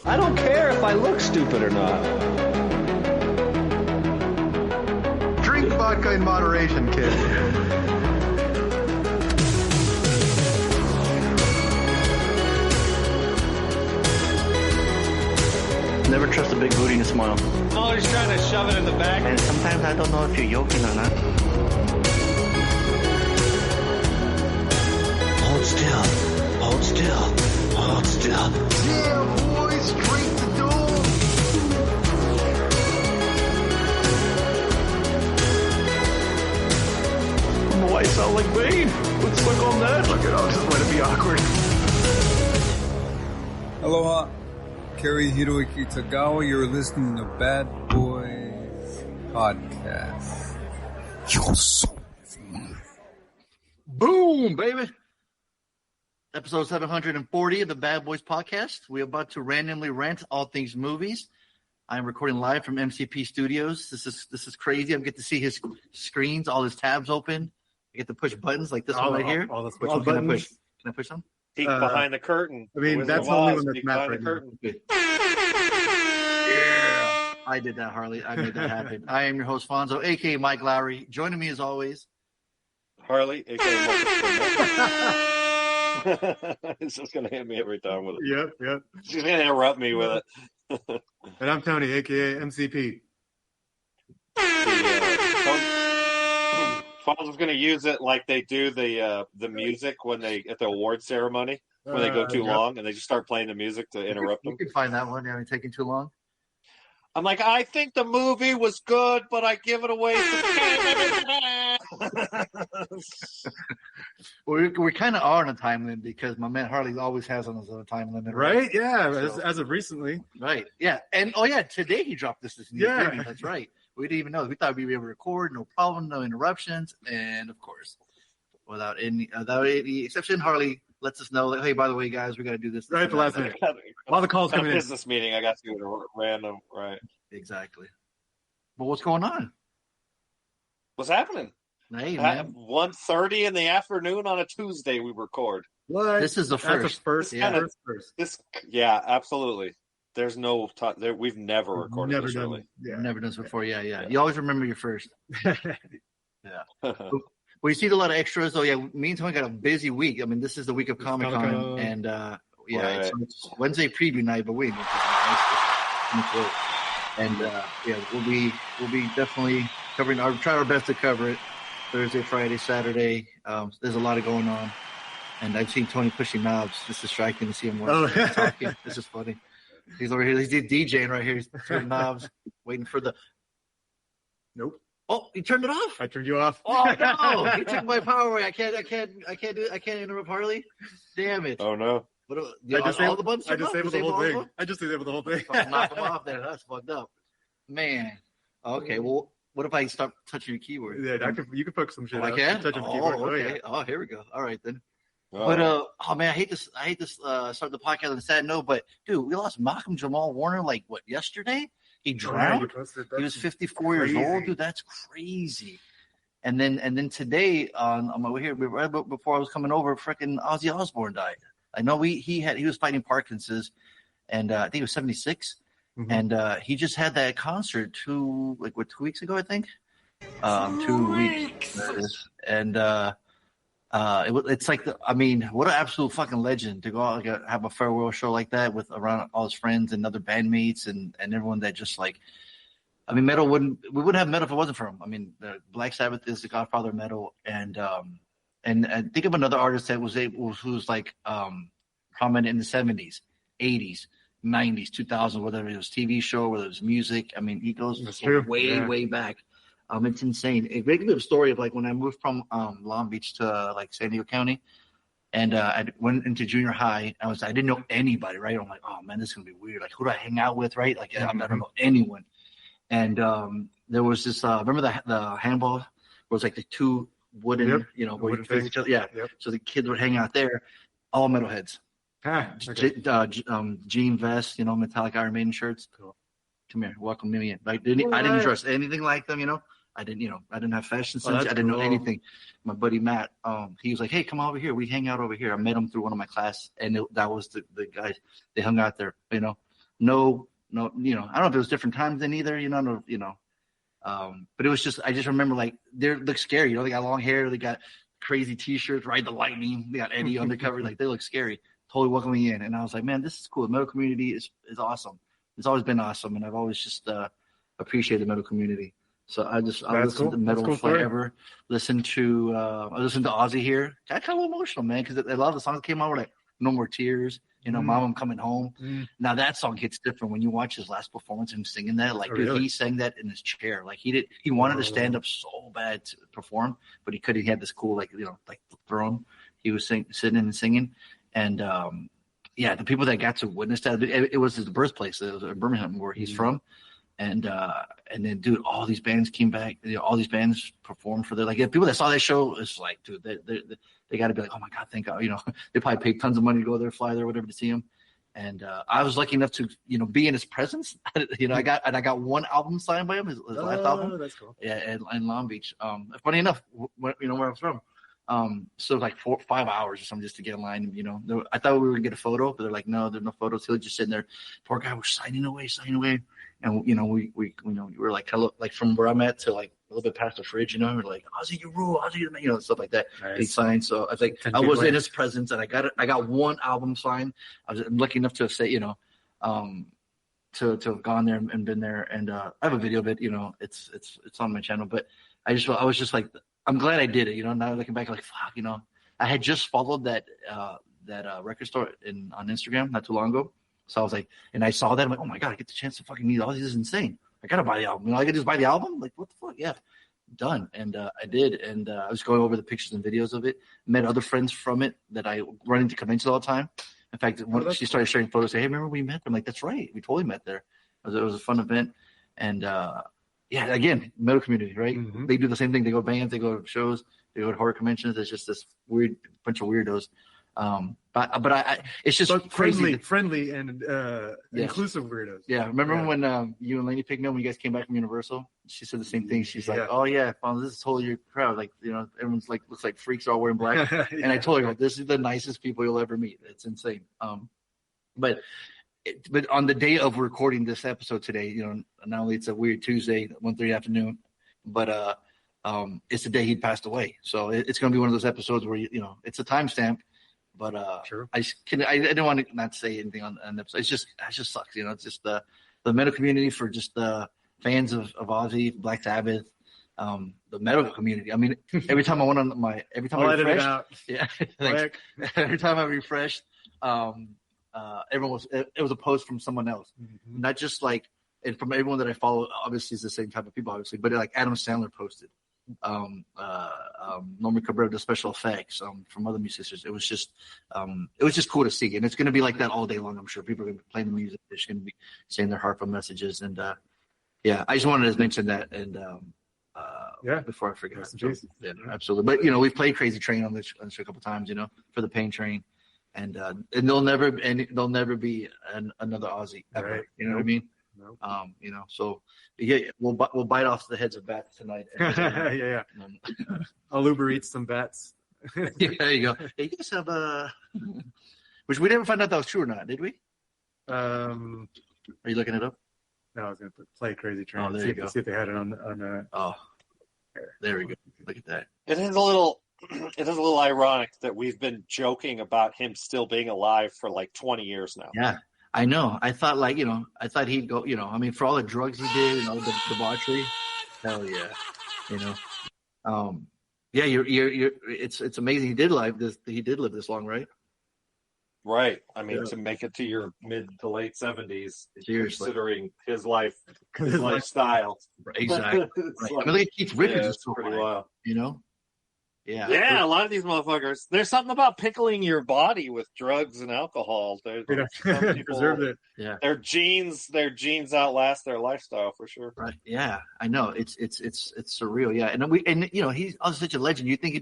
I don't care if I look stupid or not. Drink vodka in moderation, kid. Never trust a big booty and a smile. Always trying to shove it in the back. And sometimes I don't know if you're joking or not. Hold still. Hold still. Hold still. Yeah, boys, straight the door. Why sound like Bane? Looks like on that. Look it up, just let it be awkward. Aloha, Kerry Hiroiki Tagawa. You're listening to Bad Boys Podcast. You're so Boom, baby. Episode 740 of the Bad Boys Podcast. We're about to randomly rant all things movies. I'm recording live from MCP Studios. This is crazy. I get to see his screens, all his tabs open. I get to push buttons like this one right here. All the Which one can I push? Can I push them? Peek behind the curtain. I mean, that's the only one that's mapped right now. Yeah. I did that, Harley. I made that happen. I am your host, Fonso, a.k.a. Mike Lowry. Joining me as always, Harley, a.k.a. It's just going to hit me every time with it. Yep. She's going to interrupt me with it. And I'm Tony, a.k.a. MCP. Fonso's going to use it like they do the music when they at the award ceremony when they go too long and they just start playing the music to interrupt them. You can find that one. I mean, taking too long. I'm like, I think the movie was good, but I give it away. we kind of are on a time limit because my man Harley always has on his own time limit. Right? Yeah, So, as of recently. Right. Yeah. And, today he dropped this new thing. That's right. We didn't even know. We thought we'd be able to record, no problem, no interruptions. And, of course, without any exception, Harley lets us know, like, hey, by the way, guys, we got to do this. Right at the last minute. While the calls coming in. Business meeting, I got to do a random, right. Exactly. But what's going on? What's happening? Hey, At man. 1:30 in the afternoon on a Tuesday, we record. What? This is the first. First. Yeah, absolutely. There's no we've never recorded Never this done early. it. Yeah. Never done this before. Yeah. You always remember your first. Yeah. Well, We see a lot of extras, though. Yeah, me and Tony got a busy week. I mean, this is the week of Comic-Con, Comic-Con. and Right. it's Wednesday preview night, but wait, and we'll be definitely covering. Try our best to cover it Thursday, Friday, Saturday. There's a lot going on, and I've seen Tony pushing knobs. It's distracting to see him talking. This is funny. He's over here. He's DJing right here. He's turning knobs, waiting for the. Nope. Oh, he turned it off. I turned you off. Oh no! He took my power away. I can't interrupt Harley. Damn it! oh no. What, I all the buttons I turned off? disabled the whole thing. I just disabled the whole thing. Knock them off there. That's fucked up, man. Okay, well, what if I stop touching your keyboard? Yeah, you can fuck some shit. I can. Touching the keyboard. Okay. Oh, here we go. All right then. Oh. But oh man, I hate this. Start the podcast on a sad note. But dude, we lost Malcolm Jamal Warner yesterday. He drowned. He was 54 years old, dude. That's crazy. And then today on my way here, right before I was coming over, freaking Ozzy Osbourne died. I know he was fighting Parkinson's, and I think he was 76, and he just had that concert 2 weeks ago, I think. 2 weeks. There it is. And it's like what an absolute fucking legend to go out have a farewell show like that with around all his friends and other bandmates and everyone that just metal we wouldn't have metal if it wasn't for him. I mean, Black Sabbath is the godfather of metal, and think of another artist that who's prominent in the 70s, 80s, 90s, 2000s, whether it was TV show, whether it was music. I mean, he goes way back. It's insane. It makes me a story of when I moved from Long Beach to San Diego County, and I went into junior high. I didn't know anybody, right? I'm like, oh man, this is gonna be weird. Who do I hang out with, right? I don't know anyone. And there was this. Remember the handball? Where it was the two wooden, where you face each other. Yeah. Yep. So the kids would hang out there. All metalheads. Okay. Jean vests, metallic Iron Maiden shirts. Cool. Come here, welcome me in. I didn't dress anything like them, I didn't have fashion sense. I didn't know anything. My buddy Matt, he was like, "Hey, come over here. We hang out over here." I met him through one of my class, and that was the guys. They hung out there, no, I don't know if it was different times then either, but it was just, I just remember like they look scary, they got long hair, they got crazy t-shirts, Ride the Lightning, they got Eddie undercover, like they look scary, totally welcome me in. And I was like, man, this is cool. The metal community is awesome. It's always been awesome. And I've always just appreciated the metal community. So I listened to metal forever. I listened to Ozzy here. I got kind of emotional, man, because a lot of the songs that came out were like No More Tears, Mom, I'm Coming Home. Now that song hits different when you watch his last performance, him singing that. Like, dude, he sang that in his chair. Like he wanted to stand up so bad to perform, but he couldn't. He had this cool, like the throne. He was sitting and singing. And the people that got to witness that, it was his birthplace. It was Birmingham, where he's from. And then, dude, all these bands came back. All these bands performed for like people that saw that show. It's like, dude, they got to be like, oh my God, thank God. They probably paid tons of money to go there, fly there, whatever, to see him. And I was lucky enough to, be in his presence. I got one album signed by him, his last album. That's cool. Yeah, in Long Beach. Funny enough, where I was from. So it was like 5 hours or something just to get in line. I thought we were gonna get a photo, but they're like, no, there's no photos. He was just sitting there. Poor guy was signing away. And we were like kind of like from where I'm at to like a little bit past the fridge, we're like, Ozzy, you rule, Ozzy, stuff like that. Nice. He signed. So I was like, I was in his presence, and I got one album signed. I'm lucky enough to say, to have gone there and been there. And I have a video of it. It's on my channel. But I was just like, I'm glad I did it. Now looking back, like, fuck, I had just followed that record store on Instagram not too long ago. So I was like, and I saw that. I'm like, oh my God, I get the chance to fucking meet Ozzy. This is insane. I got to buy the album. I could just buy the album? Like, what the fuck? Yeah, done. And I did. And I was going over the pictures and videos of it. Met other friends from it that I run into conventions all the time. In fact, when she started sharing photos, say, hey, remember we met? I'm like, that's right. We totally met there. It was a fun event. And again, metal community, right? Mm-hmm. They do the same thing. They go to bands, they go to shows, they go to horror conventions. It's just this weird bunch of weirdos. But I it's just crazy. Friendly and inclusive weirdos. Yeah. Remember when you and Lainey picked me up when you guys came back from Universal? She said the same thing. She's like, oh yeah, Fonso, this is totally your crowd. Like, everyone's like, looks like freaks all wearing black. And I told her, this is the nicest people you'll ever meet. It's insane. But on the day of recording this episode today, not only it's a weird Tuesday, 1:30 afternoon, but it's the day he passed away. So it's going to be one of those episodes where it's a timestamp. But sure. I didn't want to not say anything on the episode. It just sucks. It's just the metal community for just the fans of Ozzy, Black Sabbath, the metal community. I mean, every time I went on every time I refreshed, every time I refreshed, it was a post from someone else, not just like, and from everyone that I follow. Obviously, it's the same type of people, obviously, but like Adam Sandler posted. Norman Cabrera, the special effects from other musicians. It was just cool to see, and it's going to be like that all day long. I'm sure people are going to be playing the music. They're just going to be saying their heartfelt messages, and I just wanted to mention that, and before I forget. So, yeah, absolutely. But we've played Crazy Train on this a couple times, for the Pain Train, and there'll never be another Ozzy ever. Right. You know what I mean? Nope. So we'll bite off the heads of bats tonight. Yeah. I'll Uber Eats some bats. Yeah, there you go. Hey, you guys have which we didn't find out that was true or not, did we? Are you looking it up? No, I was going to play Crazy Train. Oh, there you go. See if they had it on. Oh, there we go. Look at that. It is a little ironic that we've been joking about him still being alive for like 20 years now. Yeah. I know. I thought he'd go, for all the drugs he did and all the debauchery. Hell yeah. It's amazing he did live this long, right? Right. I mean, to make it to your mid to late 70s, considering his lifestyle. Exactly. Right. Look at Keith Richards is so pretty wild. Yeah, a lot of these motherfuckers. There's something about pickling your body with drugs and alcohol. Preserve it. Yeah, their genes outlast their lifestyle for sure. Right. Yeah, I know. It's surreal. Yeah, and he's such a legend. You think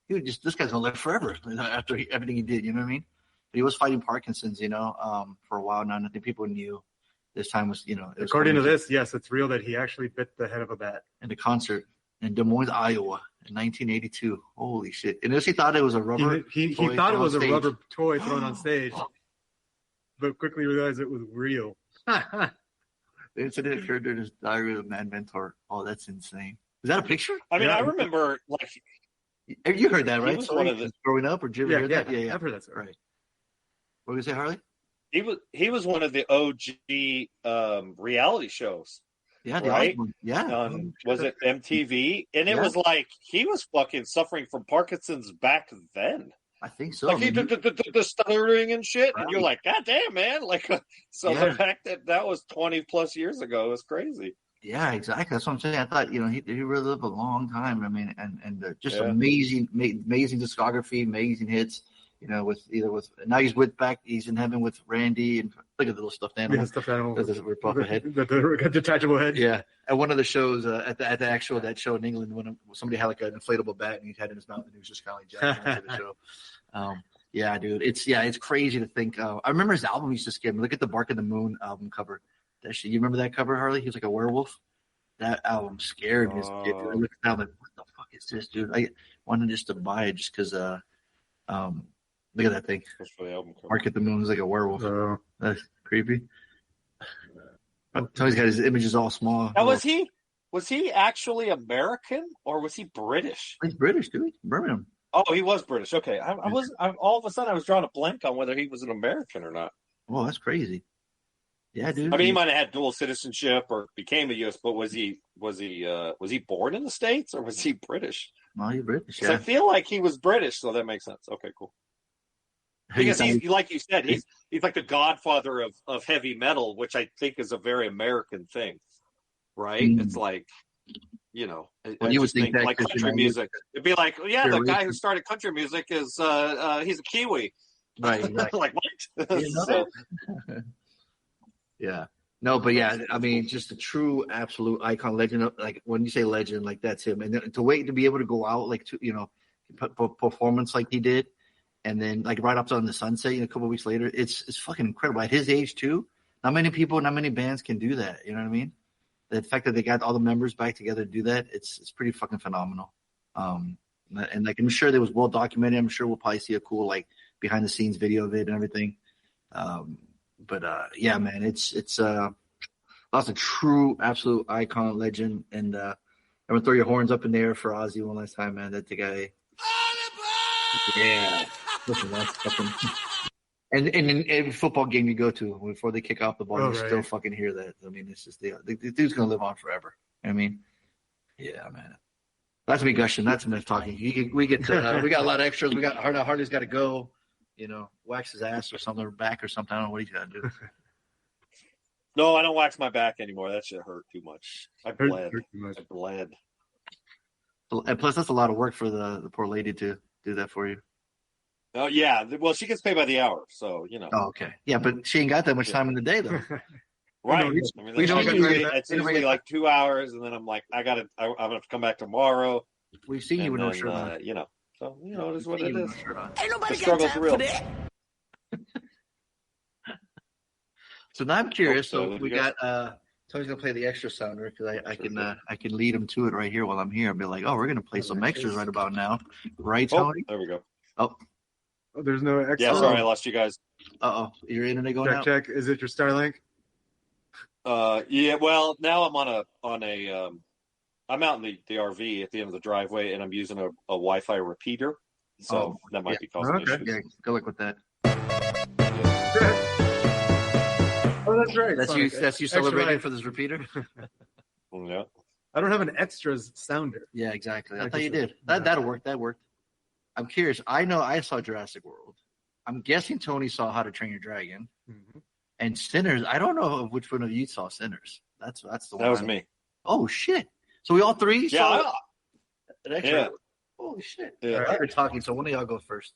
this guy's gonna live forever after everything he did. You know what I mean? But he was fighting Parkinson's. For a while now, and I think people knew this time was. According to this, yes, it's real that he actually bit the head of a bat in the concert in Des Moines, Iowa. In 1982. Holy shit. And he thought it was a rubber He thought it was a rubber toy thrown on stage, but quickly realized it was real. The incident occurred during his Diary of a Mad Mentor. Oh, that's insane. Is that a picture? I mean, I remember You heard that, right? was one of the growing up, or did you ever hear that? I've heard that story. Right. What were you say, Harley? he was one of the OG reality shows. Yeah, right? Yeah. Was it MTV? And it was like he was fucking suffering from Parkinson's back then. I think so. Like he did the stuttering and shit, and you're like, God damn, man! Like, the fact that was 20 plus years ago is crazy. Yeah, exactly. That's what I'm saying. I thought, he really lived a long time. I mean, and just amazing discography, amazing hits. Now he's in heaven with Randy, and look at the little stuffed animal. Yeah, stuffed animal. Rip off the head. The detachable head. Yeah. At one of the shows, at that show in England, when somebody had like an inflatable bat and he had it in his mouth, and he was just kind of like jacking into the show. Yeah, dude. It's crazy to think. I remember his album used to scare me. Look at the Bark of the Moon album cover. That shit. You remember that cover, Harley? He was like a werewolf. That album scared me. I looked down like, what the fuck is this, dude? I wanted just to buy it just because. Look at that thing. Bark at the Moon is like a werewolf. That's creepy. Tony's got his images all small. Now, was he actually American or was he British? He's British, dude. Birmingham. Oh, he was British. Okay, I was. All of a sudden, I was drawing a blank on whether he was an American or not. Oh, that's crazy. Yeah, dude. I mean, he might have had dual citizenship or became a U.S., but was he born in the States or was he British? No, he's British. Yeah. I feel like he was British, so that makes sense. Okay, cool. Because he's like you said, he's like the godfather of heavy metal, which I think is a very American thing, right? It's like, I you would think that like country music. It'd be like, the guy who started country music is he's a Kiwi, right? Like what? Yeah. No, but yeah, I mean, just a true, absolute icon, legend. Like when you say legend, like that's him. And then to wait to be able to go out, like to performance like he did. And then, like, right up on the sunset, a couple of weeks later, it's fucking incredible. At his age, too, not many people, not many bands can do that. You know what I mean? The fact that they got all the members back together to do that, it's pretty fucking phenomenal. And, like, I'm sure it was well documented. I'm sure we'll probably see a cool, like, behind-the-scenes video of it and everything. Yeah, man, it's lots of true, absolute icon, legend. And I'm going to throw your horns up in the air for Ozzy one last time, man. That's the guy. Yeah. Listen, that's fucking. And in every football game you go to, before they kick off the ball, still fucking hear that. I mean, it's just the dude's gonna live on forever. I mean, yeah, man. That's me gushing. That's enough talking. We got a lot of extras. We got Harley's got to go. Wax his ass or something, or back or something. I don't know what he's got to do. No, I don't wax my back anymore. That shit hurt too much. I bled. I bled. And plus, that's a lot of work for the poor lady to do that for you. Oh yeah, well she gets paid by the hour, so Oh, okay, yeah, but she ain't got that much time in the day though. Right. I mean, it's usually like 2 hours, and then I'm like, I'm gonna have to come back tomorrow. We've seen you with no shirt on. So it is what it is. Ain't nobody got time for that. So now I'm curious. So we got Tony's gonna play the extra sounder because I can lead him to it right here while I'm here. I'll be like, we're gonna play some extras right about now, right, Tony? There we go. Oh, there's no extra. Yeah, sorry, I lost you guys. Your internet going out? Check. Is it your Starlink? Yeah. Well, now I'm on a I'm out in the RV at the end of the driveway, and I'm using a Wi-Fi repeater, so that might be causing issues. Yeah, good luck with that. Oh, that's right. That's you celebrating for this repeater. Yeah. I don't have an extras sounder. Yeah, exactly. I thought you did. That'll work. That worked. I'm curious. I know I saw Jurassic World. I'm guessing Tony saw How to Train Your Dragon. Mm-hmm. And Sinners. I don't know which one of you saw Sinners. That's the one. That was me. Oh shit! So we all three saw an extra. Yeah. Holy shit! Yeah. We're talking. So one of y'all go first.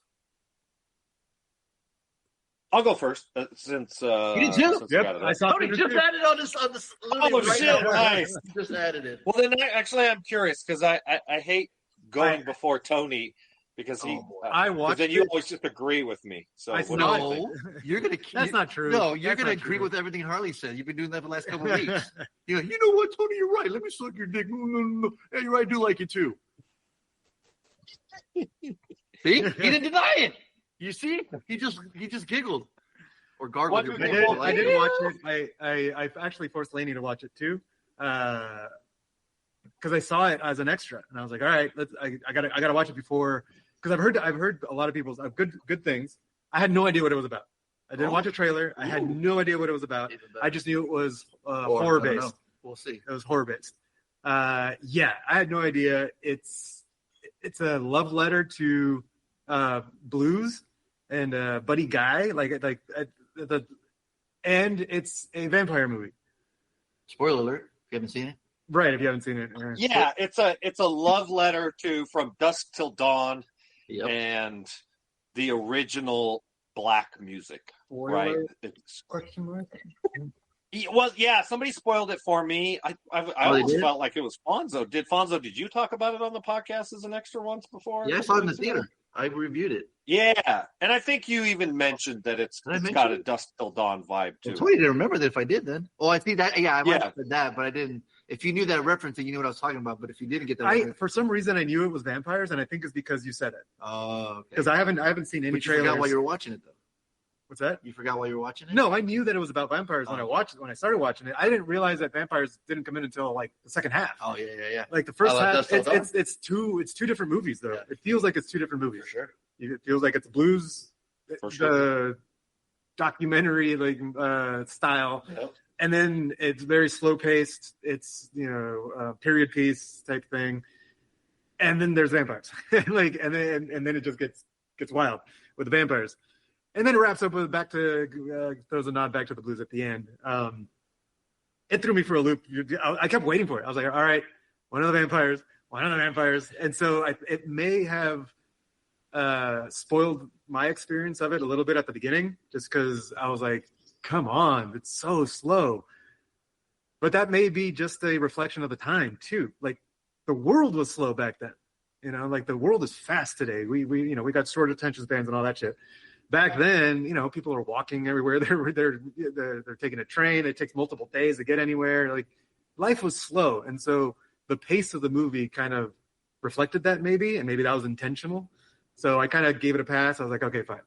I'll go first since you did too. Yep, I saw. Tony just added on this. Oh shit! Nice. Just added it. Well, then I'm curious because I hate going before Tony. Because I watched. Then you always just agree with me. So you're gonna. That's not true. No, you're gonna agree with everything Harley said. You've been doing that for the last couple of weeks. You know what, Tony? You're right. Let me suck your dick. No. Yeah, you're right. I do like it too. See, he didn't deny it. You see, he just giggled. or gargle What your do I balls. did. I did watch it. I actually forced Lainey to watch it too, because I saw it as an extra, and I was like, all right, I gotta watch it before, because I've heard a lot of people's good things. I had no idea what it was about. I didn't watch a trailer. I had no idea what it was about. I just knew it was horror based. We'll see. It was horror based. Yeah, I had no idea. It's a love letter to blues and Buddy Guy, and it's a vampire movie. Spoiler alert! If you haven't seen it, Right? If you haven't seen it, Yeah, it's a love letter to From Dusk Till Dawn and the original black music, right? Question mark. Well, yeah, somebody spoiled it for me. I almost felt like it was Fonso. Did you talk about it on the podcast as an extra once before? Yeah, I saw it in the theater. I reviewed it. Yeah, and I think you even mentioned that it's got a Dusk Till Dawn vibe too. I told you to remember that if I did, then. Oh, I think that. Yeah, I might have said that, but I didn't. If you knew that reference, then you knew what I was talking about. But if you didn't get that, For some reason I knew it was vampires, and I think it's because you said it. Oh, because I haven't seen any trailers. You forgot why you were watching it, though. What's that? You forgot why you were watching it? No, I knew that it was about vampires when I started watching it. I didn't realize that vampires didn't come in until like the second half. Oh yeah. Like the first half, it's two different movies though. Yeah. It feels like it's two different movies. For sure. It feels like it's blues, sure. Documentary style, and then it's very slow paced. It's period piece type thing, and then there's vampires, and then it just gets wild with the vampires. And then it wraps up with throws a nod back to the blues at the end. It threw me for a loop. I kept waiting for it. I was like, all right, one of the vampires. And so it may have spoiled my experience of it a little bit at the beginning, just because I was like, come on, it's so slow. But that may be just a reflection of the time too. Like the world was slow back then. Like the world is fast today. We got short attention spans and all that shit. Back then, people are walking everywhere. They're taking a train. It takes multiple days to get anywhere. Like life was slow, and so the pace of the movie kind of reflected that maybe, and maybe that was intentional. So I kind of gave it a pass. I was like, okay, fine.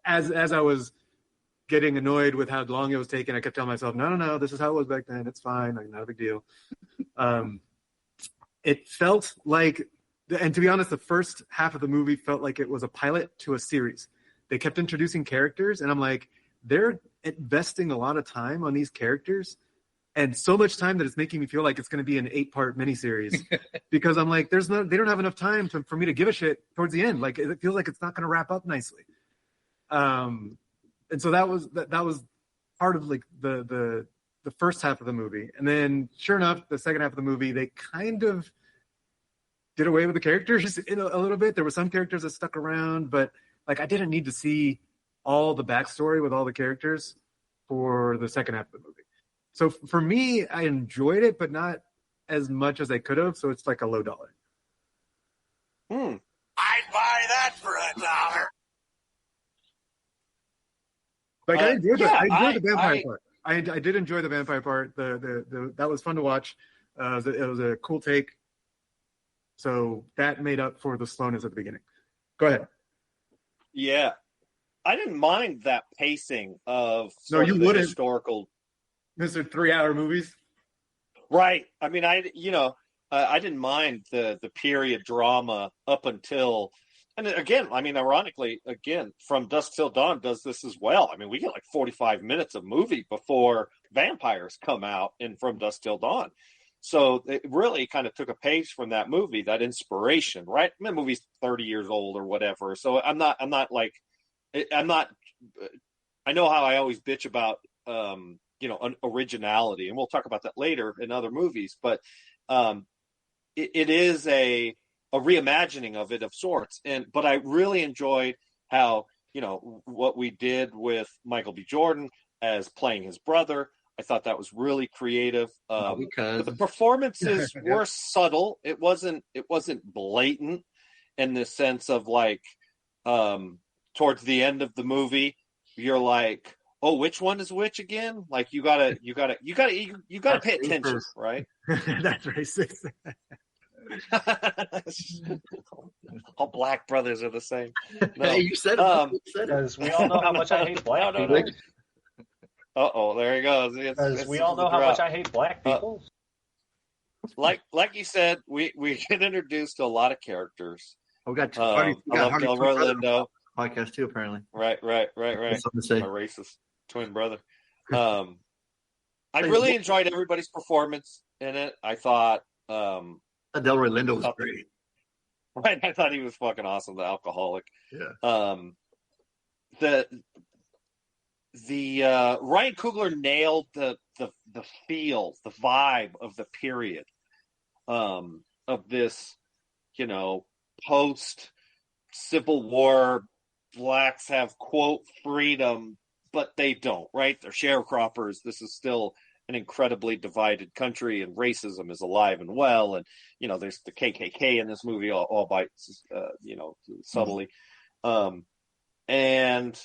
As I was getting annoyed with how long it was taking, I kept telling myself, no, this is how it was back then. It's fine. Like, not a big deal. It felt like. And to be honest, the first half of the movie felt like it was a pilot to a series. They kept introducing characters, and I'm like, they're investing a lot of time on these characters, and so much time that it's making me feel like it's going to be an 8-part miniseries. Because I'm like, they don't have enough time for me to give a shit towards the end. Like it feels like it's not going to wrap up nicely. And so that was part of like the first half of the movie, and then sure enough, the second half of the movie they kind of did away with the characters a little bit. There were some characters that stuck around, but like I didn't need to see all the backstory with all the characters for the second half of the movie. So for me, I enjoyed it, but not as much as I could have. So it's like a low dollar. I'd buy that for $1. Like I enjoyed the vampire part. I did enjoy the vampire part. The that was fun to watch. It was a cool take. So that made up for the slowness at the beginning. Go ahead. Yeah. I didn't mind that pacing of the historical. Mr. 3-hour movies? Right. I mean, I didn't mind the period drama up until, and again, I mean, ironically, From Dusk Till Dawn does this as well. I mean, we get like 45 minutes of movie before vampires come out in From Dusk Till Dawn. So it really kind of took a page from that movie, that inspiration, right? The movie's 30 years old or whatever. So I know how I always bitch about, originality, and we'll talk about that later in other movies, but it is a reimagining of it of sorts. But I really enjoyed how, what we did with Michael B. Jordan as playing his brother. I thought that was really creative. Because the performances were subtle. It wasn't blatant in the sense of like towards the end of the movie, you're like, oh, which one is which again? Like you gotta pay attention, right? That's racist. All black brothers are the same. No. Hey, you said it. Because we all know how much I hate black people. Uh-oh, there he goes. Because we all know how much I hate black people. Like you said, we get introduced to a lot of characters. We got I love Delroy Lindo podcast too, apparently. Right. Something to say. My racist twin brother. I really enjoyed everybody's performance in it. I thought Delroy Lindo was great. Right, I thought he was fucking awesome. The alcoholic. Yeah. The Ryan Coogler nailed the feel, the vibe of the period of this, post Civil War. Blacks have quote freedom, but they don't. Right? They're sharecroppers. This is still an incredibly divided country, and racism is alive and well. And there's the KKK in this movie, all by subtly, and.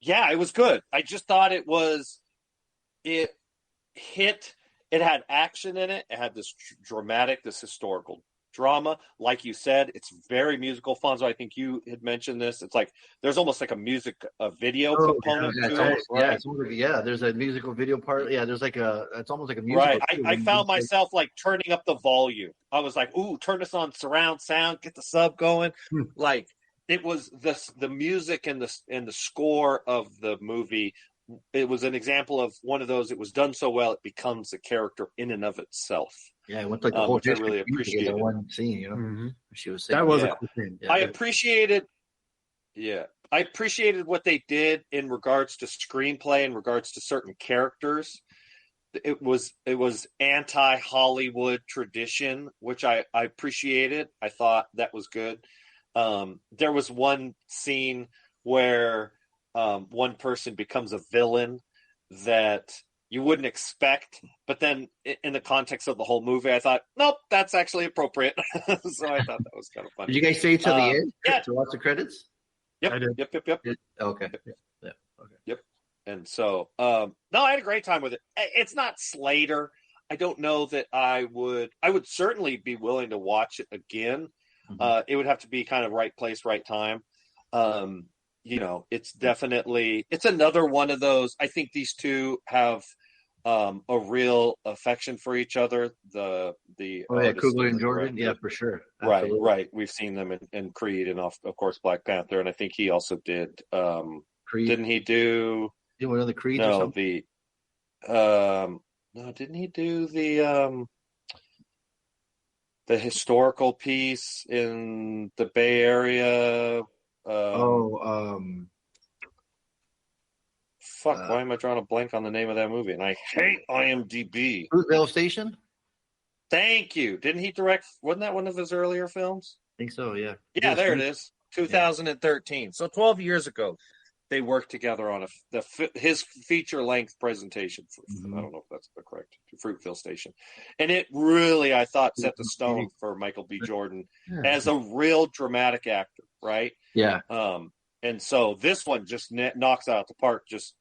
Yeah, it was good. I just thought it had action in it. It had this dramatic, this historical drama. Like you said, it's very musical. Fonso, I think you had mentioned this. It's like there's almost like a video component to it. Right? There's a musical video part. Yeah, there's it's almost like a musical. Right. I found myself like turning up the volume. I was like, ooh, turn this on surround sound, get the sub going. Like, it was the music and the score of the movie. It was an example of one of those. It was done so well, it becomes a character in and of itself. Yeah, it went like the whole. I really appreciated one scene. Mm-hmm. She was saying that was a cool scene. Yeah. I appreciated what they did in regards to screenplay, in regards to certain characters. It was anti-Hollywood tradition, which I appreciated. I thought that was good. There was one scene where one person becomes a villain that you wouldn't expect, but then in the context of the whole movie, I thought, nope, that's actually appropriate. So I thought that was kind of funny. Did you guys stay till the end to watch the credits? Yep. I did. Yep. Okay. Yeah. Okay. Yep. And so, no, I had a great time with it. It's not Slater. I don't know that I would certainly be willing to watch it again. Mm-hmm. It would have to be kind of right place, right time. It's definitely, it's another one of those. I think these two have a real affection for each other. The Coogler and Jordan, yeah, for sure. Absolutely. Right. We've seen them in Creed and of course Black Panther, and I think he also did. Creed. Didn't he do? Did one of the Creed? No, or something? no, didn't he do the historical piece in the Bay Area? Fuck, why am I drawing a blank on the name of that movie? And I hate IMDb. Fruitvale Station? Thank you. Didn't he direct, wasn't that one of his earlier films? I think so, yeah. Yeah, there it is. 2013. Yeah. So 12 years ago, they worked together on his feature-length presentation. I don't know if that's the correct, Fruitvale Station. And it really, I thought, set the stone for Michael B. Jordan as a real dramatic actor, right? Yeah. And so this one just knocks out the park. Just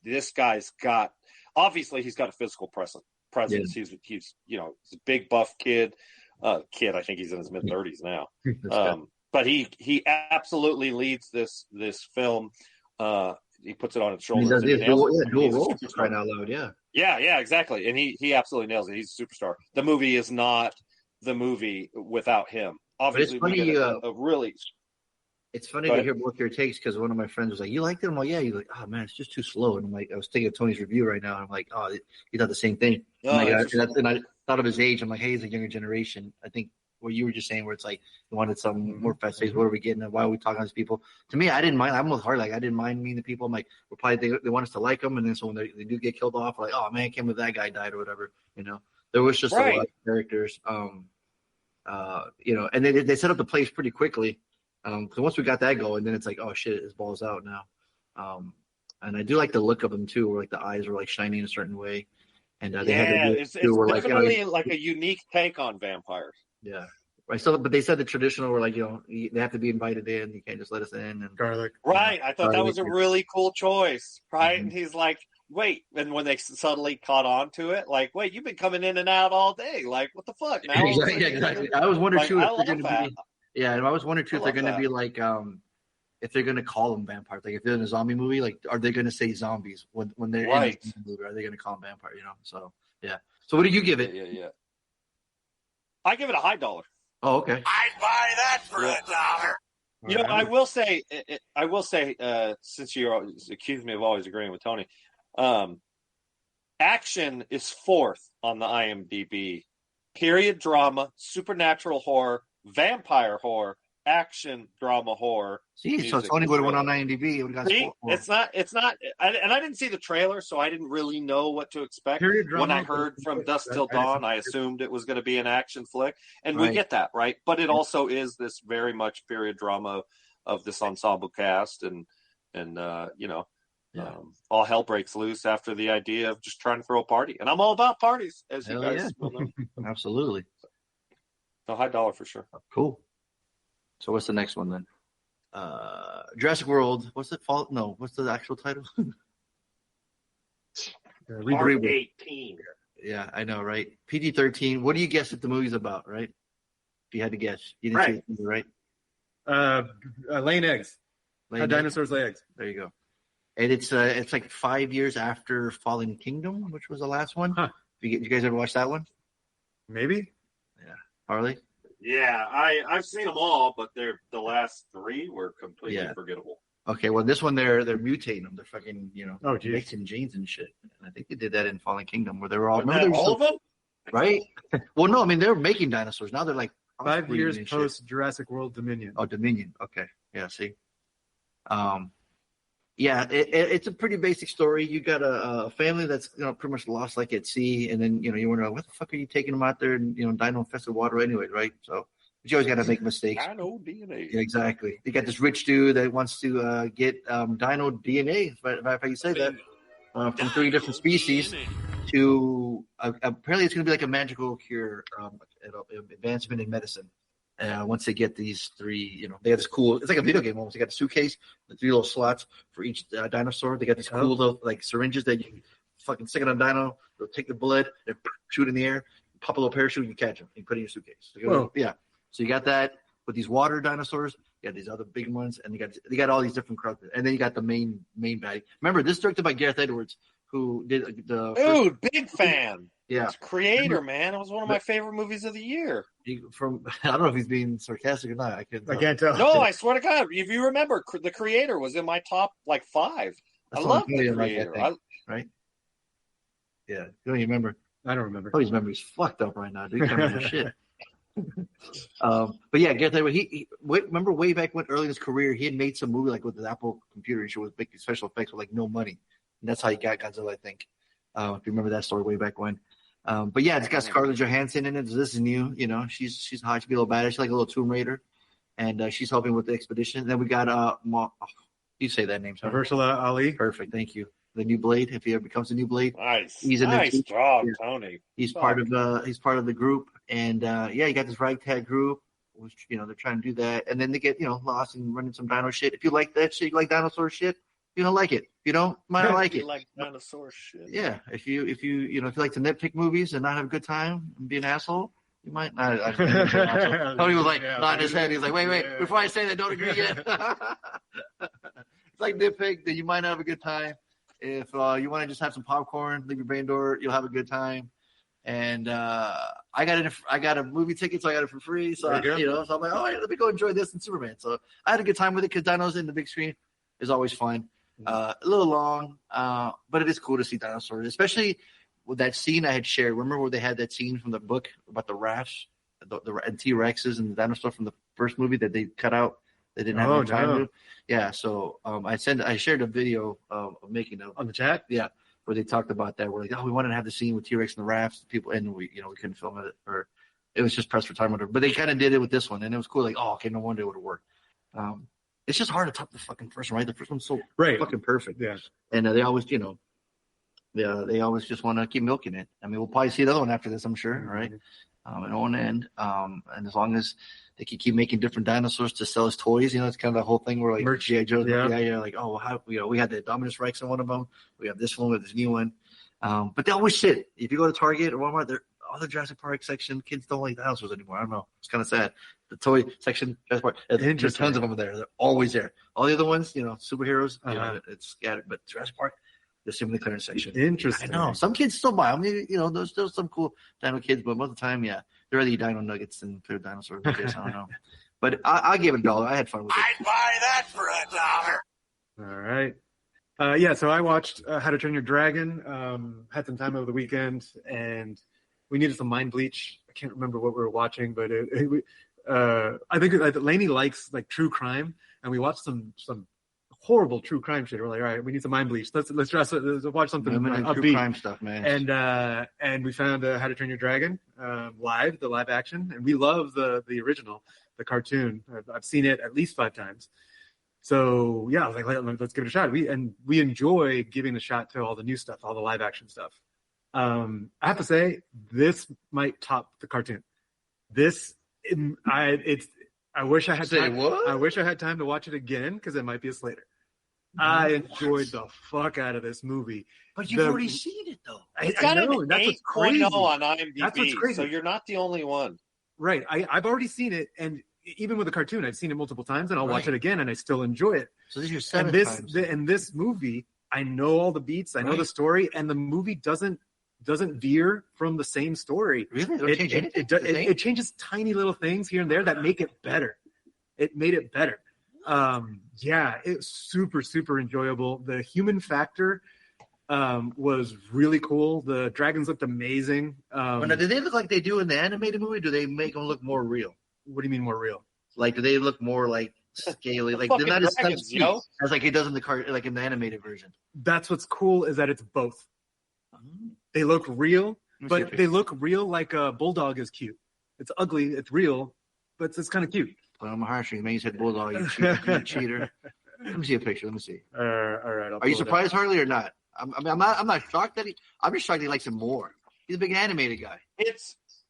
this guy's got, obviously he's got a physical presence. Yeah. He's a big buff kid. I think he's in his mid-30s now. But he absolutely leads this film. He puts it on his shoulders. He does dual roles, right out loud, yeah. Yeah, exactly. And he absolutely nails it. He's a superstar. The movie is not the movie without him. Obviously, but it's funny, a really... It's funny to hear both your takes, because one of my friends was like, you liked it? I'm like, yeah. He's like, oh, man, it's just too slow. And I'm like, I was taking Tony's review right now, and I'm like, oh, he thought the same thing. And I thought of his age. I'm like, hey, he's a younger generation. I think what you were just saying, where it's like, you wanted some more fast-paced. What are we getting? Why are we talking to these people? To me, I didn't mind. I'm with Harley. Like, I didn't mind meeting the people. I'm like, we're probably they want us to like them, and then so when they do get killed off, we're like, oh man, I can't believe that guy died or whatever. There was just a lot of characters. And they set up the place pretty quickly. Because once we got that going, then it's like, oh shit, his ball's out now. And I do like the look of them too, where like the eyes were like shining a certain way. And they had it's definitely like a unique take on vampires. Yeah. Right. So, but they said the traditional were like, they have to be invited in. You can't just let us in. And garlic. Right. I thought that was a really cool choice. Right. Mm-hmm. And he's like, wait. And when they suddenly caught on to it, like, wait, you've been coming in and out all day. Like, what the fuck? Now Exactly. I was wondering too if they're going to be. Yeah, and I was wondering too if they're going to be like, if they're going to call them vampires. Like, if they're in a zombie movie, like, are they going to say zombies when they're in the movie? Are they going to call them vampire? You know. So yeah. So what do you give it? Yeah. I give it a high dollar. Oh, okay. I'd buy that for $1. You know, I will say, since you accused me of always agreeing with Tony, action is 4th on the IMDb. Period drama, supernatural horror, vampire horror, action drama horror. See, so Tony would have went on IMDb. It would have got it's not. And I didn't see the trailer, so I didn't really know what to expect. When I heard From Dusk Till Dawn, I assumed it was going to be an action flick, and we get that, right? But it also is this very much period drama of this ensemble cast, and you know, all hell breaks loose after the idea of just trying to throw a party, and I'm all about parties, as you guys will know. Absolutely. So high dollar for sure. Cool. So what's the next one then? Jurassic World. What's it? No. What's the actual title? Rebirth 18. Yeah, I know, right? PG-13. What do you guess that the movie's about, right? If you had to guess, you didn't see it, right? Laying eggs. How dinosaurs lay eggs. There you go. And it's like 5 years after Fallen Kingdom, which was the last one. Huh. You guys ever watch that one? Maybe. Yeah. Harley? Yeah, I've seen them all, but the last 3 were completely forgettable. Okay, well, this one they're mutating them. They're fucking, mixing genes and shit. And I think they did that in Fallen Kingdom, where they were all. All of them? Right? Well, no, I mean they were making dinosaurs. Now they're like 5 years post Jurassic World Dominion. Oh, Dominion. Okay, yeah. See, yeah, it's a pretty basic story. You got a family that's pretty much lost like at sea, and then you wonder what the fuck are you taking them out there in dino infested water anyway, right? So but you always got to make mistakes. Dino DNA. Yeah, exactly. You got this rich dude that wants to get dino DNA, if you say that, from 3 different species to apparently it's going to be like a magical cure, advancement in medicine. Once they get these 3, they have this cool. It's like a video game almost. They got a suitcase, the 3 little slots for each dinosaur. They got these cool little like syringes that you fucking stick it on dino. They'll take the blood and shoot in the air, pop a little parachute, and you catch them. And you put it in your suitcase. Yeah. So you got that with these water dinosaurs. You got these other big ones, and you got all these different crowds. And then you got the main baddie. Remember, this is directed by Gareth Edwards, who did the big fan. Yeah, it's creator, man. It was one of my favorite movies of the year. I don't know if he's being sarcastic or not. I can't tell. No, I swear to God, if you remember, the creator was in my top 5. I love the creator. Right? Yeah, you don't even remember. I don't remember. Oh, his memory's fucked up right now, dude. Can't remember shit. But yeah, Gareth Edwards. Remember way back when early in his career, he had made some movie like with the Apple computer issue with big special effects with like no money, and that's how he got Godzilla, I think. If you remember that story way back when. But yeah, it's got Scarlett Johansson in it. So this is new. She's hot. She's a little badass. She's like a little Tomb Raider, and she's helping with the expedition. And then we got you say that name, sorry. Mahershala Ali. Perfect, thank you. The new Blade, if he ever becomes a new Blade. Nice. He's in nice job, Tony. He's part of the group, and you got this ragtag group, which they're trying to do that, and then they get lost and running some dino shit. If you like that shit, you like dinosaur shit. You don't like it. If you don't, might not like it. You like dinosaur shit. Yeah. If you like to nitpick movies and not have a good time and be an asshole, you might not. Tony was like nodding his head. He's like, wait, before I say that, don't agree yet. It's like nitpick that you might not have a good time. If you want to just have some popcorn, leave your brain door, you'll have a good time. And I got a movie ticket, so I got it for free. So so I'm like, oh, let me go enjoy this and Superman. So I had a good time with it because dinos in the big screen is always fun. A little long, but it is cool to see dinosaurs, especially with that scene I had shared. Remember where they had that scene from the book about the rafts, the T-Rexes and the dinosaur from the first movie that they cut out? They didn't have time to. Yeah, so I shared a video of making of on the chat. Yeah, where they talked about that. We're like, we wanted to have the scene with T-Rex and the rafts, people, and we couldn't film it, or it was just pressed for time, whatever. But they kind of did it with this one, and it was cool. Like, okay, no wonder it would have worked. It's just hard to top the fucking first one, right? The first one's so fucking perfect. Yeah. And they always, they always just want to keep milking it. I mean, we'll probably see another one after this, I'm sure, right? It won't end. And as long as They could keep making different dinosaurs to sell as toys. You know, it's kind of the whole thing where like Merch. G.I. Joe, Yeah. like, oh, how, you know, we had the Dominus Rex on one of them. We have this one with this new one. But they always shit. If you go to Target or Walmart, they're all the Jurassic Park section. Kids don't like dinosaurs anymore. I don't know. It's kind of sad. The toy section, Jurassic Park, there's tons of them there. They're always there. All the other ones, you know, superheroes, you know, it's scattered. But Jurassic Park, they're in the clearance section. Interesting. I know. Some kids still buy them. You know, there's still some cool dino kids, but most of the time, yeah, they're rather eat dino nuggets than clear dinosaurs. I guess. I don't know. But I gave it $1. I had fun with it. I'd buy that for $1. All right. Yeah, so I watched How to Train Your Dragon. Had some time over the weekend, and we needed some mind bleach. I can't remember what we were watching, but I think Lainey likes like true crime, and we watched some horrible true crime shit. We're like, all right, we need some mind bleach. Let's watch something upbeat. True crime stuff, man. And we found How to Train Your Dragon the live action, and we love the original, the cartoon. I've seen it at least 5 times. So yeah, I was like, let's give it a shot. We enjoy giving a shot to all the new stuff, all the live action stuff. I have to say, this might top the cartoon. I wish I had time. I wish I had time to watch it again because it might be a Slater. I enjoyed the fuck out of this movie. But you've already seen it though. It's got an 8.0 on IMDb. That's what's crazy. So you're not the only one. Right. I've already seen it, and even with the cartoon, I've seen it multiple times, and I'll watch it again, and I still enjoy it. So this is your 7th time. And this movie, I know all the beats, I know the story, and the movie doesn't veer from the same story. Really? It changes tiny little things here and there that make it better. It made it better. Yeah, it's super, super enjoyable. The human factor was really cool. The dragons looked amazing. Now, do they look like they do in the animated movie? Or do they make them look more real? What do you mean more real? Like, do they look more like scaly? Like they're not as cute as like it does in the like in the animated version. That's what's cool is that it's both. They look real, but they look real like a bulldog is cute. It's ugly, it's real, but it's kind of cute. Put on my heartstrings, man. You said bulldog, you cheater. Let me see a picture. Let me see. All right. Are you surprised, Harley, or not? I'm not shocked that I'm just shocked he likes him more. He's a big animated guy.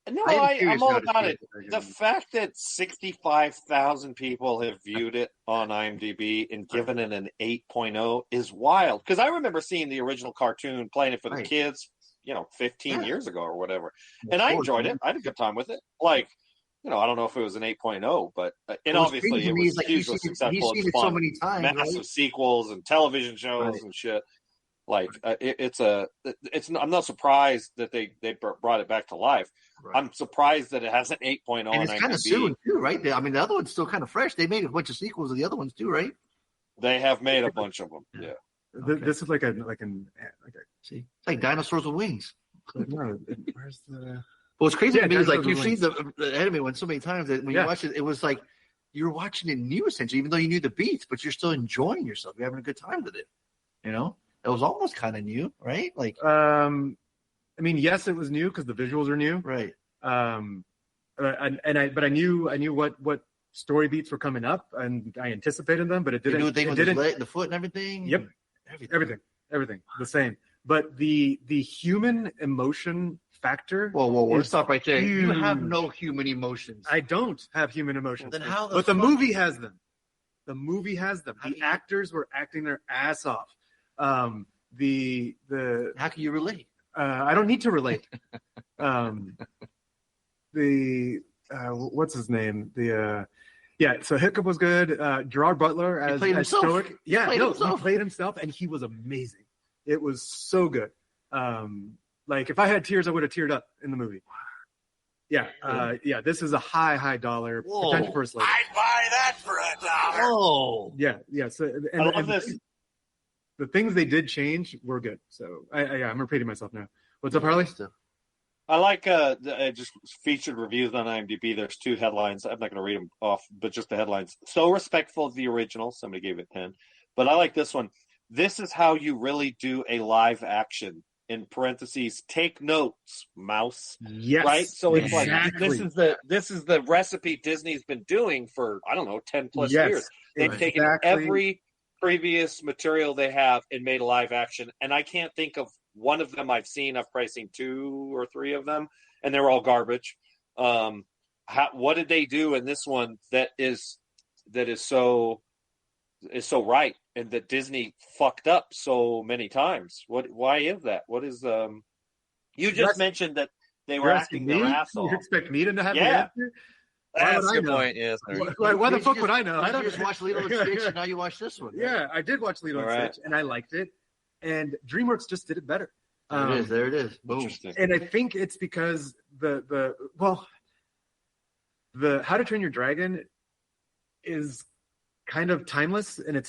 I'm all about it. The fact that 65,000 people have viewed it on IMDb and given it an 8.0 is wild. Because I remember seeing the original cartoon, playing it for the kids, 15 years ago or whatever. And I enjoyed it. I had a good time with it. Like, I don't know if it was an 8.0 but and obviously it was hugely successful. You've seen it so many times, massive sequels and television shows and shit. Like I'm not surprised that they brought it back to life. Right. I'm surprised that it has an 8.0. And it's kind of soon too, right? I mean, the other one's still kind of fresh. They made a bunch of sequels of the other ones too, right? They have made a bunch of them. Yeah. Okay. This is like a see, it's like dinosaurs with wings. Where's the? Well, it's crazy to me is like you've seen the anime one so many times that when you watch it, it was like you were watching it new essentially, even though you knew the beats, but you're still enjoying yourself. You're having a good time with it. It was almost kind of new, right? Like, I mean, yes, it was new because the visuals are new, right? But I knew what story beats were coming up, and I anticipated them, but it didn't. The foot and everything. Yep, everything the same. But the human emotion factor. Whoa! Stop right there. You have no human emotions. I don't have human emotions. Then how? But the movie has them. The movie has them. The actors were acting their ass off. How can you relate? I don't need to relate. What's his name? So Hiccup was good. Gerard Butler as Stoic. He played himself, and he was amazing. It was so good. Like if I had tears, I would have teared up in the movie. Yeah, this is a high dollar potential for a Slater. I'd buy that for $1. Oh, yeah. So I love this. The things they did change were good. So I'm repeating myself now. What's up, Harley? I like just featured reviews on IMDb. There's 2 headlines. I'm not going to read them off, but just the headlines. So respectful of the original. Somebody gave it 10. But I like this one. This is how you really do a live action. In parentheses, take notes, mouse. Yes. Right? So it's exactly. like this is the recipe Disney's been doing for 10 plus years. They've taken every previous material they have and made a live action, and I can't think of one of them I've seen. I've probably seen 2 or 3 of them, and they're all garbage. How what did they do in this one that is so right, and that Disney fucked up so many times? Why is that? What is you just mentioned that they were acting their ass off. You expect me to have the Yeah. answer? That's a good point. Yes. Why the fuck would I know? I don't just watch Lilo and Stitch, and now you watch this one. Yeah, I did watch Lilo and Stitch, and I liked it. And DreamWorks just did it better. There it is. Boom. Interesting. And I think it's because the How to Train Your Dragon is kind of timeless in its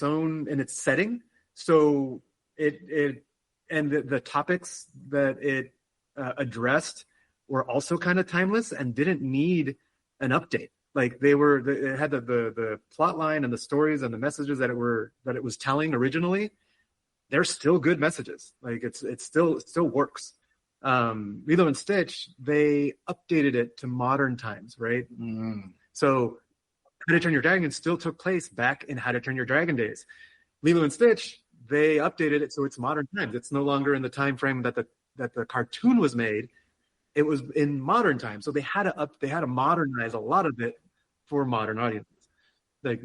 setting. So it and the topics that it addressed were also kind of timeless and didn't need an update. Like it had the plot line and the stories and the messages that it was telling originally. They're still good messages. Like it still works. Lilo and Stitch, they updated it to modern times, right? So How to Train Your Dragon still took place back in How to Train Your Dragon days. Lilo and Stitch, they updated it so it's modern times. It's no longer in the time frame that the cartoon was made. It was in modern times. So they had to modernize a lot of it for modern audiences. Like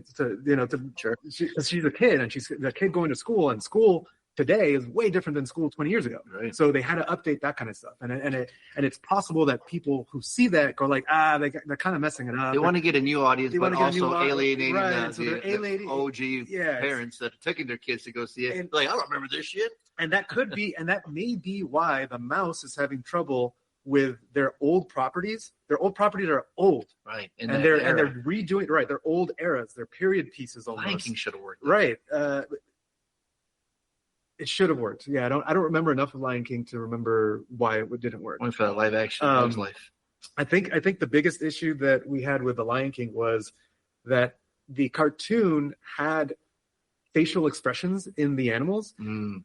she's a kid, and she's a kid going to school, and school today is way different than school 20 years ago. Right. So they had to update that kind of stuff. And it's possible that people who see that go like, they're kind of messing it up. They want to get a new audience, but also alienating the OG parents that are taking their kids to go see it. Like, I don't remember this shit. And that could be, and that may be why the mouse is having trouble with their old properties. Their old properties are old. Right. And they're redoing, right. They're old eras. They're period pieces almost. Lion King should have worked. Right. It should have worked. Yeah, I don't remember enough of Lion King to remember why it didn't work. Only for live action, Bug's Life. I think the biggest issue that we had with the Lion King was that the cartoon had facial expressions in the animals,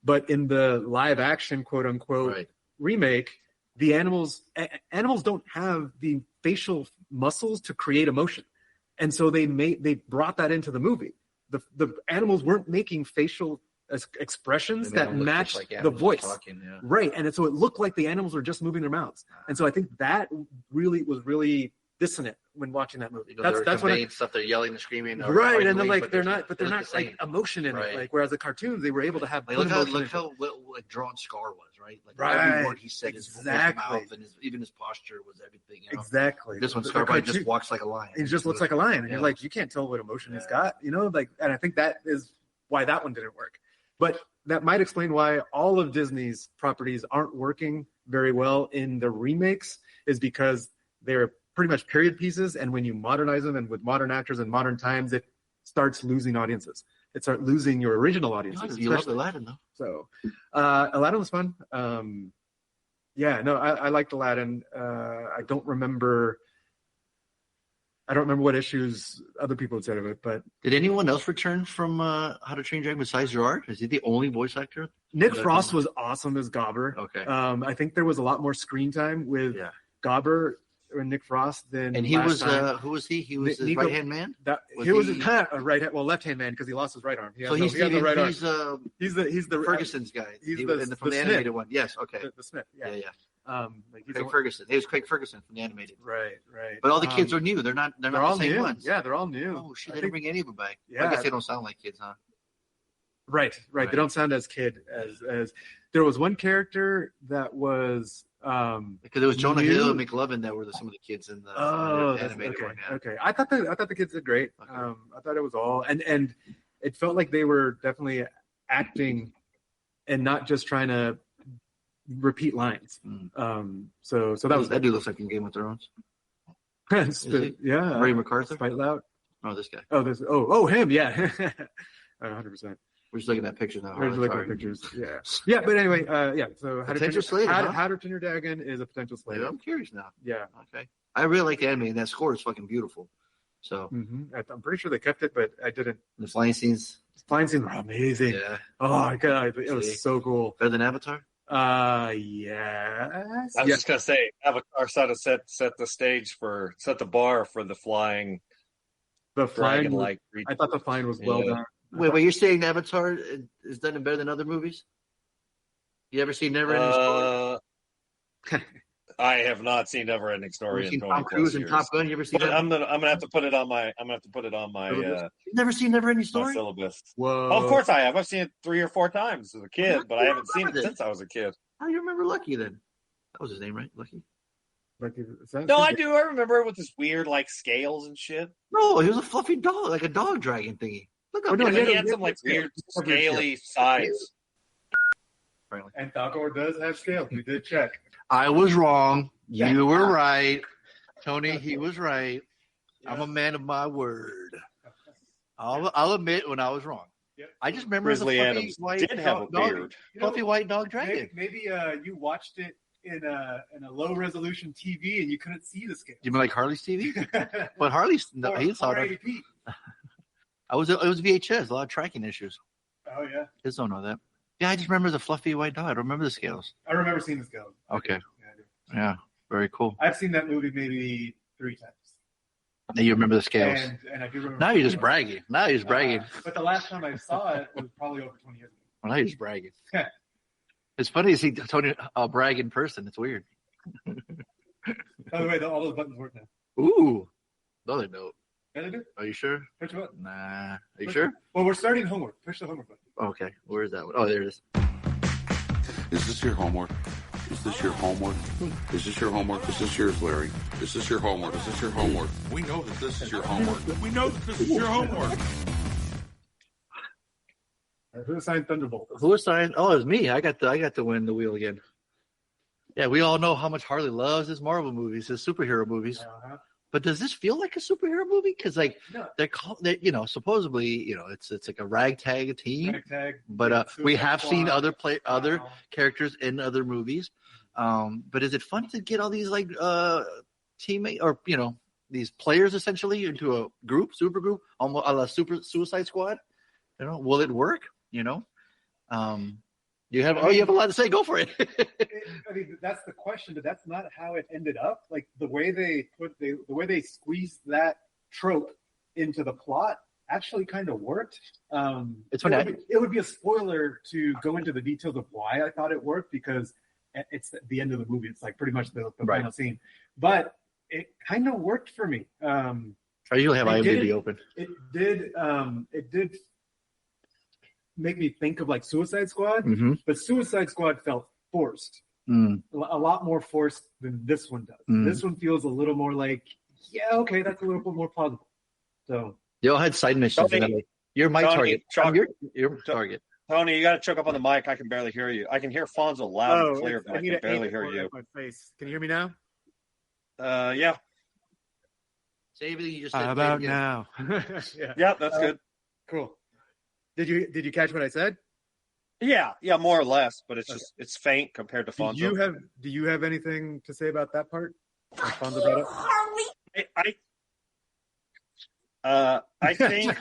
but in the live action quote unquote remake, the animals don't have the facial muscles to create emotion, and so they brought that into the movie. The animals weren't making facial expressions that match the voice, right? And so it looked like the animals were just moving their mouths, and so I think that was really dissonant when watching that movie. That's what stuff they're yelling and screaming, right? And then like they're not like emotion in it. Like whereas the cartoons, they were able to have look how drawn Scar was, right? Like every word he said, his mouth and even his posture was everything. You know? Exactly. This one, Scar just walks like a lion. He just looks like a lion, and you're like, you can't tell what emotion he's got, like. And I think that is why that one didn't work. But that might explain why all of Disney's properties aren't working very well in the remakes, is because they're pretty much period pieces. And when you modernize them and with modern actors and modern times, it starts losing audiences. It starts losing your original audiences. You love Aladdin, though. So Aladdin was fun. I liked Aladdin. I don't remember what issues other people had said of it, but did anyone else return from How to Train Your Dragon besides Gerard? Is he the only voice actor? Nick Frost was awesome as Gobber. Okay. I think there was a lot more screen time with Gobber or Nick Frost than. And he was who was he? He was the right hand man. He was a right hand, left hand man because he lost his right arm. He has the right arm. He's the Ferguson's guy. He's from the the animated one. Yes. Okay. The Smith. Yeah. Craig Ferguson. He was Craig Ferguson from the animated. Right. But all the kids are new. They're not all the same new. ones. Yeah, they're all new. Oh shit! They didn't bring any of them back. Yeah. I guess they don't sound like kids, huh? Right. They don't sound as kid as. There was one character that was because it was Jonah Hill and McLovin that were some of the kids in the animated one. Yeah. Okay. I thought the kids did great. Okay. I thought it was all and it felt like they were definitely acting and not just trying to repeat lines. So that dude looks like in Game of Thrones. Yeah. Ray MacArthur. Fight Loud. Oh, this guy. Oh, him. Yeah. 100%. We're just looking at pictures now. We're just looking at pictures. Yeah. But anyway, So How to Train Your Dragon is a potential Slater. Yeah, I'm curious now. Yeah. Okay. I really like the anime, and that score is fucking beautiful. So I'm pretty sure they kept it, but I didn't. The flying scenes. Flying scenes were amazing. Yeah. Oh my god, it was so cool. Better than Avatar? Yes. I was just gonna say, Avatar set the bar for the flying. The flying, I thought the flying was well done. Wait, you're saying Avatar is done better than other movies? You ever seen Never Ending Story? I have not seen Never Ending Story in 20 Tom Cruise and Top Gun. You ever seen that? I'm gonna have to put it on my. You've never seen Never Ending Story? My syllabus. Whoa! Oh, of course I have. I've seen it 3 or 4 times as a kid, but I haven't seen it since I was a kid. How do you remember Lucky then? That was his name, right? Lucky. No, I do. I remember it with this weird like scales and shit. No, he was a fluffy dog, like a dog dragon thingy. Look up. No, he had some like weird scaly sides. And Falcor does have scales. We did check. I was wrong. You were right. Tony, he was right. I'm a man of my word. I'll admit when I was wrong. Yep. I just remember Grizzly the Adams did have a beard. Fluffy white dog dragon. Maybe you watched it in a low resolution TV and you couldn't see the scales. You mean like Harley's TV? But Harley's he saw it. It was VHS. A lot of tracking issues. Oh yeah. Kids don't know that. Yeah, I just remember the fluffy white dog. I don't remember the scales. I remember seeing the scales. Okay. Yeah, I do. Yeah, very cool. I've seen that movie maybe 3 times. Now you remember the scales. And I do remember. Now you're just bragging. But the last time I saw it was probably over 20 years ago. Well, now you're just bragging. It's funny to see Tony brag in person. It's weird. By the way, all those buttons work now. Ooh. No, they don't. Yeah, they do. Are you sure? Push the button. Nah. Are you sure? Well, we're starting homework. Push the homework button. Okay. Where is that one? Oh, there it is. Is this your homework? Is this your homework? Is this your homework? Is this yours, Larry? Is this your homework? Is this your homework? We know that this is your homework. We know that this is your homework. Who assigned Thunderbolts? Who assigned? Oh, it was me. I got to win the wheel again. Yeah, we all know how much Harley loves his Marvel movies, his superhero movies. Uh-huh. But does this feel like a superhero movie? Because like No. they're supposedly it's like a ragtag team. Ragtag, But we have seen Squad. other characters in other movies. But is it fun to get all these like teammate or these players essentially into a group, super group, almost a super Suicide Squad? Will it work? You have a lot to say. Go for it. I mean, that's the question, but that's not how it ended up. Like the way they squeezed that trope into the plot actually kind of worked. It would be a spoiler to go into the details of why I thought it worked because it's at the end of the movie. It's like pretty much the final scene, but it kind of worked for me. I usually have IMDb open. It did make me think of like Suicide Squad, but Suicide Squad felt forced. A lot more forced than this one does. This one feels a little more like, yeah, okay, that's a little bit more plausible. So they all had side missions. You're my target. You're target. Tony, you got to choke up on the mic. I can barely hear you. I can hear Fonso loud and clear, but I can barely hear you. My face. Can you hear me now? Yeah. Say everything you just said. How about now? Yeah, that's good. Cool. Did you catch what I said? Yeah, more or less, but it's faint compared to Fonso. Do you have anything to say about that part? Fonso brought up? I think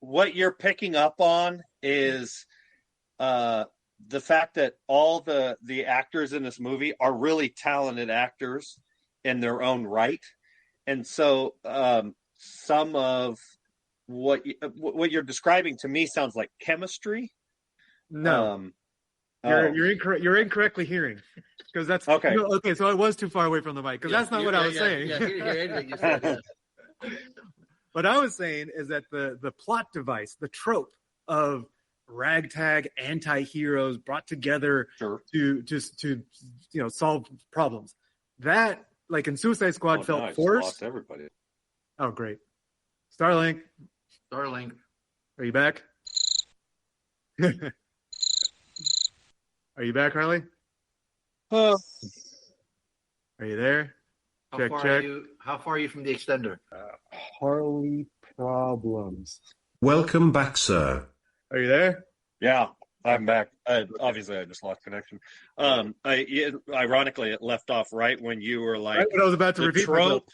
what you're picking up on is the fact that all the actors in this movie are really talented actors in their own right, and so some of what you're describing to me sounds like chemistry. No, you're incorrect. You're incorrectly hearing because that's okay. Okay, so I was too far away from the mic because that's not what I was saying. What I was saying is that the plot device, the trope of ragtag anti-heroes brought together to solve problems, that like in Suicide Squad felt forced. Lost everybody. Oh, great. Starlink. Are you back? Are you back, Harley? Are you there? Check. How far are you from the extender? Harley problems. Welcome back, sir. Are you there? Yeah, I'm back. Obviously, I just lost connection. Ironically, it left off right when you were like, right when I was about to repeat trope.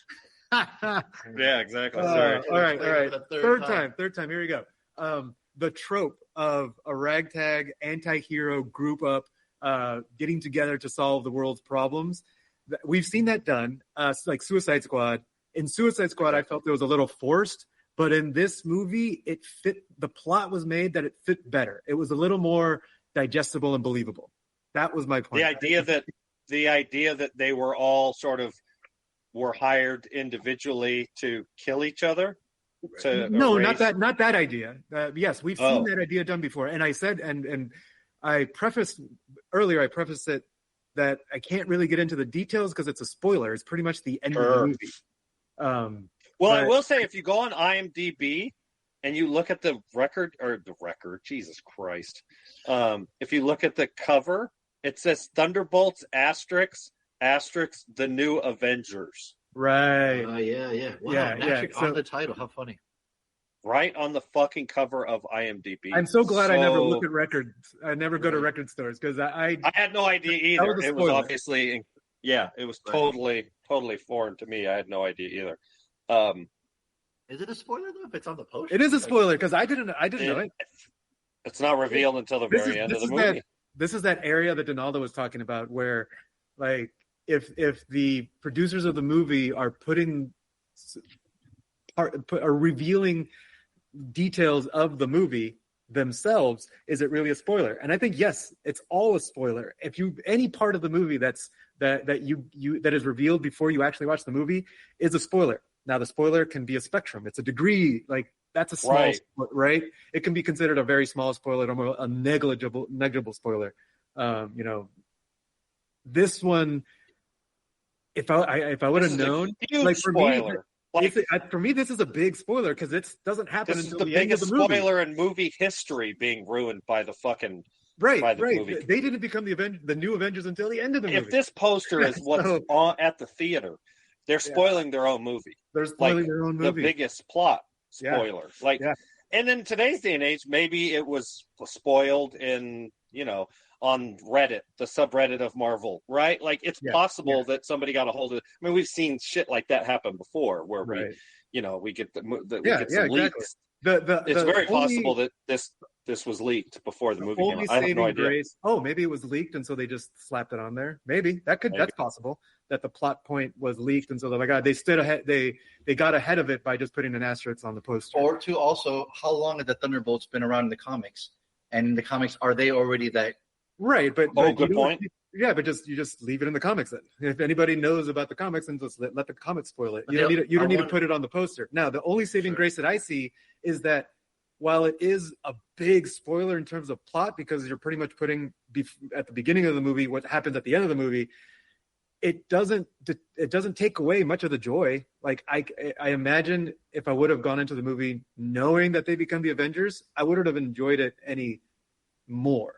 Yeah, exactly. Sorry. All right. Third time. Here we go. The trope of a ragtag anti-hero group up getting together to solve the world's problems. We've seen that done, like Suicide Squad. In Suicide Squad, I felt it was a little forced, but in this movie, it fit. The plot was made that it fit better. It was a little more digestible and believable. That was my point. The idea that the idea that they were all were hired individually to kill each other? No, not that idea. Yes, we've seen that idea done before. And I said, and I prefaced it that I can't really get into the details because it's a spoiler. It's pretty much the end of the movie. I will say, if you go on IMDb and you look at the record, Jesus Christ. If you look at the cover, it says Thunderbolts *** The New Avengers. Right. Yeah. Wow. Yeah. On the title. How funny. Right on the fucking cover of IMDb. I'm so glad I never look at records. I never go to record stores because I had no idea either. It was obviously, it was totally foreign to me. I had no idea either. Is it a spoiler though? If it's on the poster, it is a spoiler because I didn't know it. It's not revealed until the very end of the movie. This is that area that Donaldo was talking about, where, like, if the producers of the movie are are revealing details of the movie themselves, is it really a spoiler? And I think yes, it's all a spoiler. If any part of the movie that is revealed before you actually watch the movie is a spoiler. Now the spoiler can be a spectrum. It's a degree, like that's a small spoiler, right? It can be considered a very small spoiler or a negligible spoiler. This one, if I would have known, like for spoiler. Me, this is a big spoiler because it doesn't happen until the end of the movie. This is the biggest spoiler in movie history being ruined by the fucking movie. They didn't become the new Avengers until the end of the movie. If this poster is what's on at the theater, they're spoiling their own movie. They're spoiling their own movie. The biggest plot spoiler. And in today's day and age, maybe it was spoiled in, on Reddit, the subreddit of Marvel, right? Like it's possible that somebody got a hold of it. I mean, we've seen shit like that happen before where we get some leaks. It's very possible that this was leaked before the movie came out. I have no idea. Maybe it was leaked and so they just slapped it on there. Maybe that's possible, that the plot point was leaked and so they're like, they stood ahead. They got ahead of it by just putting an asterisk on the poster. Or to also, how long have the Thunderbolts been around in the comics? And in the comics, are they already that? Right, but good point. Yeah, but you just leave it in the comics then. If anybody knows about the comics, then just let the comics spoil it. You don't need to put it on the poster. Now, the only saving grace that I see is that while it is a big spoiler in terms of plot, because you're pretty much putting at the beginning of the movie what happens at the end of the movie, it doesn't take away much of the joy. Like I imagine if I would have gone into the movie knowing that they become the Avengers, I wouldn't have enjoyed it any more.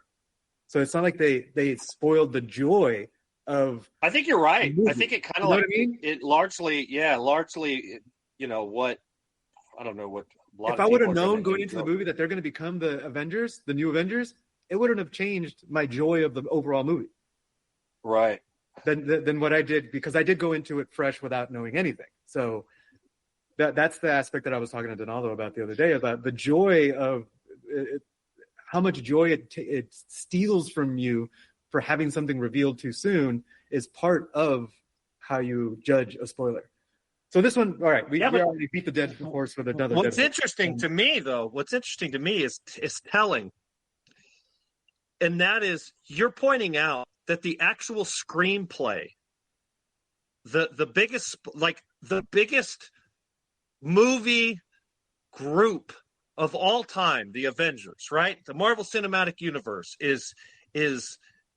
So it's not like they spoiled the joy of. I think you're right. I think it kind of it largely, what I don't know what. If I would have known going into the movie that they're going to become the Avengers, the new Avengers, it wouldn't have changed my joy of the overall movie. Right. Than what I did, because I did go into it fresh without knowing anything. So that's the aspect that I was talking to Donaldo about the other day, about the joy of how much joy it steals from you for having something revealed too soon is part of how you judge a spoiler. So this one, all right, we already beat the dead horse with another. What's interesting to me is telling, and that is you're pointing out that the actual screenplay, the biggest movie group of all time, the Avengers, right? The Marvel Cinematic Universe is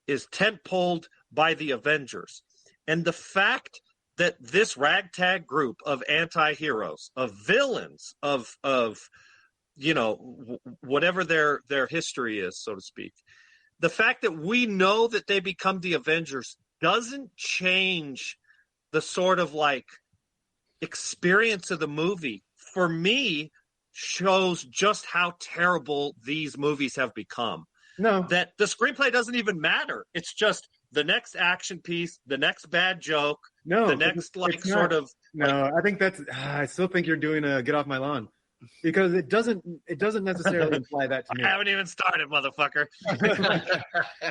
tentpoled by the Avengers, and the fact that this ragtag group of anti-heroes, of villains, of whatever their history is, so to speak, the fact that we know that they become the Avengers doesn't change the sort of like experience of the movie. For me, shows just how terrible these movies have become. No, that the screenplay doesn't even matter. It's just the next action piece, the next bad joke. No, the next sort of. No, I think that's. I still think you're doing a get off my lawn, because it doesn't necessarily imply that to me. I haven't even started, motherfucker.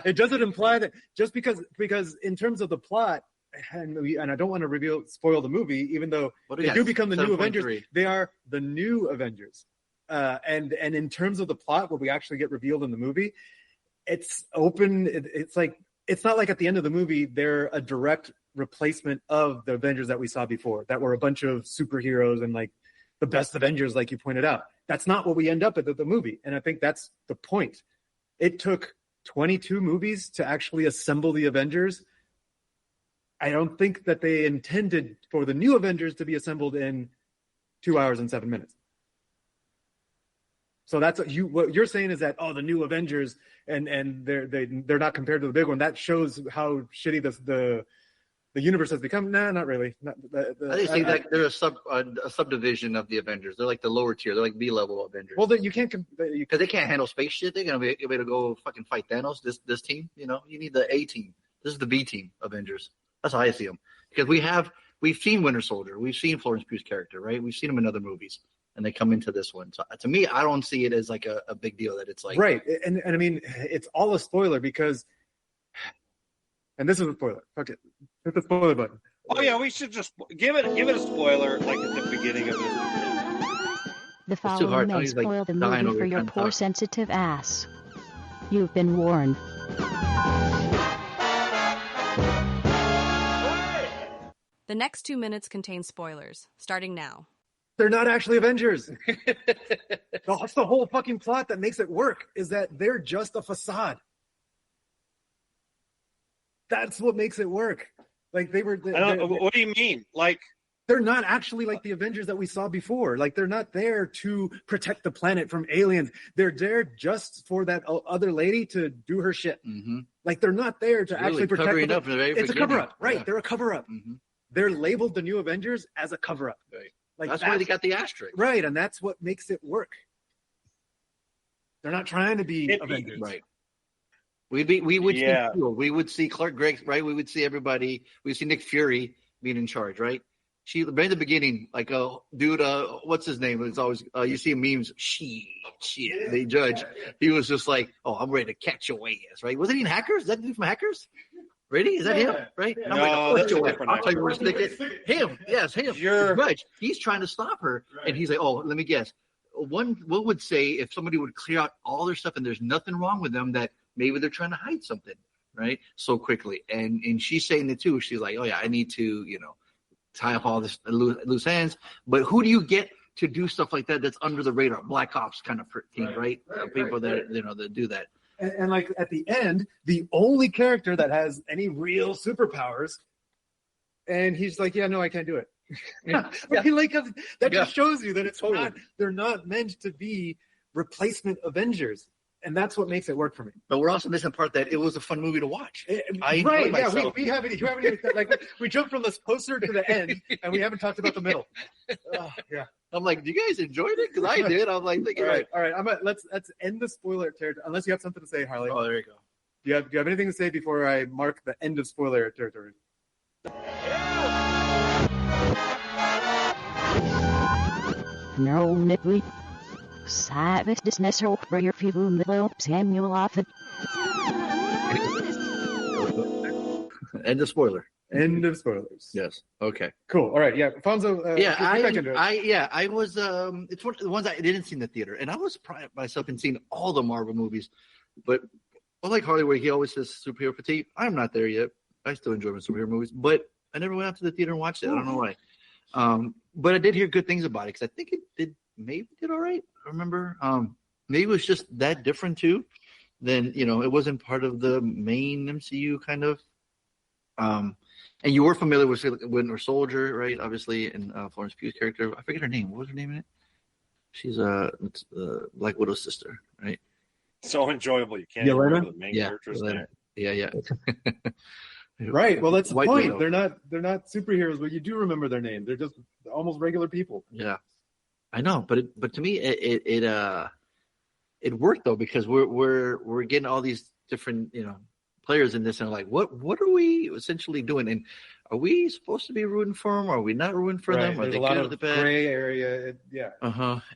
It doesn't imply that just because in terms of the plot, and I don't want to spoil the movie, even though they do become the new Avengers. They are the new Avengers, and in terms of the plot, what we actually get revealed in the movie, it's open. It's like it's not like at the end of the movie they're a direct replacement of the Avengers that we saw before, that were a bunch of superheroes and like the best Avengers, like you pointed out. That's not what we end up at the movie, and I think that's the point. It took 22 movies to actually assemble the Avengers. I don't think that they intended for the new Avengers to be assembled in 2 hours and 7 minutes. So that's what you're saying is that, the new Avengers and they're not compared to the big one. That shows how shitty the universe has become. Nah, not really. I just think that they're a subdivision of the Avengers. They're like the lower tier. They're like B-level Avengers. Well, you can't because they can't handle space shit. They're gonna be able to go fucking fight Thanos. This team, you need the A team. This is the B team Avengers. That's how I see them. Because we've seen Winter Soldier, we've seen Florence Pugh's character, right? We've seen them in other movies, and they come into this one. So to me, I don't see it as like a big deal that it's like right. And I mean, it's all a spoiler because, and this is a spoiler. Fuck it, hit the spoiler button. Oh yeah, we should just give it a spoiler like at the beginning of this. The following may spoil the movie for your poor sensitive ass. You've been warned. The next 2 minutes contain spoilers, starting now. They're not actually Avengers. That's the whole fucking plot that makes it work, is that they're just a facade. That's what makes it work. Like what do you mean? Like they're not actually like the Avengers that we saw before. Like they're not there to protect the planet from aliens. They're there just for that other lady to do her shit. Mm-hmm. Like they're not there to actually protect them. It's a cover-up, right? Yeah. They're a cover-up. Mm-hmm. They're labeled the new Avengers as a cover-up. Right. Like that's why they got the asterisk. Right, and that's what makes it work. They're not trying to be Avengers. Right. We would see Clark Gregg, right? We would see everybody. We'd see Nick Fury being in charge, right? Right in the beginning, like dude, what's his name? It's always you see memes. Shit, the judge. He was just like, "Oh, I'm ready to catch your ass," right? Wasn't he in Hackers? Is that dude from Hackers? Ready? Is that him? Right? Yeah. No, that's a different I'll tell you where to stick it. Him. Yes, him. The judge. He's trying to stop her, and he's like, "Oh, let me guess. One would say if somebody would clear out all their stuff and there's nothing wrong with them, that maybe they're trying to hide something, right? So quickly." And she's saying it too. She's like, "Oh yeah, I need to, tie up all this loose ends." But who do you get to do stuff like that? That's under the radar, Black Ops kind of team, right? People that that do that. And like at the end, the only character that has any real superpowers, and he's like, "Yeah, no, I can't do it." That just shows you that it's not. They're not meant to be replacement Avengers. And that's what makes it work for me. But we're also missing the part that it was a fun movie to watch. Right? Yeah, we haven't even like we jumped from this poster to the end, and we haven't talked about the middle. Yeah, I'm like, do you guys enjoy it? Because I did. I'm like, all right. Let's end the spoiler territory. Unless you have something to say, Harley. Oh, there you go. Do you have anything to say before I mark the end of spoiler territory? No, Nicky. Savage dismissal for your funeral, Samuel Offit. End of spoiler. End of spoilers. Yes. Okay. Cool. All right. Yeah. Fonso. I was. It's one of the ones I didn't see in the theater, and I was proud of myself in seeing all the Marvel movies. But unlike Harley, where he always says superhero fatigue, I'm not there yet. I still enjoy my superhero movies, but I never went out to the theater and watched it. I don't know why. But I did hear good things about it because I think it did all right. I remember. Maybe it was just that different too. Then it wasn't part of the main MCU kind of. And you were familiar with Winter Soldier, right? Obviously, and Florence Pugh's character. I forget her name. What was her name in it? She's Black Widow's sister, right? So enjoyable. You can't remember the main character's name. Yeah. Right. Well, that's the point. Widow. They're not superheroes, but you do remember their name. They're just almost regular people. Yeah, I know. But to me, it worked though, because we're getting all these different players in this, and like, what are we essentially doing? And are we supposed to be rooting for them? Are we not rooting for them? Are There's they a lot good of or the bad? gray area. Yeah.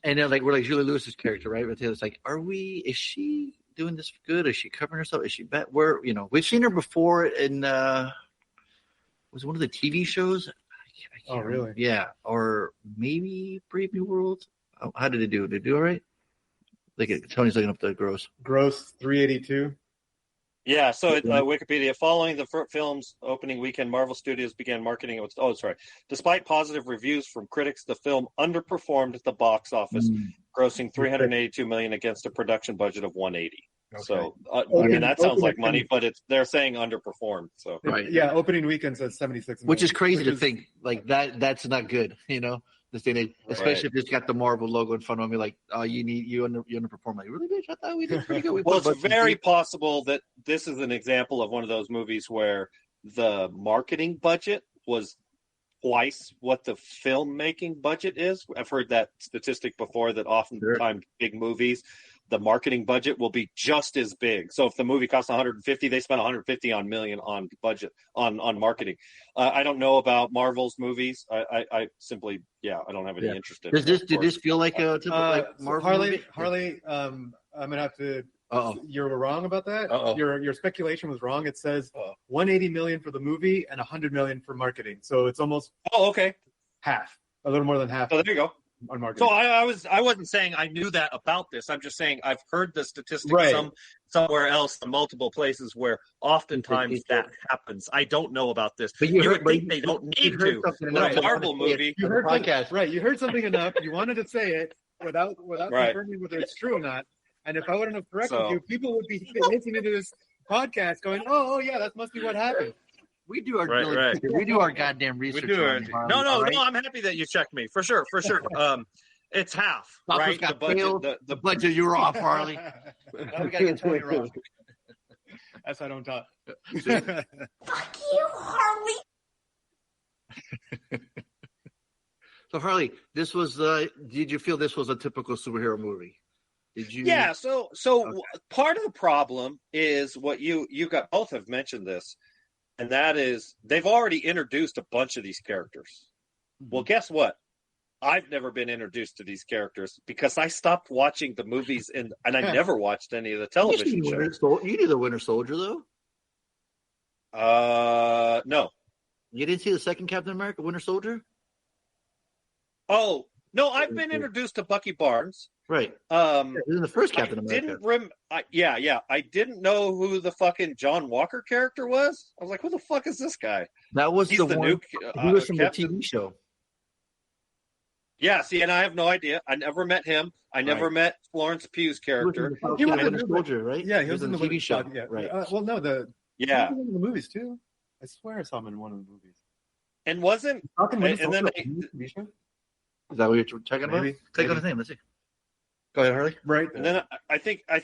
And then we're like Julie Lewis's character, right? But it's like, is she doing this good? Is she covering herself? Is she bad? We've seen her before in was it one of the TV shows? I can't really? Yeah, or maybe Brave New World. How did it do? Did it do all right? Tony's looking up the gross. Gross 382. Yeah, so Wikipedia, following the film's opening weekend, Marvel Studios began marketing it. Despite positive reviews from critics, the film underperformed at the box office, grossing $382 million against a production budget of $180. Okay. So, that sounds like money, but they're saying underperformed. So, right. Yeah, opening weekend says 76 million. Which is crazy to think like that. That's not good, This thing, especially if it's got the Marvel logo in front of me, like, oh, you underperform. Like, really, bitch? I thought we did pretty good. Well, it's very possible that this is an example of one of those movies where the marketing budget was twice what the filmmaking budget is. I've heard that statistic before, that oftentimes big movies, the marketing budget will be just as big. So if the movie costs 150, they spent 150 million on budget on marketing. I don't know about Marvel's movies. I simply, I don't have any interest in it. Did this feel like a typical Marvel movie? Harley, I'm gonna have to. You're wrong about that. Your speculation was wrong. It says 180 million for the movie and 100 million for marketing. So it's almost half, a little more than half. Oh, there you go. On marketing. So I wasn't saying I knew that about this. I'm just saying I've heard the statistics somewhere else in multiple places where oftentimes that happens. I don't know about this. But they don't need to. A Marvel movie. You heard podcast. Right. You heard something enough. You wanted to say it without confirming whether it's true or not. And if I wouldn't have corrected you, people would be listening to this podcast going, oh yeah, that must be what happened. We do our we do our goddamn research. No, I'm happy that you checked me for sure. It's half, right? The budget you were off, Harley. Now we gotta get 20 wrong. That's why I don't talk. Fuck you, Harley. So Harley, this was. Did you feel this was a typical superhero movie? Did you? Yeah. So part of the problem is what you got. Both have mentioned this. And that is, they've already introduced a bunch of these characters. Well, guess what? I've never been introduced to these characters because I stopped watching the movies and I never watched any of the television shows. You knew the Winter Soldier, though? No. You didn't see the second Captain America, Winter Soldier? Oh, no, I've been introduced to Bucky Barnes. Right. In the first Captain America. I didn't know who the fucking John Walker character was. I was like, who the fuck is this guy? That was the one. New, he was from the TV show. Yeah, see, and I have no idea. I never met him. I never met Florence Pugh's character. He was in the Soldier, right? Yeah, he was in the TV show. Yeah, right. He was in the movies too. I swear I saw him in one of the movies. And wasn't and then is that what you're talking about? Click on his name. Let's see. Go ahead, Harley. Right. And then I think I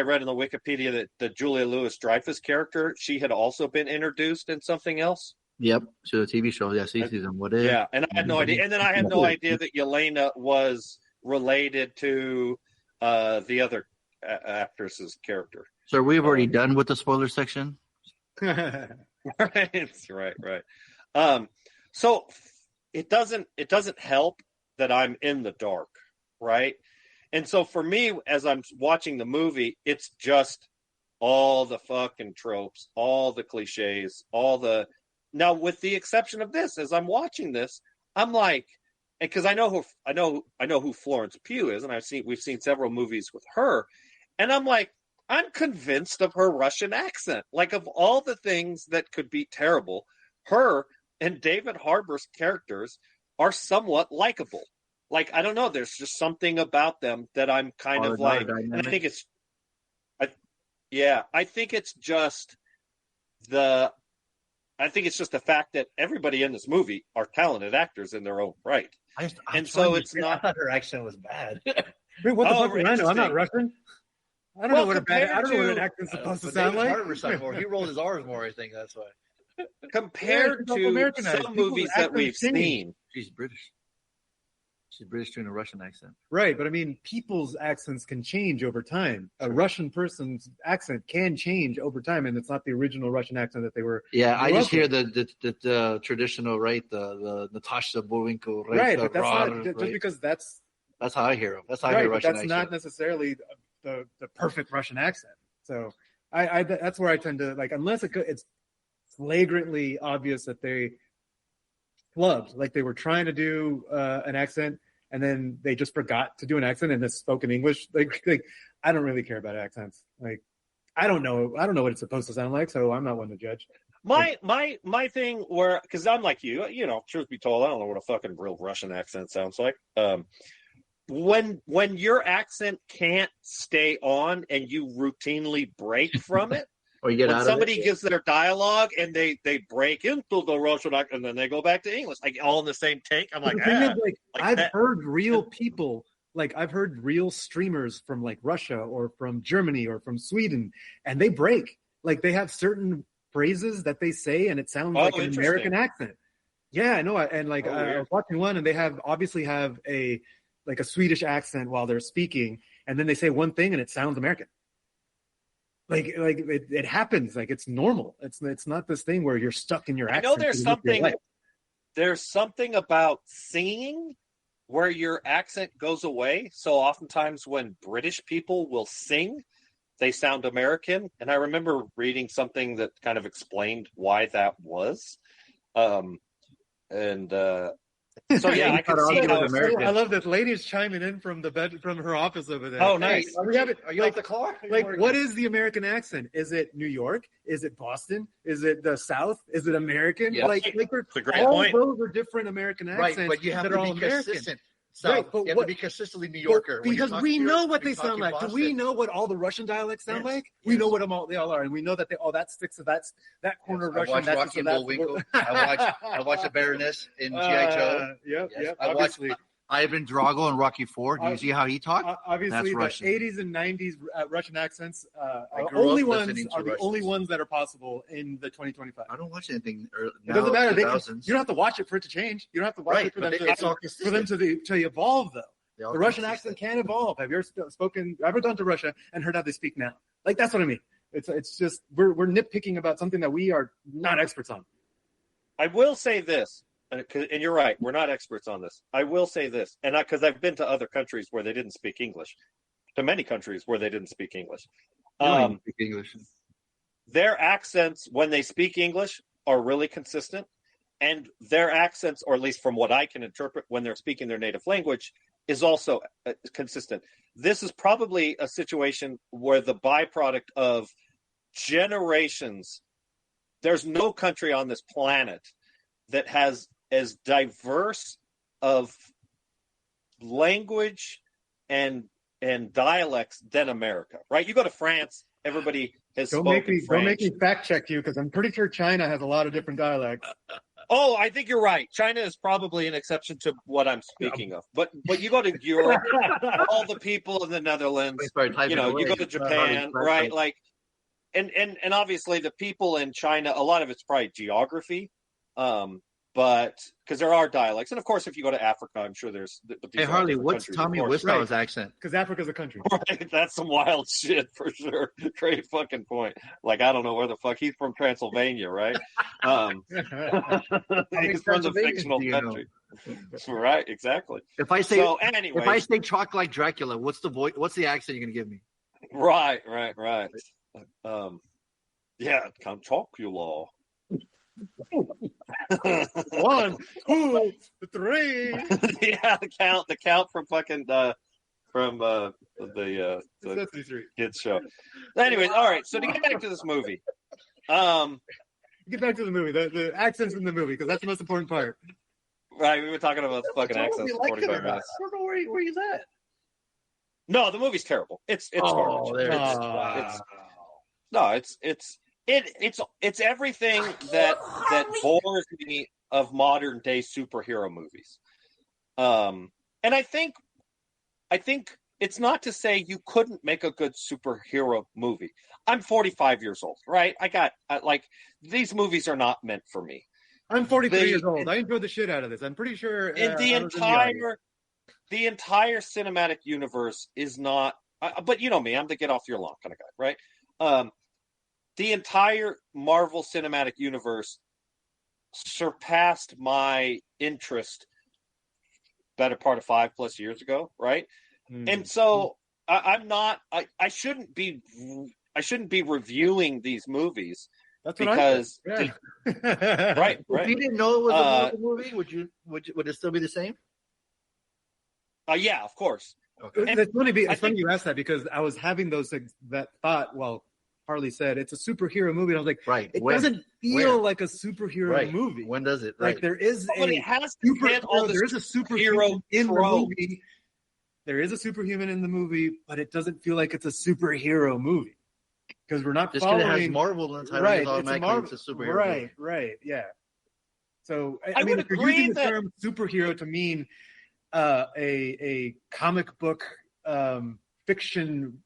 read in the Wikipedia that the Julia Louis-Dreyfus character, she had also been introduced in something else. Yep, to the TV show. Yeah, season. What is? Yeah, and I had no idea. And then I had no idea that Yelena was related to the other actress's character. So we've already done with the spoiler section. Right. So it doesn't help that I'm in the dark, right? And so for me, as I'm watching the movie, it's just all the fucking tropes, all the cliches, now with the exception of this, as I'm watching this, I'm like, because I know who Florence Pugh is, and we've seen several movies with her, and I'm like, I'm convinced of her Russian accent. Like, of all the things that could be terrible, her and David Harbour's characters are somewhat likable. Like, I don't know, there's just something about them that I'm kind of like, and I think it's just the fact that everybody in this movie are talented actors in their own right. I thought her accent was bad. Wait, what the fuck do I know? I'm not Russian. I don't know what an accent's supposed to sound like. He rolled his R's more, I think that's why. Compared to some movies that we've seen. She's British. She's British doing a Russian accent. Right, but I mean, people's accents can change over time. A Russian person's accent can change over time, and it's not the original Russian accent that they were. Yeah, I just hear the traditional, right? The Natasha Bullwinkle, right? But that's not just because that's how I hear them. That's how I hear Russian accent. That's not necessarily the perfect Russian accent. So I that's where I tend to like, unless it's flagrantly obvious that they flubbed, like they were trying to do an accent and then they just forgot to do an accent and just spoke in English. Like I don't really care about accents. Like I don't know what it's supposed to sound like, so I'm not one to judge. My thing where, because I'm like you, truth be told, I don't know what a fucking real Russian accent sounds like. When your accent can't stay on and you routinely break from it, or you get when out somebody of it, gives their dialogue and they break into the Russian accent and then they go back to English, like all in the same take. I'm like, the thing is, I've heard real people, I've heard real streamers from Russia or from Germany or from Sweden, and they break. They have certain phrases that they say, and it sounds like an American accent. Yeah, I know. And I was watching one, and they obviously have a Swedish accent while they're speaking, and then they say one thing, and it sounds American. It happens. It's normal. It's not this thing where you're stuck in your accent. I know there's something about singing where your accent goes away. So oftentimes when British people will sing, they sound American. And I remember reading something that kind of explained why that was. So yeah, I can see how I love that lady's chiming in from the bed from her office over there. Oh, nice. Are you at the car? What is the American accent? Is it New York? Is it Boston? Is it the South? Is it American? Yeah. It's a great point. All those are different American accents, right? But you have that to are be all American. consistent. So right, but you have to be consistently New Yorker. Because we know what they sound like. Do we know what all the Russian dialects sound like? We know what they all are, and we know that that sticks to that corner of Russian. I watched Rocky and Bullwinkle. I watched the Baroness in G.I. Joe. Yep. I watched Ivan Drago and Rocky IV. Do you see how he talked? Obviously, the 80s and 90s Russian accents are the only ones that are possible in the 2025. I don't watch anything. It doesn't matter. You don't have to watch it for it to change. You don't have to watch it for them to evolve, though. The Russian accent can evolve. Have you ever gone to Russia and heard how they speak now? That's what I mean. It's just we're nitpicking about something that we are not experts on. I will say this. And you're right, we're not experts on this. I will say this, and because I've been to other countries where they didn't speak English, to many countries where they didn't speak English. Speak English. Their accents, when they speak English, are really consistent, and their accents, or at least from what I can interpret, when they're speaking their native language, is also consistent. This is probably a situation where the byproduct of generations. There's no country on this planet that has as diverse of language and dialects than America, right? You go to France, everybody has spoken French. Don't make me fact check you, because I'm pretty sure China has a lot of different dialects. Oh, I think you're right. China is probably an exception to what I'm speaking of. But you go to Europe, all the people in the Netherlands, you go to Japan, right? And obviously the people in China, a lot of it's probably geography. But because there are dialects, and of course, if you go to Africa, I'm sure there's. Hey Harley, what's Tommy Wistow's accent? Because Africa's a country. Right, that's some wild shit for sure. Great fucking point. I don't know where the fuck he's from, Transylvania, right? He's from the fictional country, right? Exactly. If I say talk like Dracula, what's the voice? What's the accent you're gonna give me? Right. Count Chocula. 1, 2, 3. Yeah, the count from fucking the kids show. Anyways, all right. So to get back to this movie, the accents in the movie, because that's the most important part. Right, we were talking about the fucking accents for 45 minutes. I don't know where he's at. No, the movie's terrible. It's garbage. It's everything that bores me of modern day superhero movies. And I think it's not to say you couldn't make a good superhero movie. I'm 45 years old, right? These movies are not meant for me. I'm 43 years old. I enjoyed the shit out of this. I'm pretty sure the entire cinematic universe is not. But you know me, I'm the get off your lawn kind of guy, right? The entire Marvel Cinematic Universe surpassed my interest better part of 5+ years ago, right? And so I shouldn't be reviewing these movies. That's because right. If you didn't know it was a Marvel movie, would it still be the same? Yeah, of course. Okay. It's funny you asked that, because I was having that thought while Harley said, it's a superhero movie. And I was like, right. It doesn't feel like a superhero movie. When does it? Like there is it has to hit all there is a superhero in the movie. There is a superhuman in the movie, but it doesn't feel like it's a superhero movie because we're not following. Just because it has Marvel in the title, right? Automatically it's a superhero. Right, yeah. So I mean, would if you're agree using the that term superhero to mean a comic book fiction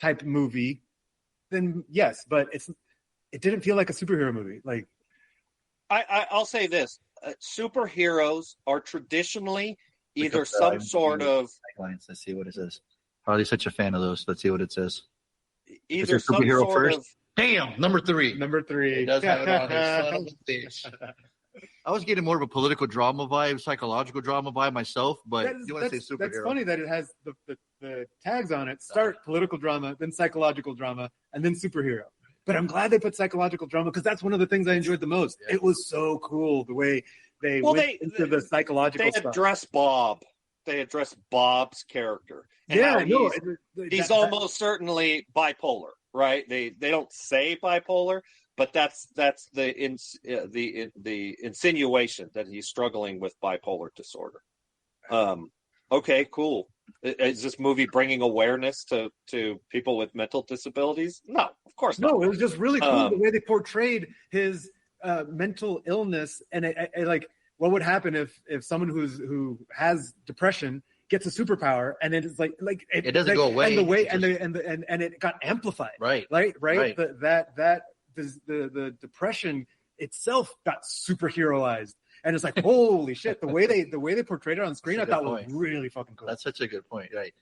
type movie, then yes, but it didn't feel like a superhero movie. Like I'll say this: superheroes are traditionally either some sort of. Let's see what it says. Harley's such a fan of those. Let's see what it says. Either some sort first. of. Damn, number 3. It does have it on his son of a bitch. I was getting more of a political drama vibe, psychological drama vibe myself, but you want to say superhero. That's funny that it has the tags on it. Start political drama, then psychological drama, and then superhero. But I'm glad they put psychological drama because that's one of the things I enjoyed the most. Yeah. It was so cool the way they went into the psychological stuff. They addressed Bob. They addressed Bob's character. And he's almost certainly bipolar, right? They don't say bipolar, but that's the insinuation that he's struggling with bipolar disorder. Okay, cool. Is this movie bringing awareness to people with mental disabilities? No, of course not. No, it was just really cool the way they portrayed his mental illness, and like what would happen if someone who has depression gets a superpower, and it's like it doesn't go away, and the way and it got amplified, right. The depression itself got superheroized. And it's like, holy shit! The way they portrayed it on screen, I thought was really fucking cool. That's such a good point, right?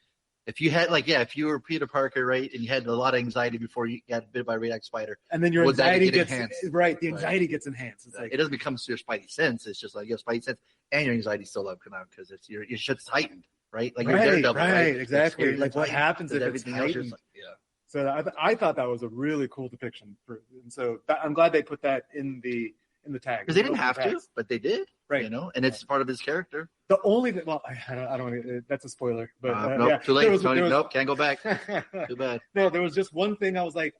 If you had if you were Peter Parker, right, and you had a lot of anxiety before you got bit by a radioactive spider, and then your anxiety gets enhanced, right? The anxiety gets enhanced. It's like it doesn't become your spidey sense. It's just like you have spidey sense, and your anxiety still up come out because it's your shit's heightened, right? Like you're Daredevil, right? Exactly. Like what happens if everything else is So I thought that was a really cool depiction, and so I'm glad they put that in the tag because they didn't have to, but they did. Right, and it's part of his character. The only thing, I don't want to. That's a spoiler, but nope, too late. Nope, can't go back. Too bad. No, there was just one thing. I was like,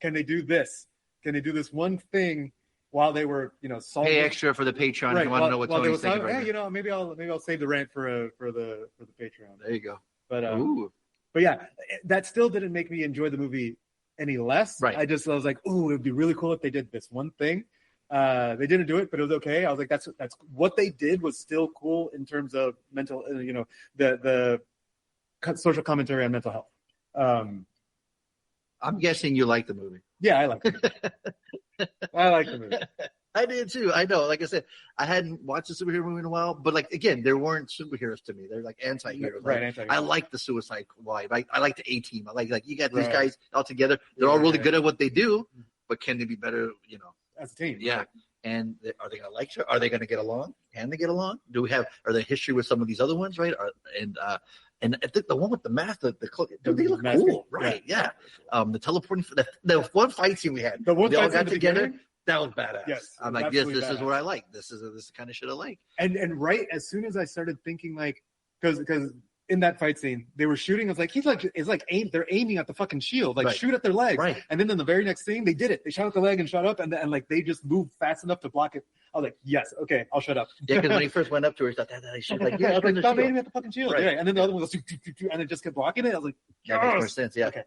can they do this? Can they do this one thing while they were, solving? Pay extra for the Patreon if you want to know what Tony's thinking. Right, maybe I'll save the rant for the Patreon. There you go. But yeah, that still didn't make me enjoy the movie any less. Right. I was like, ooh, it would be really cool if they did this one thing. They didn't do it, but it was okay. I was like, that's what they did was still cool in terms of mental, the social commentary on mental health. I'm guessing you like the movie. Yeah, I like it. I like the movie. I did too. I know. Like I said, I hadn't watched a superhero movie in a while, but again, there weren't superheroes to me. They're like anti-heroes. Right, anti-heroes. I like the Suicide Squad. I like the A-Team. I like you got these guys all together. They're all really good at what they do, but can they be better, as a team? Yeah. Right. And are they going to like her? Are they going to get along? Can they get along? Are there history with some of these other ones, right? And I think the one with the mask, they look cool, right? Yeah. The teleporting, the one fight scene we had, they all got together. That was badass. Yes, I'm like, this is what I like. This is the kind of shit I like. And right as soon as I started thinking, like, because in that fight scene, they were shooting. I was like, they're aiming at the fucking shield, like shoot at their legs. Right. And then in the very next scene, they did it. They shot at the leg and shot up, and like they just moved fast enough to block it. I was like, yes, okay, I'll shut up. Yeah, because when he first went up to her, he thought that should I was like, stop aiming at the fucking shield. Right. Yeah. And then the other one goes, and it just kept blocking it. I was like, that makes more sense. Yeah. Okay.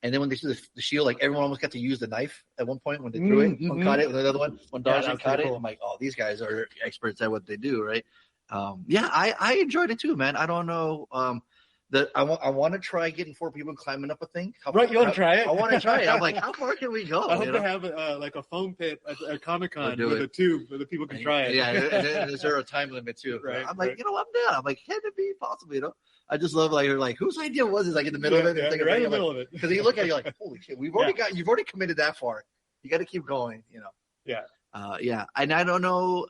And then when they threw the shield, like everyone almost got to use the knife at one point when they threw it. One caught it, and the other one dodged and caught it. I'm like, oh, these guys are experts at what they do, right? I enjoyed it too, man. I don't know. I want to try getting 4 people climbing up a thing. You want to try it? I want to try it. I'm like, how far can we go? I hope to have a foam pit at Comic-Con with a tube where the people can try it. Yeah, and is there a time limit too? Right. I'm like, I'm down. I'm like, can it be possible? I just love whose idea was this? Like in the middle of it, right in the middle of it. Because you look at it, you're like, holy shit, you've already committed that far. You got to keep going. Yeah. And I don't know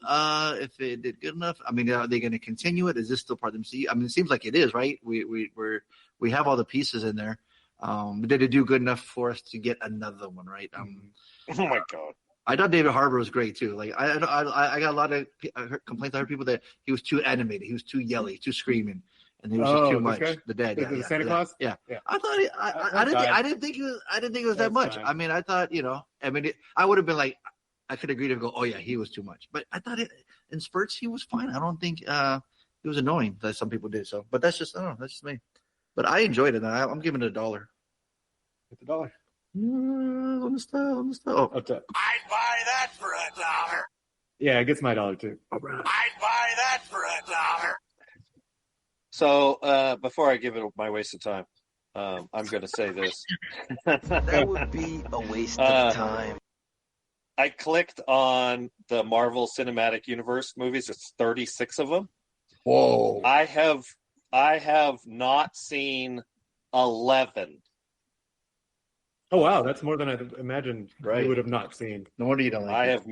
if it did good enough. I mean, are they going to continue it? Is this still part of the MCU? I mean, it seems like it is, right? We have all the pieces in there. Did it do good enough for us to get another one, right? Oh my god! I thought David Harbour was great too. Like I got a lot of complaints. I heard people that he was too animated, he was too yelly, too screaming. and he was just too much. Okay. The dad, the Santa Claus. Yeah. I thought I didn't think it was that much. Fine. I mean, I thought I would have been like, I could agree to go, oh yeah, he was too much. But I thought in spurts he was fine. I don't think it was annoying that some people did so. But that's just that's just me. But I enjoyed it. And I'm giving it $1. It's $1. On the style. Oh, up top. I'd buy that for $1. Yeah, it gets my $1 too. I'd buy that for $1. So before I give it my waste of time, I'm going to say this. That would be a waste of time. I clicked on the Marvel Cinematic Universe movies. There's 36 of them. Whoa! I have not seen 11. Oh wow, that's more than I imagined. Right. You would have not seen. No wonder you don't like I it. have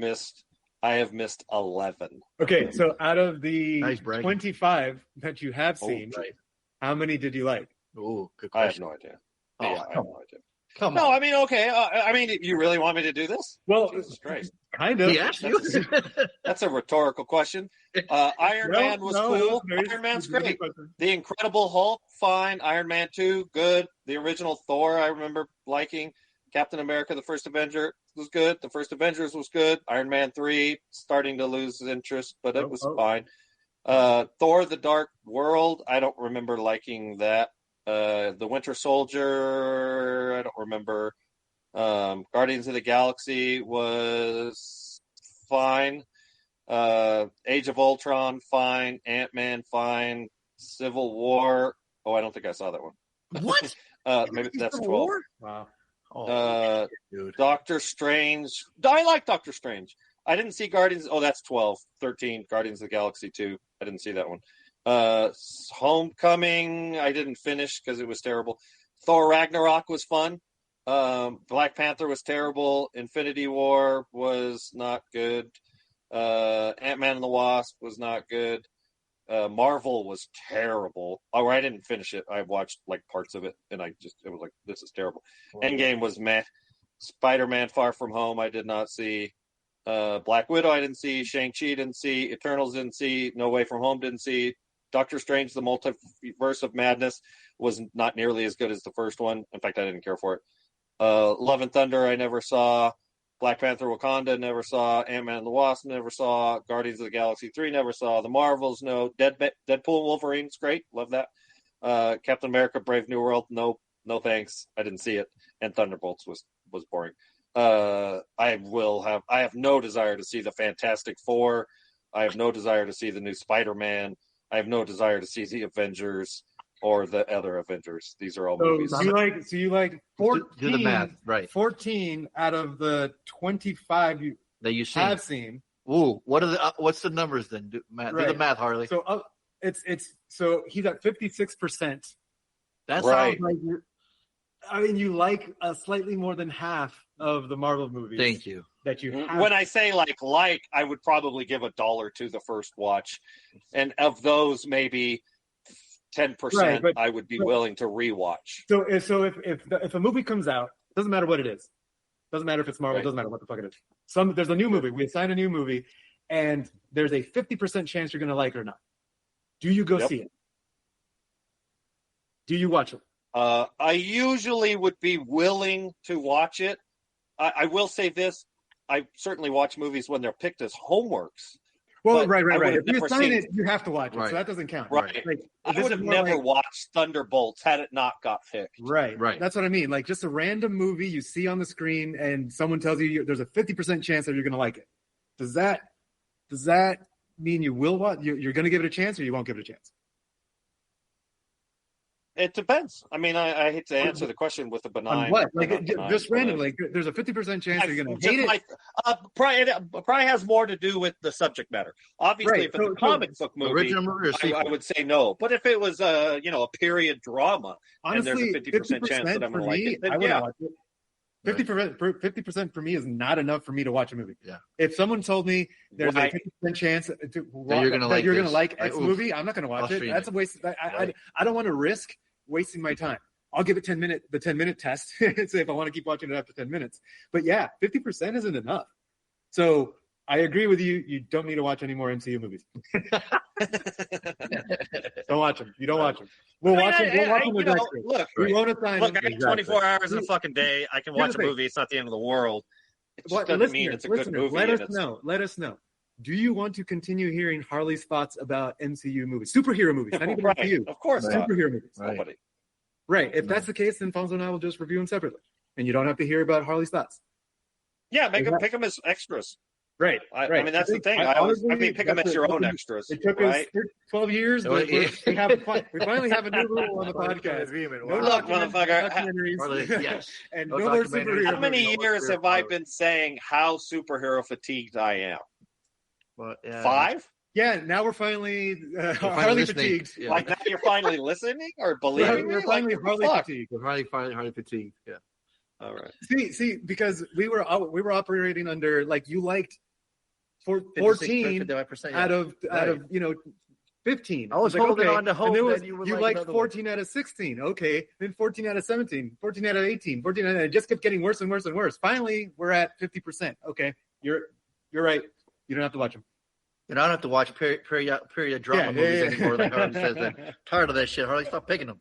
missed 11. Okay, so out of the Nice bragging. 25 that you have seen, how many did you like? Oh, good I have question. no idea. Oh, I have no idea. Come No, on. I mean, okay. I mean, you really want me to do this? Well, Jesus Christ. kind of. He asked you. That's a rhetorical question. Iron Man was cool. Iron Man's great. The Incredible Hulk, fine. Iron Man 2, good. The original Thor, I remember liking. Captain America, the First Avenger, was good. The First Avengers was good. Iron Man 3, starting to lose interest, but it was fine. Thor, The Dark World, I don't remember liking that. The Winter Soldier, I don't remember. Guardians of the Galaxy was fine. Age of Ultron, fine. Ant-Man, fine. Civil War. Oh, I don't think I saw that one. What? Maybe that's 12. Wow. Dude. Doctor Strange. I like Doctor Strange. I didn't see Guardians. Oh, that's 12. 13. Guardians of the Galaxy 2. I didn't see that one. Homecoming, I didn't finish because it was terrible. Thor Ragnarok was fun. Black Panther was terrible. Infinity War was not good. Ant-Man and the Wasp was not good. Marvel was terrible. Oh, I didn't finish it. I watched like parts of it, and it was like, this is terrible. Endgame was meh. Spider-Man Far From Home, I did not see. Black Widow, I didn't see. Shang-Chi didn't see. Eternals didn't see. No Way From Home didn't see. Doctor Strange, the Multiverse of Madness was not nearly as good as the first one. In fact, I didn't care for it. Love and Thunder, I never saw. Black Panther Wakanda, never saw. Ant-Man and the Wasp, never saw. Guardians of the Galaxy 3, never saw. The Marvels, no. Deadpool and Wolverine's great. Love that. Captain America, Brave New World, no thanks. I didn't see it. And Thunderbolts was boring. I have no desire to see the Fantastic Four. I have no desire to see the new Spider-Man. I have no desire to see the Avengers or the other Avengers. These are all movies. So you like 14, do the math, right? 14 out of the 25 that you have seen. Ooh, what's the numbers then? Do the math, Harley. So so he's at 56%. That's right. You like slightly more than half of the Marvel movies. Thank you. That you have. When I say like, I would probably give $1 to the first watch, and of those, maybe 10% I would be willing to rewatch. So if a movie comes out, doesn't matter what it is, doesn't matter if it's Marvel, doesn't matter what the fuck it is. There's a new movie. We assign a new movie, and there's a 50% chance you're going to like it or not. Do you go see it? Do you watch it? I usually would be willing to watch it. I will say this. I certainly watch movies when they're picked as homeworks. Well, right. If you assign it, you have to watch it, so that doesn't count. Right. I would have never watched Thunderbolts had it not got picked. Right. That's what I mean. Like just a random movie you see on the screen and someone tells you there's a 50% chance that you're going to like it. Does that mean you will watch? You're going to give it a chance or you won't give it a chance? It depends. I mean, I hate to answer the question with a benign. On what? Like just randomly, there's a 50% chance you're going to hate it. Probably has more to do with the subject matter. Obviously, if it's a comic book movie, I would say no. But if it was a period drama, honestly, and there's a 50% chance that I'm going to like it, then yeah. Watch it. 50% for me is not enough for me to watch a movie. Yeah. If someone told me there's a 50% chance that you're going to like X movie, I'm not going to watch it. That's a waste. I don't want to risk wasting my time. I'll give it the 10-minute test and say if I want to keep watching it after 10 minutes. But yeah, 50% isn't enough. So I agree with you. You don't need to watch any more MCU movies. Don't watch them. You don't watch them. We'll watch them. We'll watch them with extras. Look, we won't assign Look, them. I got 24 hours in a fucking day. I can watch a movie. It's not the end of the world. It just doesn't mean it's a good movie. Let us know. Let us know. Do you want to continue hearing Harley's thoughts about MCU movies, superhero movies? Not even right. MCU. Of course, superhero movies. Nobody. Right. If that's the case, then Fonso and I will just review them separately, and you don't have to hear about Harley's thoughts. Yeah, pick them as extras. Right. I mean, that's the thing. I mean, pick them as your own extras. It took us 12 years, but we finally have a new rule on the podcast. Look, motherfucker. Yes. And no more superhero. How many years have I been saying how superhero fatigued I am? Well, 5? Yeah, now we're finally Harley fatigued. Yeah. Like now you're finally listening or believing me? We're finally Harley fatigued. We're finally Harley fatigued. Yeah. All right. See, because we were operating under like you liked 14 out of 15. I was holding on to hope that you would like 14 out of 16. Okay, then 14 out of 17, 14 out of 18, 14 out of, it just kept getting worse and worse and worse. Finally, we're at 50%. Okay, you're right. You don't have to watch them. And I don't have to watch period drama movies anymore. Like Harley says, tired of that shit. Harley, stop picking them.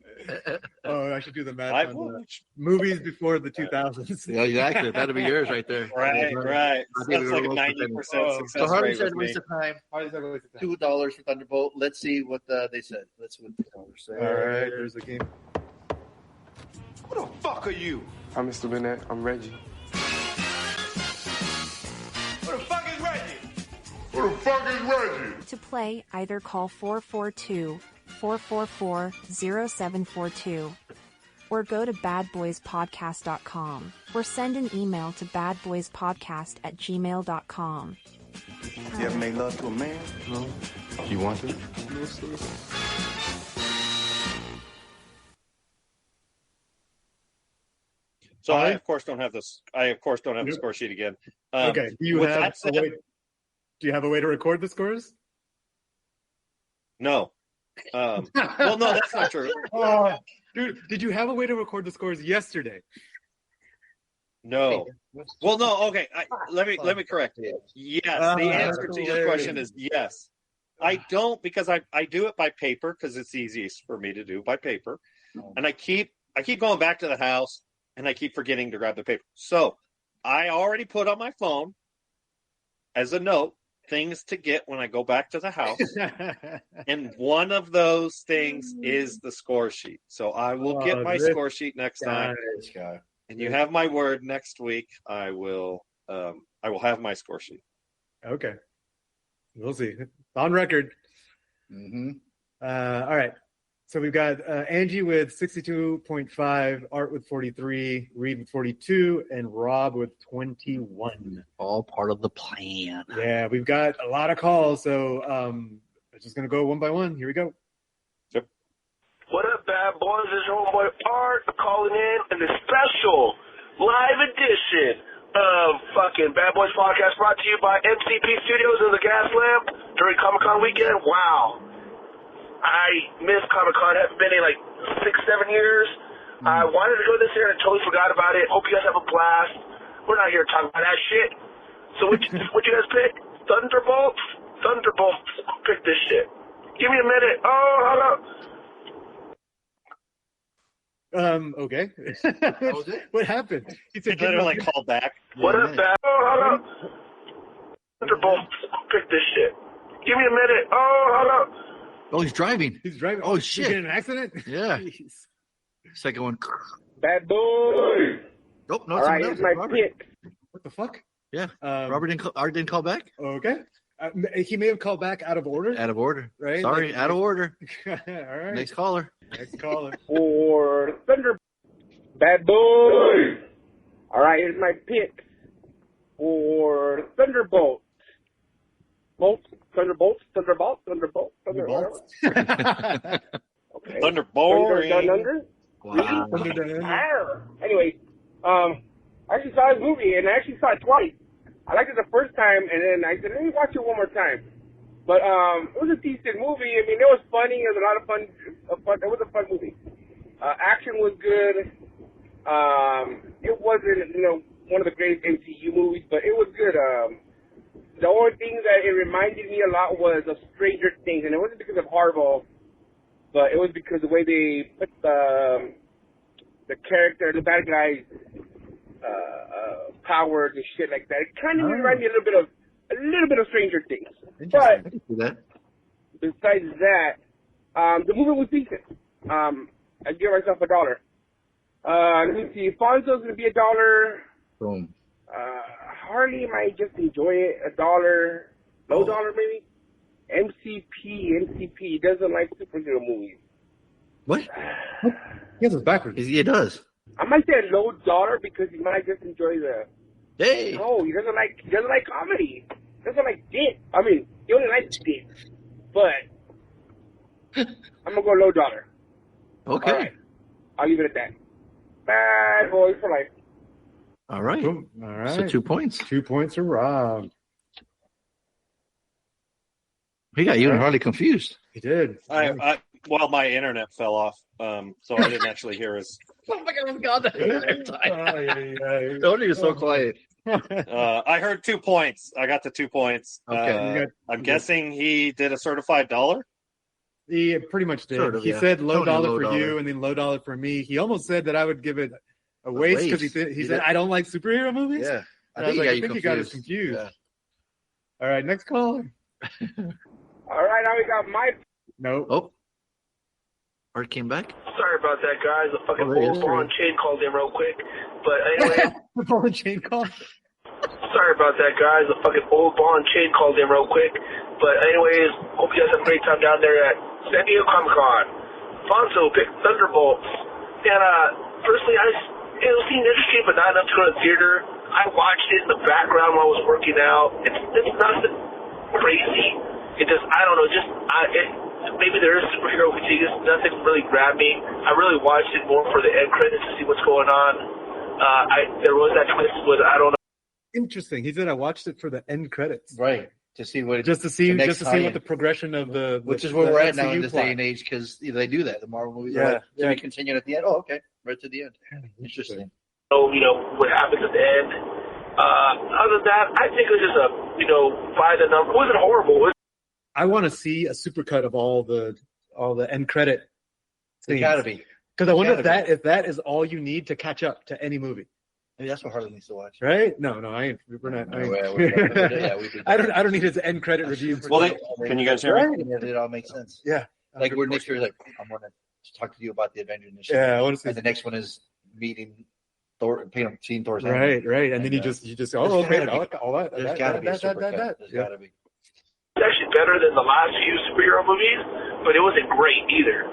Oh, I should do the math on movies before the 2000s. Yeah, exactly. That'd be yours right there. Right. That's like a 90% success so Harley rate said with waste me. of time. $2 for Thunderbolt. Let's see what they said. Let's see what the dollars say. All right, there's the game. Who the fuck are you? I'm Mr. Bennett. I'm Reggie. Who the fuck is Reggie? Who the fuck is Reggie? To play, either call 442-444-0742 or go to badboyspodcast.com or send an email to badboyspodcast@gmail.com. You ever made love to a man? No. You want to? So I of course don't have this. I of course don't have the score sheet again. Okay. Do you have a way to record the scores? No. Well, no, that's not true. Dude, did you have a way to record the scores yesterday? No. Well, no. Okay. Let me correct you. Yes. The answer to your question is yes. I don't because I do it by paper because it's easiest for me to do by paper, and I keep going back to the house and I keep forgetting to grab the paper. So I already put on my phone as a note things to get when I go back to the house, and one of those things is the score sheet. So I will get my score sheet next time. And you have my word. Next week, I will have my score sheet. Okay, we'll see. On record. Mm-hmm. All right. So we've got Angie with 62.5, Art with 43, Reed with 42, and Rob with 21. All part of the plan. Yeah, we've got a lot of calls, so I'm just gonna go one by one. Here we go. What up, bad boys? This is homeboy Art calling in the special live edition of fucking Bad Boys Podcast brought to you by MCP Studios in the Gas Lamp during Comic-Con weekend. Wow. I missed Comic-Con. Haven't been in like 6-7 years. I wanted to go this year and I totally forgot about it. Hope you guys have a blast. We're not here talking about that shit. So what you guys pick? Thunderbolts? Thunderbolts. Pick this shit. Give me a minute. Oh, hold up. Okay. What happened? He literally called back. What up, bad? Oh, hold up. Thunderbolts. Pick this shit. Give me a minute. Oh, hold up. Oh, he's driving. He's driving. Oh, shit. Did he get in an accident? Yeah. Second one. Bad boy. Nope. No. All right, here's my pick. What the fuck? Yeah. Art didn't call back. Okay. He may have called back out of order. Out of order. Right? Sorry, out of order. All right. Next caller. For Thunder. Bad boy. All right, here's my pick. For Thunderbolts. Thunderbolts. Okay. Thunderbolt. Wow. Anyway, I actually saw this movie, and I actually saw it twice. I liked it the first time, and then I said, let me watch it one more time. But it was a decent movie. I mean, it was funny. It was a lot of fun. It was a fun movie. Action was good. It wasn't, one of the greatest MCU movies, but it was good. The reminded me a lot was of Stranger Things, and it wasn't because of Harville, but it was because the way they put the character, the bad guy's powers and shit like that. It kind of reminded me a little bit of Stranger Things. But besides that, the movie was decent. I give myself $1. Let me see. Fonso's gonna be $1. Boom. Harley might just enjoy it. $1, low dollar maybe. MCP doesn't like superhero movies. What? He has us backwards. He does. I might say low dollar because he might just enjoy the. Hey. No, he doesn't like comedy. He doesn't like dick. I mean, he only likes dick. But I'm gonna go low dollar. Okay. All right. I'll leave it at that. Bad Boys for life. All right. Boom. All right. So 2 points. 2 points are Rob. He got you and Harley confused. He did. Well, my internet fell off, so I didn't actually hear his. Oh my God! Tony is so quiet. I heard 2 points. I got the 2 points. Okay. I'm guessing he did a certified $1. He pretty much did. Sort of, he yeah. said low dollar for dollar. you and then low dollar for me. He almost said that I would give it a waste because he said I don't like superhero movies. Yeah. I think he got us confused. Yeah. All right, next caller. All right, now we got my. Nope. Oh. Art came back. Sorry about that, guys. The fucking there he old is. ball and chain called in real quick. But anyway, The ball and chain call. sorry about that, guys. The fucking old ball and chain called in real quick. But anyways, hope you guys have a great time down there at San Diego Comic-Con. Fonso picked Thunderbolts. And personally, it seemed interesting, but not enough to go to the theater. I watched it in the background while I was working out. It's nothing crazy. It just, I don't know, maybe there is superhero fatigue. Nothing really grabbed me. I really watched it more for the end credits to see what's going on. There was that twist with, I don't know. Interesting. He said I watched it for the end credits. Right. To see what Just to see what the progression of the which is where we're at now in this plot. day and age because they do that. The Marvel movies Yeah, are like, yeah. we continue at the end? Oh, okay. Right to the end. Interesting. What happens at the end. Other than that, I think it was just by the number. It wasn't horrible. I want to see a supercut of all the end credit. It gotta be. Because I wonder if that is all you need to catch up to any movie. Maybe that's what Harley needs to watch. Right? No, I ain't. We're not. I don't need his end credit review. Well, can you guys hear me? Right? It all makes sense. Yeah. Like we're next year, like I'm gonna talk to you about the Avengers initiative. Yeah, I want to see. And the next one is meeting Thor, seeing Thor's hand. Right. And then you just okay, all that. There's gotta be a supercut. There's gotta be. It's actually better than the last few superhero movies, but it wasn't great either.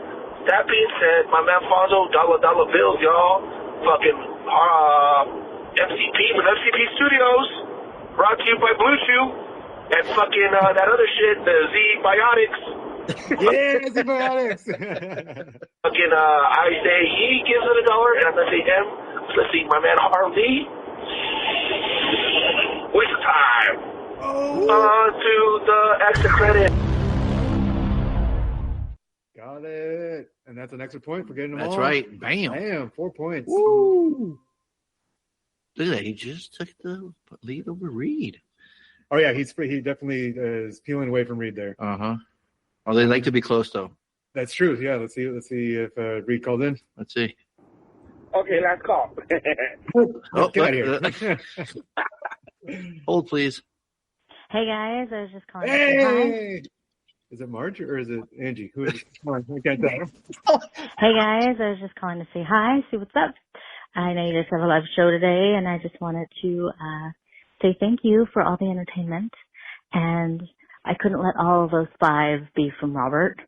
That being said, my man Fonso, dollar bills, y'all. Fucking MCP from MCP Studios, brought to you by Blue Chew, and fucking that other shit, the Z-Biotics. Yeah, Z-Biotics. Fucking, I say he gives it $1, and I'm gonna say him. Let's see, my man Harley. Waste of time. On to the extra credit. Got it. And that's an extra point for getting them all. That's right. Bam. 4 points. Woo. Look at that. He just took the lead over Reed. Oh, yeah. He definitely is peeling away from Reed there. Uh-huh. Oh, they like to be close, though. That's true. Yeah. Let's see if Reed called in. Let's see. Okay, last call. Get out of here. Hold, please. Hey guys, I was just calling. Hey! Is it Marge or is it Angie? Who is it? Come on, we can't tell. Hey guys, I was just calling to say hi, see what's up. I know you guys have a live show today, and I just wanted to say thank you for all the entertainment. And I couldn't let all of those 5 be from Robert.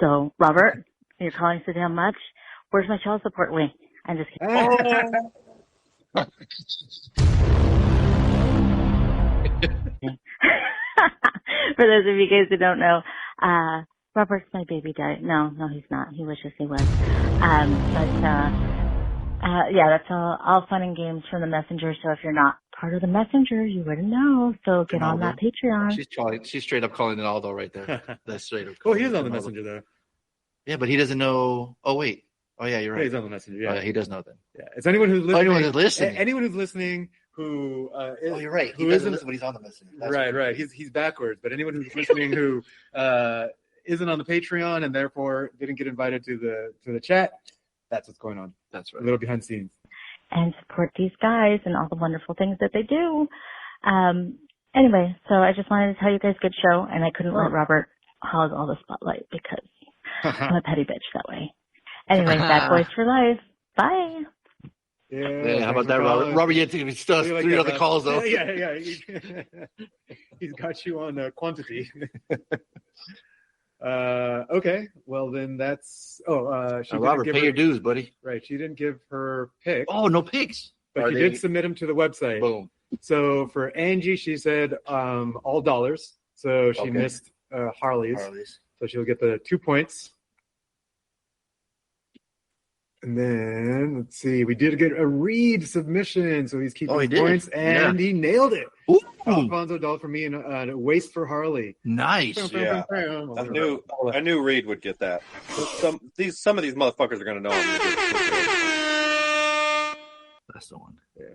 So, Robert, you're calling so damn much. Where's my child support wing? I'm just kidding. For those of you guys who don't know, Robert's my baby daddy. No, he's not. He wishes he was. Yeah, that's all fun and games from the Messenger. So if you're not part of the Messenger, you wouldn't know. So get on that Patreon. She's straight up calling it Aldo right there. That's straight up. Oh, he is on the Messenger though. Yeah, but he doesn't know. Oh wait. Oh yeah, you're right. Yeah, he's on the Messenger. Yeah, he does know then. Yeah, it's anyone who's listening. Anyone who's listening. Anyone who's listening who you're right. He who doesn't isn't listen when he's on the message. Right. He's backwards. But anyone who's listening who isn't on the Patreon and therefore didn't get invited to the chat, that's what's going on. That's right. A little behind the scenes. And support these guys and all the wonderful things that they do. Anyway, so I just wanted to tell you guys good show, and I couldn't let Robert hog all the spotlight because I'm a petty bitch that way. Anyway, Bad Boys for Life. Bye. Yeah, how about that, Robert? Robert, you had to still like 3 other calls, though. Yeah. He's got you on quantity. Okay, well then that's. Robert, pay your dues, buddy. Right, she didn't give her pick. Oh, no picks. But she did submit them to the website. Boom. So for Angie, she said all dollars. So she missed Harley's. So she'll get the 2 points. And then let's see, we did get a Reed submission, so he's keeping points, and he nailed it. Ooh. Alfonso Dahl for me and a waste for Harley. Nice. Yeah, I knew Reed would get that. Some of these motherfuckers are gonna know him. That's the one. Yeah.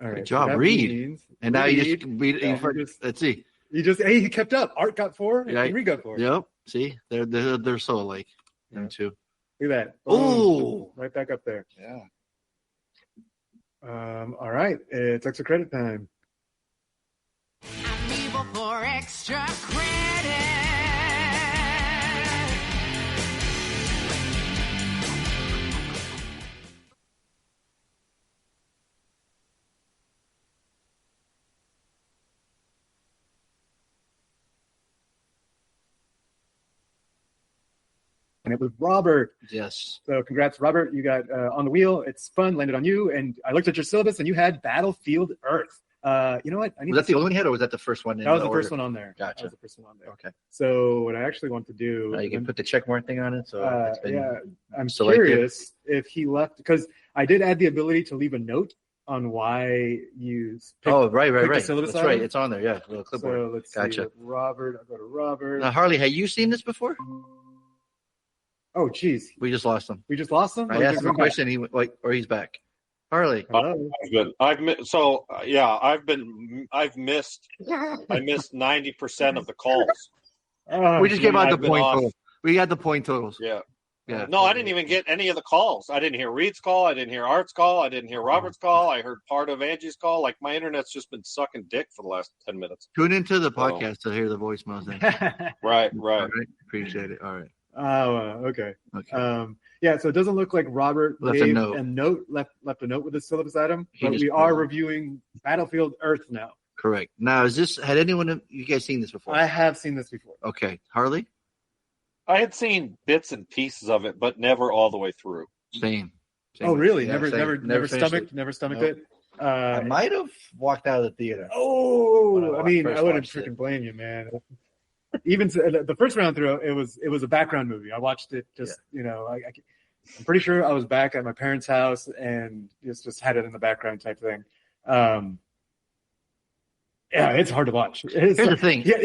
All right. Good job, Reed. And now you just let's see. He kept up. Art got 4, and Reed got 4. Yep. See, they're so alike. Them two. Look at that. Oh, right back up there. Yeah. All right. It's extra credit time. I'm evil for extra credit. And it was Robert. Yes. So congrats, Robert. You got on the wheel. It's fun. Landed on you. And I looked at your syllabus, and you had Battlefield Earth. You know what? Was that the only one you had, or was that the first one? That was the first one on there. Gotcha. That was the first one on there. Okay. So what I actually want to do... you can put the check mark thing on it. So I'm curious if he left, because I did add the ability to leave a note on why you picked, right. the syllabus. That's right. It's on there. Yeah. Little clipboard. So let's see. Robert. I'll go to Robert. Now, Harley, have you seen this before? Oh, geez. We just lost him. We just lost him? I asked him a question, or he's back. Harley. I've missed 90% of the calls. We just gave out the point total. We had the point totals. Yeah. No, I didn't even get any of the calls. I didn't hear Reed's call. I didn't hear Art's call. I didn't hear Robert's call. I heard part of Angie's call. Like, my internet's just been sucking dick for the last 10 minutes. Tune into the podcast to hear the voicemails then. Right. All right. Appreciate it. All right. Oh, okay. Yeah, so it doesn't look like Robert left a note with the syllabus item, but we are reviewing Battlefield Earth now. Correct. Now, had anyone you guys seen this before? I have seen this before. Okay. Harley? I had seen bits and pieces of it, but never all the way through. Same. Oh, really? Yeah, never stomached it? I might have walked out of the theater. Oh, I wouldn't freaking blame you, man. Even the first round through, it was a background movie. I watched it I'm pretty sure I was back at my parents' house and just had it in the background type thing. Yeah, it's hard to watch. Here's the thing. Yeah,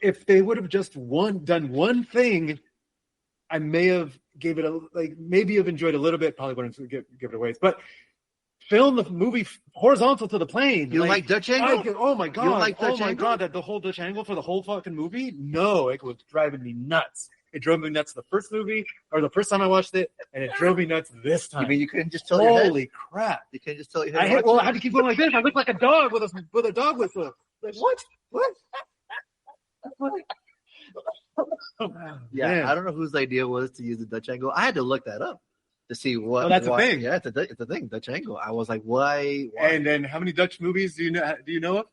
if they would have just done one thing, I may have gave it maybe have enjoyed a little bit. Probably wouldn't give it away, but. Film the movie horizontal to the plane. You like Dutch angle? Oh my god! You like Dutch angle? My god! That the whole Dutch angle for the whole fucking movie? No, it was driving me nuts. It drove me nuts the first movie or the first time I watched it, and it drove me nuts this time. You mean you couldn't just tell your head? Holy crap! You couldn't just tell your head. I had to keep going like this. I looked like a dog with a dog whistle. Like what? Yeah, man. I don't know whose idea was to use the Dutch angle. I had to look that up. To see what? Oh, that's a thing. Yeah, it's a thing. Dutch angle. I was like, why? And then, how many Dutch movies do you know of?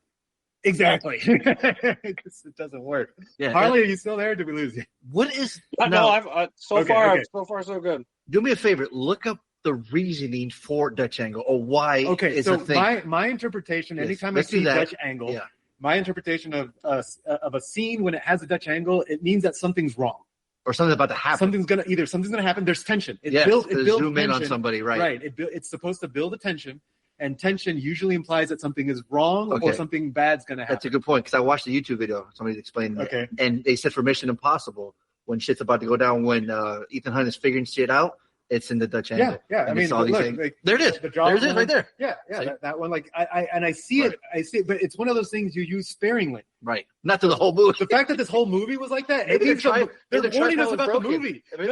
Exactly. Because it doesn't work. Yeah, Harley, are you still there? Or did we lose you? What is? No, I've so far so good. Do me a favor. Look up the reasoning for Dutch angle or why. Okay, it's so a thing. my interpretation. Yes. Anytime I see Dutch angle, my interpretation of a scene when it has a Dutch angle, it means that something's wrong. Or something's about to happen. Something's gonna happen. There's tension. It builds zoom tension. In on somebody, right? Right. It's supposed to build a tension, and tension usually implies that something is wrong or something bad's gonna happen. That's a good point because I watched a YouTube video. Somebody explained it, and they said for Mission Impossible, when shit's about to go down, when Ethan Hunt is figuring shit out, it's in the Dutch angle. Yeah. I mean, look, like, there it is. There's it right there. Yeah. That one. Like I see it. I see it, but it's one of those things you use sparingly. Right. Not to the whole movie. The fact that this whole movie was like that. Maybe they're warning us about the movie. This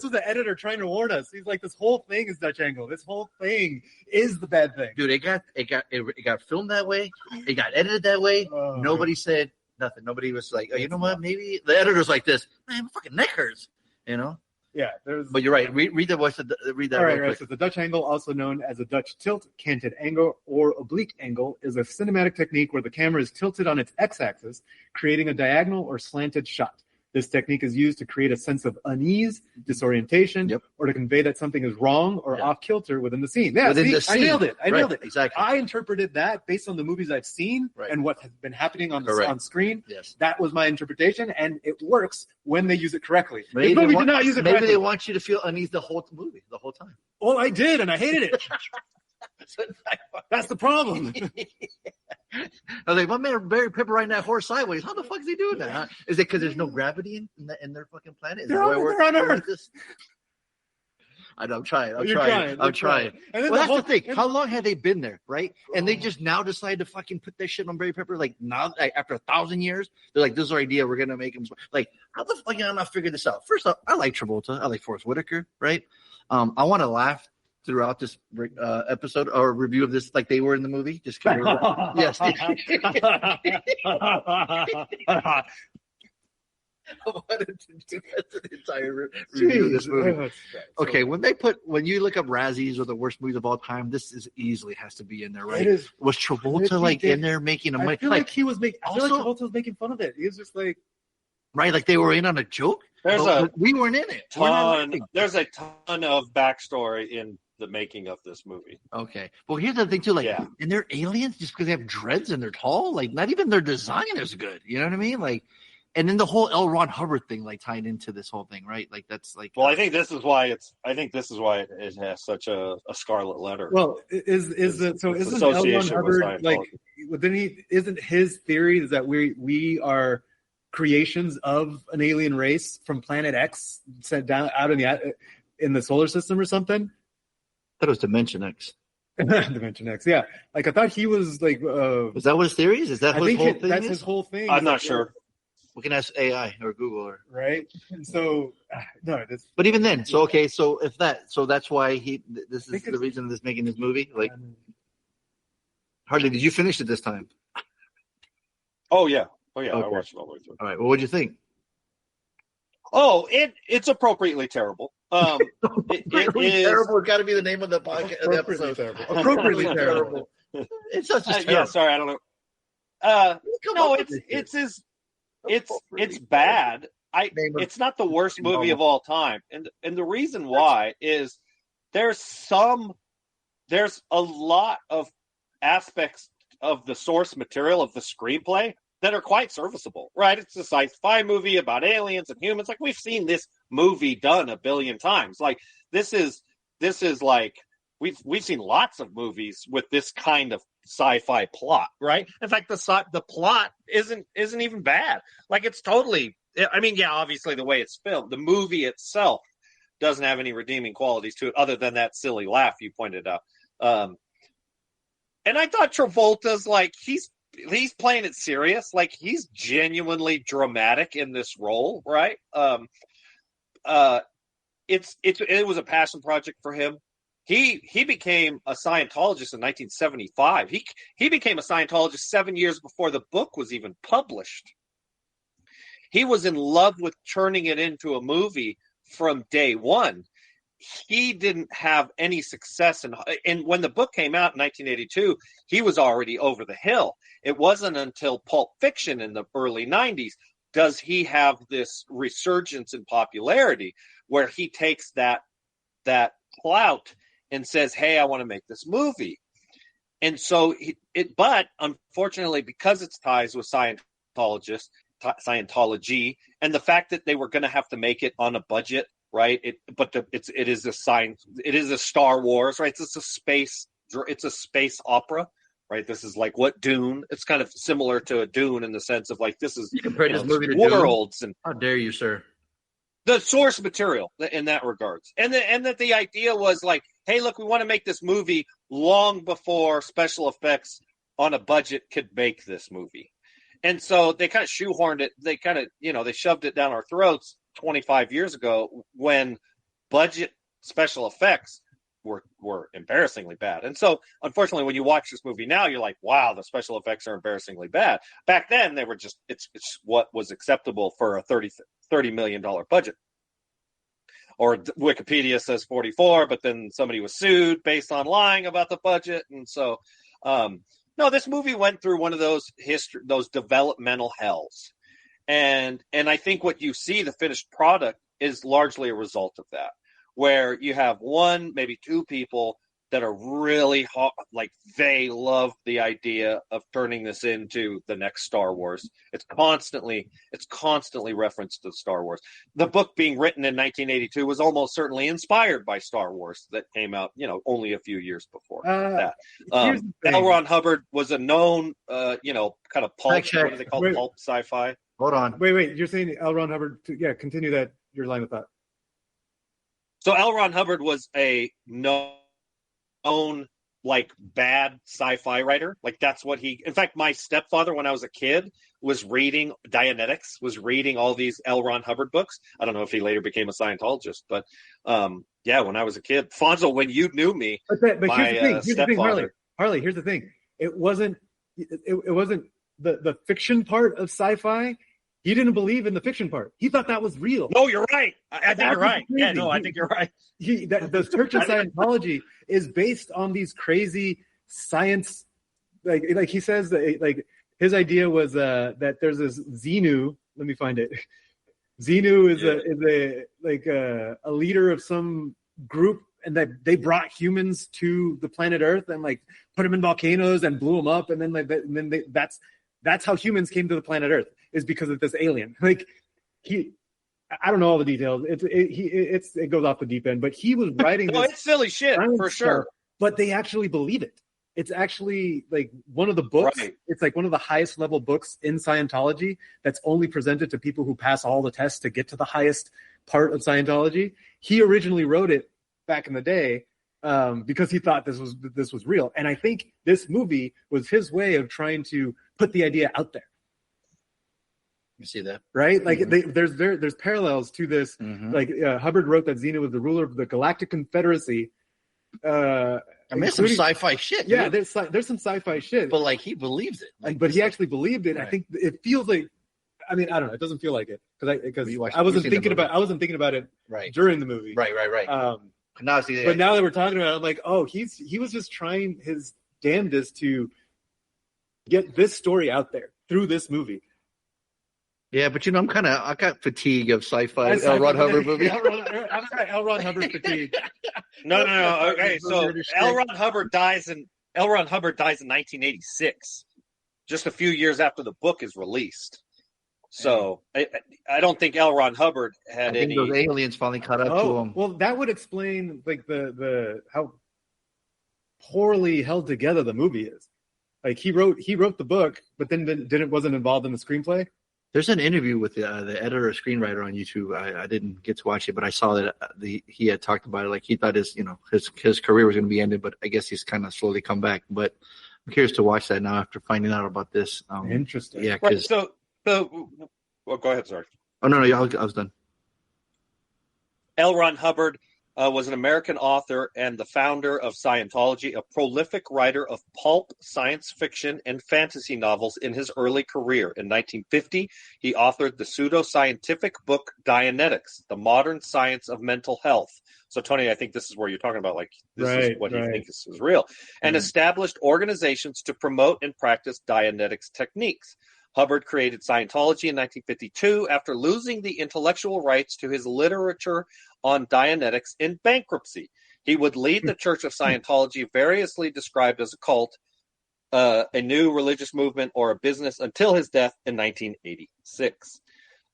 was the editor trying to warn us. He's like, this whole thing is Dutch angle. This whole thing is the bad thing. Dude, it got filmed that way. It got edited that way. Nobody said nothing. Nobody was like, oh, you know what? Maybe the editor's like this. Man, my fucking neck hurts. You know? Yeah. But you're right. Read the voice. Read that. All right. So the Dutch angle, also known as a Dutch tilt, canted angle, or oblique angle, is a cinematic technique where the camera is tilted on its x-axis, creating a diagonal or slanted shot. This technique is used to create a sense of unease, disorientation, or to convey that something is wrong or off kilter within the scene. Yeah, I nailed it. I nailed it. Exactly. I interpreted that based on the movies I've seen and what has been happening on screen. Yes. That was my interpretation, and it works when they use it correctly. Maybe This movie did not use it correctly. Maybe they want you to feel unease the whole movie, the whole time. Well, I did, and I hated it. That's the problem. I was like, my man Barry Pepper riding that horse sideways. How the fuck is he doing that? Huh? Is it because there's no gravity in their fucking planet? Is they're on Earth. I know, I'm trying. I'm trying. And then that's the thing. How long had they been there, right? And they just now decide to fucking put that shit on Barry Pepper. Like now, after 1,000 years, they're like, "This is our idea. We're gonna make him." Like, how the fuck am I not figuring this out? First off, I like Travolta. I like Forrest Whitaker, right? I want to laugh throughout this episode or review of this, like they were in the movie. Just yes. I wanted to do the entire review of this movie. Okay, when you look up Razzies or the worst movies of all time, this is easily has to be in there, right? It is. Was Travolta like in there making a money? I feel like he was making. I feel like Travolta was making fun of it. He was just like, right, like they were in on a joke. We weren't in it. There's a ton of backstory in the making of this movie. Okay. Well, here's the thing too, like, and they're aliens just because they have dreads and they're tall. Like, not even their design is good. You know what I mean? Like, and then the whole L. Ron Hubbard thing, like, tied into this whole thing, right? Like, that's like. Well, I think this is why it has such a scarlet letter. Well, isn't L. Ron Hubbard like? Isn't his theory is that we are creations of an alien race from Planet X sent down out in the solar system or something? I thought it was Dimension X. Dimension X, yeah. Like I thought he was like. Is that what his theory is? Is that his whole thing? That's his whole thing. I'm not sure. We can ask AI or Google or right. And so no. But even then, so that's why this is the reason this making this movie. Like, Harley, did you finish it this time? Oh yeah. Okay. I watched it all the way through. All right. Well, what'd you think? Oh, it's appropriately terrible. Appropriately terrible. Got to be the name of the podcast. Appropriately terrible. Appropriately terrible. It's such a yeah. Sorry, I don't know. No, it's bad. It's not the worst movie of all time, and the reason why is there's a lot of aspects of the source material of the screenplay that are quite serviceable, right? It's a sci-fi movie about aliens and humans. Like, we've seen this movie done 1 billion times. Like, this is like we've seen lots of movies with this kind of sci-fi plot, right? In fact, the plot isn't even bad. Like, it's totally. I mean, yeah, obviously the way it's filmed, the movie itself doesn't have any redeeming qualities to it, other than that silly laugh you pointed out. And I thought Travolta's like he's playing it serious, like he's genuinely dramatic in this role, right? It was a passion project for him. He became a Scientologist in 1975. He became a Scientologist 7 years before the book was even published. He was in love with turning it into a movie from day one. He didn't have any success and when the book came out in 1982, he was already over the hill. It wasn't until Pulp Fiction in the early 90s does he have this resurgence in popularity where he takes that clout and says, "Hey, I want to make this movie." And so but unfortunately, because it's ties with Scientology, and the fact that they were going to have to make it on a budget, right? It is a Star Wars, right? It's a space opera, right? This is like what Dune. It's kind of similar to a Dune in the sense of like this is you compare this movie to worlds Dune? And how dare you, sir? the source material in that regards. And that the idea was like, hey, look, we want to make this movie long before special effects on a budget could make this movie. And so they kind of shoehorned it. They kind of, they shoved it down our throats 25 years ago when budget special effects were embarrassingly bad. And so, unfortunately, when you watch this movie now, you're like, wow, the special effects are embarrassingly bad. Back then, they were just, it's what was acceptable for a $30 million budget. Or Wikipedia says 44, but then somebody was sued based on lying about the budget. And so, no, this movie went through one of those developmental hells. And I think what you see, the finished product, is largely a result of that, where you have one, maybe two people that are really hot, like they love the idea of turning this into the next Star Wars. It's constantly referenced to Star Wars. The book being written in 1982 was almost certainly inspired by Star Wars that came out, only a few years before that. L. Ron Hubbard was a known, kind of pulp. What do they call it? Pulp sci-fi. Hold on. Wait. You're saying L. Ron Hubbard? Continue that. Your line of thought. So L. Ron Hubbard was a known, like, bad sci-fi writer. Like, that's what in fact, my stepfather, when I was a kid, was reading Dianetics, was reading all these L. Ron Hubbard books. I don't know if he later became a Scientologist, but when I was a kid. Fonso, when you knew me, but here's the thing, Harley, here's the thing. It wasn't the fiction part of sci-fi. He didn't believe in the fiction part. He thought that was real. No, you're right. I think you're right. Crazy. Yeah, no, I think you're right. The Church of Scientology is based on these crazy science, like he says, like his idea was that there's this Xenu. Let me find it. Xenu is a leader of some group, and that they brought humans to the planet Earth and like put them in volcanoes and blew them up, and then that's how humans came to the planet Earth, is because of this alien. Like I don't know all the details. It goes off the deep end, but he was writing. Well, it's silly shit for sure. But they actually believe it. It's actually like one of the books. Right. It's like one of the highest level books in Scientology that's only presented to people who pass all the tests to get to the highest part of Scientology. He originally wrote it back in the day because he thought this was real. And I think this movie was his way of trying to put the idea out there. You see that, right? Like there's parallels to this. Mm-hmm. Like Hubbard wrote that Xenu was the ruler of the Galactic Confederacy. There's some sci-fi shit. Yeah, there's some sci-fi shit. But like he believes it. But he actually believed it. Right. I think it feels like. I mean, I don't know. It doesn't feel like it because I wasn't thinking about it during the movie. Right. Now but now that we're talking about it, I'm like, oh, he was just trying his damnedest to get this story out there through this movie. Yeah, but I got fatigue of sci-fi L. Ron Hubbard movies. L. Ron Hubbard fatigue. No. Okay, so L. Ron Hubbard dies in 1986, just a few years after the book is released. So I don't think L. Ron Hubbard had any. Those aliens finally caught up to him. Well, that would explain like the how poorly held together the movie is. Like he wrote the book, but then wasn't involved in the screenplay. There's an interview with the editor or screenwriter on YouTube. I didn't get to watch it, but I saw that he had talked about it. Like he thought his career was going to be ended, but I guess he's kind of slowly come back. But I'm curious to watch that now after finding out about this. Interesting. Yeah. Right, so well, go ahead. Sorry. Oh no, I was done. L. Ron Hubbard was an American author and the founder of Scientology, a prolific writer of pulp, science fiction, and fantasy novels in his early career. In 1950, he authored the pseudo-scientific book Dianetics, The Modern Science of Mental Health. So, Tony, I think this is where you're talking about, like, this is what you think is real. And established organizations to promote and practice Dianetics techniques. Hubbard created Scientology in 1952 after losing the intellectual rights to his literature on Dianetics in bankruptcy. He would lead the Church of Scientology, variously described as a cult, a new religious movement, or a business until his death in 1986.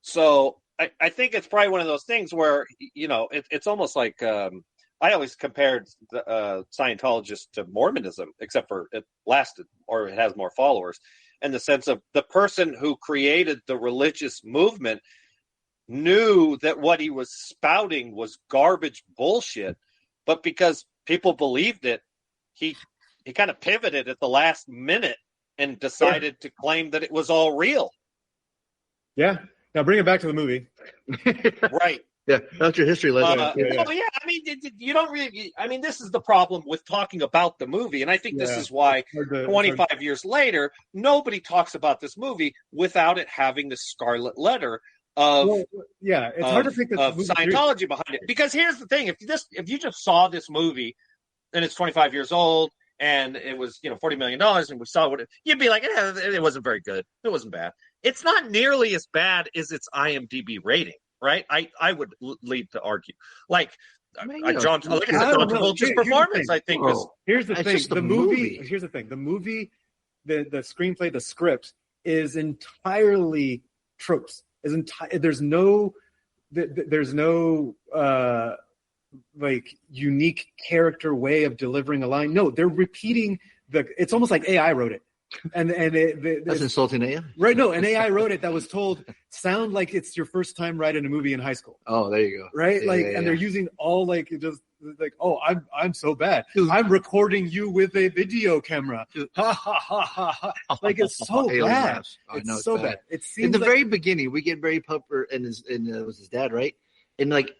So I think it's probably one of those things where, it's almost like I always compared Scientologists to Mormonism, except for it lasted or it has more followers. In the sense of the person who created the religious movement knew that what he was spouting was garbage bullshit, but because people believed it, he kind of pivoted at the last minute and decided to claim that it was all real. Yeah. Now bring it back to the movie. Right. Yeah, that's your history lesson. I mean, you don't really. I mean, this is the problem with talking about the movie, and I think this is why 25 years later, nobody talks about this movie without it having the scarlet letter of it's hard to think that of Scientology behind it. Because here's the thing: if you just saw this movie and it's 25 years old and it was $40 million and we saw you'd be like, it wasn't very good, it wasn't bad. It's not nearly as bad as its IMDb rating. Right, I would lead to argue. John Travolta's performance, I think, was. Here's the thing: the movie. Here's the thing: the movie, the screenplay, the script is entirely tropes. There's no like unique character way of delivering a line. No, they're repeating it's almost like AI wrote it. And that's insulting AI, right? No, an AI wrote it that was told sound like it's your first time writing a movie in high school. Oh, there you go. Right, and they're using all I'm so bad. I'm recording you with a video camera. Ha ha ha ha ha! Like it's so bad. It's so bad. It seems in the very beginning we get Barry Pupper and it was his dad, right? And like,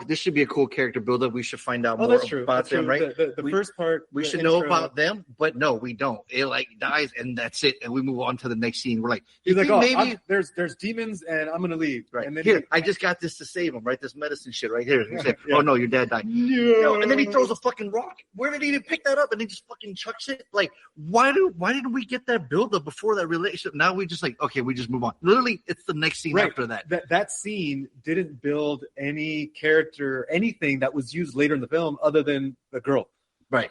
this should be a cool character build-up. We should find out more about them, right? The first part, we should know about them, but no, we don't. It dies, and that's it. And we move on to the next scene. We're like, he's like, maybe there's demons, and I'm gonna leave. Right. And then here, I just got this to save him. Right, this medicine shit right here. He said, "Oh no, your dad died." No. And then he throws a fucking rock. Where did he even pick that up? And he just fucking chucks it. Like, why didn't we get that build-up before that relationship? Now we just okay, we just move on. Literally, it's the next scene after that. That scene didn't build any character, anything that was used later in the film other than the girl. Right.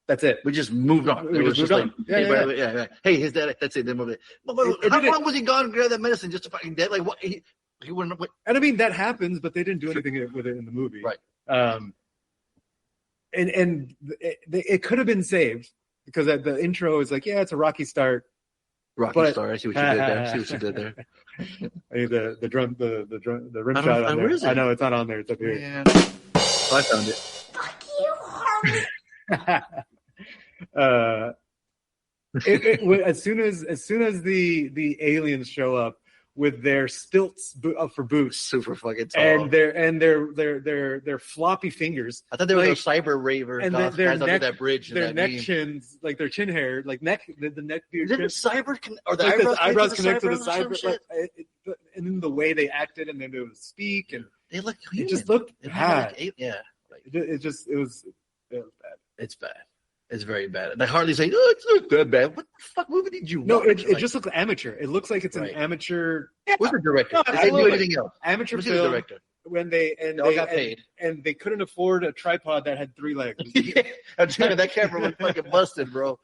That's it. We just moved on. We just moved on. Yeah. Hey, his dad. That's it. Then how long was he gone to grab that medicine just to fucking dead? Like what? He wouldn't. And I mean that happens, but they didn't do anything with it in the movie. Right. And it could have been saved because the intro is like, it's a rocky start. Rocky star. I see what you did there. See what you did there. Hey, the rim shot on there. I know it's not on there. It's up here. Yeah. Oh, I found it. Fuck you, Harley. As soon as the aliens show up with their stilts for boots, super fucking tall, and their floppy fingers. I thought they were those cyber ravers and guys under that bridge. Their neck chins, like their chin hair, like the neck beard. Is it cyber or the eyebrows connect to the cyber? And then the way they acted, and then they would speak, and they looked. It just looked bad. It was bad. It's bad. It's very bad. And Harley's like, it's not that bad. What the fuck movie did you watch? No, it just looks amateur. It looks like it's an amateur. What's the director? No, they do anything else? Amateur film. The director. When they got paid, and they couldn't afford a tripod that had 3 legs. I'm telling you, that camera was fucking busted, bro.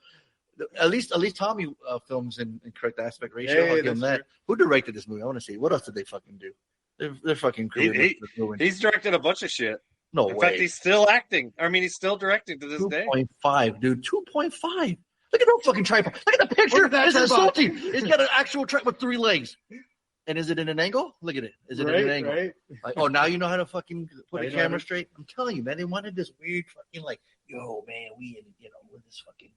At least Tommy films in correct aspect ratio. I'll give him that. Who directed this movie? I want to see. What else did they fucking do? They're fucking crazy. He's directed a bunch of shit. No In way. fact, he's still acting. I mean, he's still directing to this day. 2.5, dude. 2.5. Look at no fucking tripod. Look at the picture. It's insulting. It's got an actual tripod with 3 legs. And is it in an angle? Look at it. Is it in an angle? Right. Like, now you know how to fucking put a camera straight? I'm telling you, man. They wanted this weird fucking yo, man, with this fucking.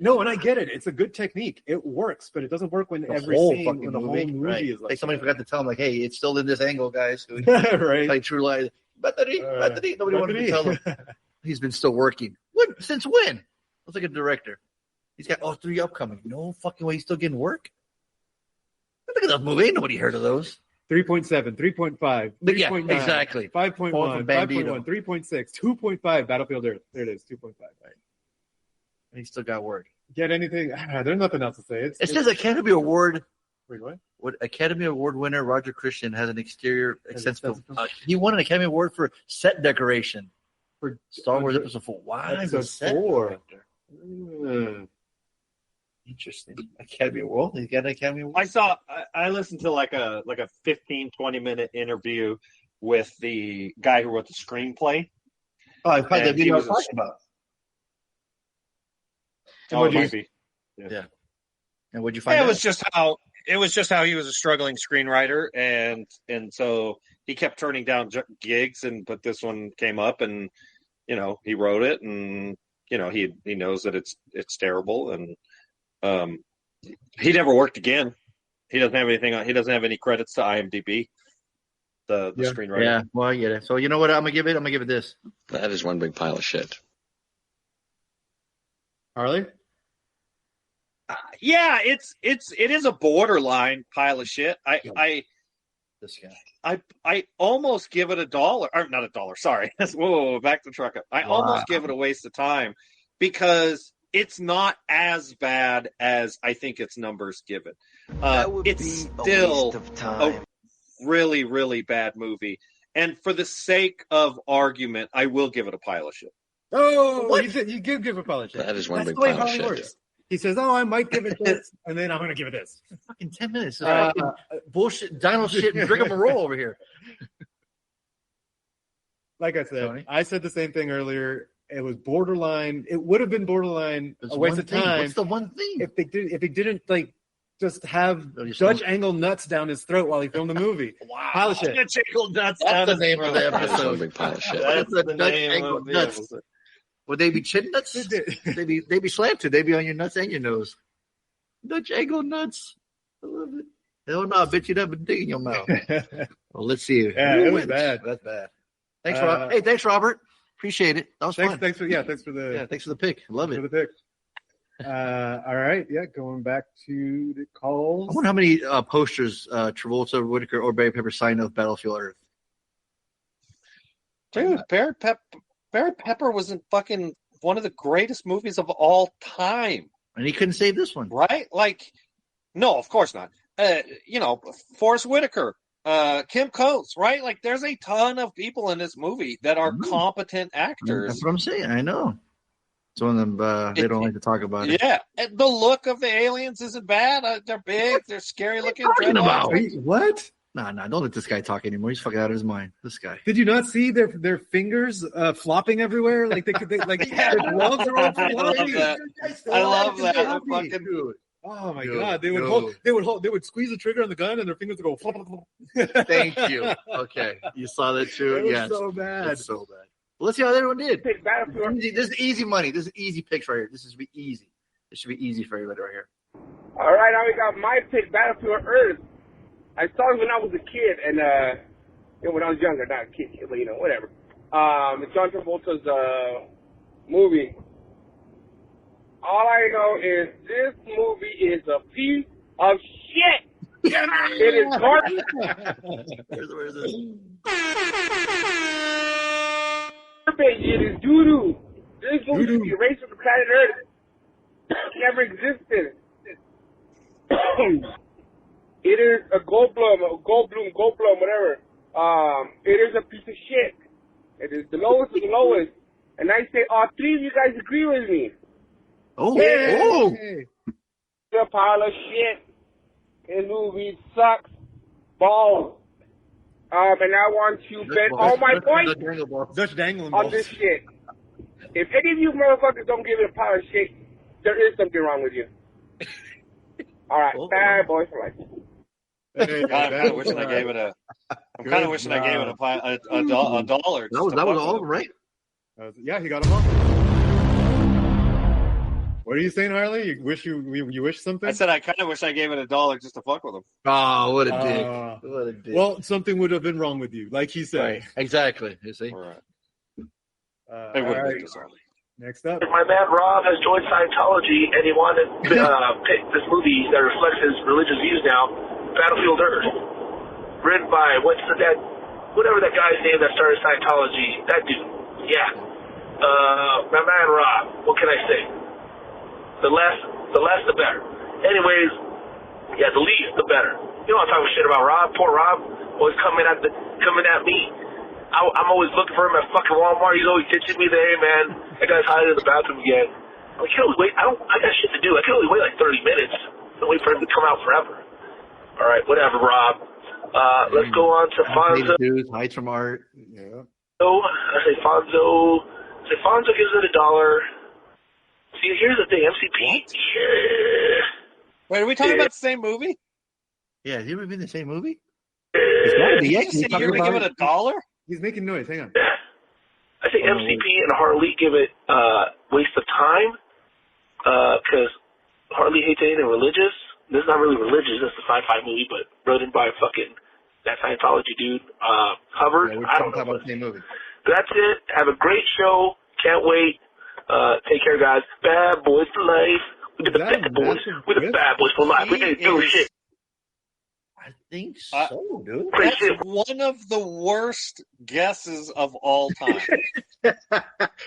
No, and I get it. It's a good technique. It works, but it doesn't work when every scene in the whole movie is like. Somebody forgot to tell him, hey, it's still in this angle, guys. Right. Like True Lies. Battery. Nobody wanted to tell him. He's been still working. Since when? Looks like a director. He's got 3 upcoming. No fucking way he's still getting work. Look at that movie. Ain't nobody heard of those. 3.7, 3.5, 3.9, exactly. 5.1, 5.1, 3.6, 2.5, Battlefield Earth. There it is, 2.5. Right. And he still got work. Get anything? There's nothing else to say. It says Academy Award. Wait, what? What Academy Award winner Roger Christian has an exterior extensive. He won an Academy Award for set decoration for Star Wars Episode 4. Why Episode set 4? Interesting. Academy Award. He got an Academy Award. I listened to like a 15-20 minute interview with the guy who wrote the screenplay. Oh, I probably the video I was talking about. Oh, it might be. Yeah. And what'd you find out? It was just how It was just how he was a struggling screenwriter, and so he kept turning down gigs, but this one came up, and he wrote it, and he knows that it's terrible, and he never worked again. He doesn't have anything. He doesn't have any credits to IMDb. The screenwriter. Yeah, well, I get it. So you know what I'm gonna give it? I'm gonna give it this. That is one big pile of shit. Harley? Yeah, it is a borderline pile of shit. This guy. I almost give it $1, or not $1. Sorry, whoa, back the truck up. I almost give it a waste of time because it's not as bad as I think its numbers give it. It's still a really, really bad movie, and for the sake of argument, I will give it a pile of shit. Oh, what? You give it a pile of shit. That is one big pile of shit. Works. He says, "Oh, I might give it this," and then I'm going to give it this. Fucking 10 minutes. Bullshit, dino shit, and rigmarole over here. Like I said, Tony? I said the same thing earlier. It was borderline. It would have been borderline a waste of time. What's the one thing? If they didn't like just have Dutch angle nuts down his throat while he filmed the movie. Wow, pile of shit. Dutch angle nuts. That's the name of the episode. That's one big pile of shit. That's the name of the nuts. episode. Would they be chin nuts? They be slammed to. They be on your nuts and your nose. Dutch angle nuts. I love it. Hell no, I bet you'd have a dig in your mouth. Well, let's see. Yeah, it was bad. That's bad. Thanks, Rob. Hey, thanks, Robert. Appreciate it. That was fun. Thanks for the pick. Love it. For the pick. All right, going back to the calls. I wonder how many posters Travolta, Whitaker, or Barry Pepper signed of Battlefield Earth. Dude, Barry Pepper was in fucking one of the greatest movies of all time. And he couldn't save this one. Right? Like, no, of course not. Forrest Whitaker, Kim Coates, right? Like, there's a ton of people in this movie that are competent actors. That's what I'm saying. I know. It's one of them, they don't like to talk about it. Yeah. And the look of the aliens isn't bad. They're big. They're scary looking. What are you talking about? What? Nah, don't let this guy talk anymore. He's fucking out of his mind. This guy. Did you not see their fingers flopping everywhere? Like their gloves are all flopping. I love that. Fucking dude. Oh my god! They would squeeze the trigger on the gun, and their fingers would go. Flop, flop, flop. Thank you. Okay, you saw that too. It was yes, so bad. It's so bad. Well, let's see how everyone did. This is easy money. This is easy picks right here. This should be easy. This should be easy for everybody right here. All right, now we got my pick, Battlefield Earth. I saw it when I was a kid, and when I was younger, not a kid, but whatever. It's John Travolta's movie. All I know is this movie is a piece of shit. It is garbage. Where is this? It is doo-doo. This movie should be erased from the planet Earth. It never existed. It is a Goldblum, whatever. It is a piece of shit. It is the lowest of the lowest. And I say all three of you guys agree with me. Oh, yeah. Oh. It's a pile of shit. This movie sucks balls. And I want to bet all my points Dutch dangling on this shit. If any of you motherfuckers don't give it a pile of shit, there is something wrong with you. All right, bad boys for life. I'm kind of wishing I gave it a. I'm kind of wishing I gave it a dollar. That was all of them, right? Yeah, he got them all. What are you saying, Harley? You wish something? I said I kind of wish I gave it $1 just to fuck with him. Oh, what a dick! What a dick! Well, something would have been wrong with you, like he said. Right. Exactly. You see. All right. All right. Next up, my man Rob has joined Scientology, and he wanted to pick this movie that reflects his religious views now, Battlefield Earth, written by whatever that guy's name that started Scientology. That dude. Yeah. My man Rob. What can I say? The less, the better. Anyways, yeah, the least, the better. You know I'm talking shit about Rob. Poor Rob, always coming at me. I'm always looking for him at fucking Walmart. He's always ditching me there. Hey, man, that guy's hiding in the bathroom again. I can only wait. I got shit to do. I can only wait like 30 minutes. Don't wait for him to come out forever. All right, whatever, Rob. Let's go on to Fonso. Heights from Art. Yeah. So I say Fonso. Fonso gives it $1. See, here's the thing, MCP. Yeah. Wait, are we talking about the same movie? Yeah, has he ever been in the same movie? Did you say you're going to give it $1? He's making noise. Hang on. I think MCP and Harley give it waste of time because Harley hates anything religious. This is not really religious. This is a sci-fi movie, but written by fucking that Scientology dude, Hubbard. Yeah, I don't know. About the same movie. That's it. Have a great show. Can't wait. Take care, guys. Bad boys for life. We're the bad boys. We're the bad boys for life. We didn't do shit. I think so, dude. That's one of the worst guesses of all time.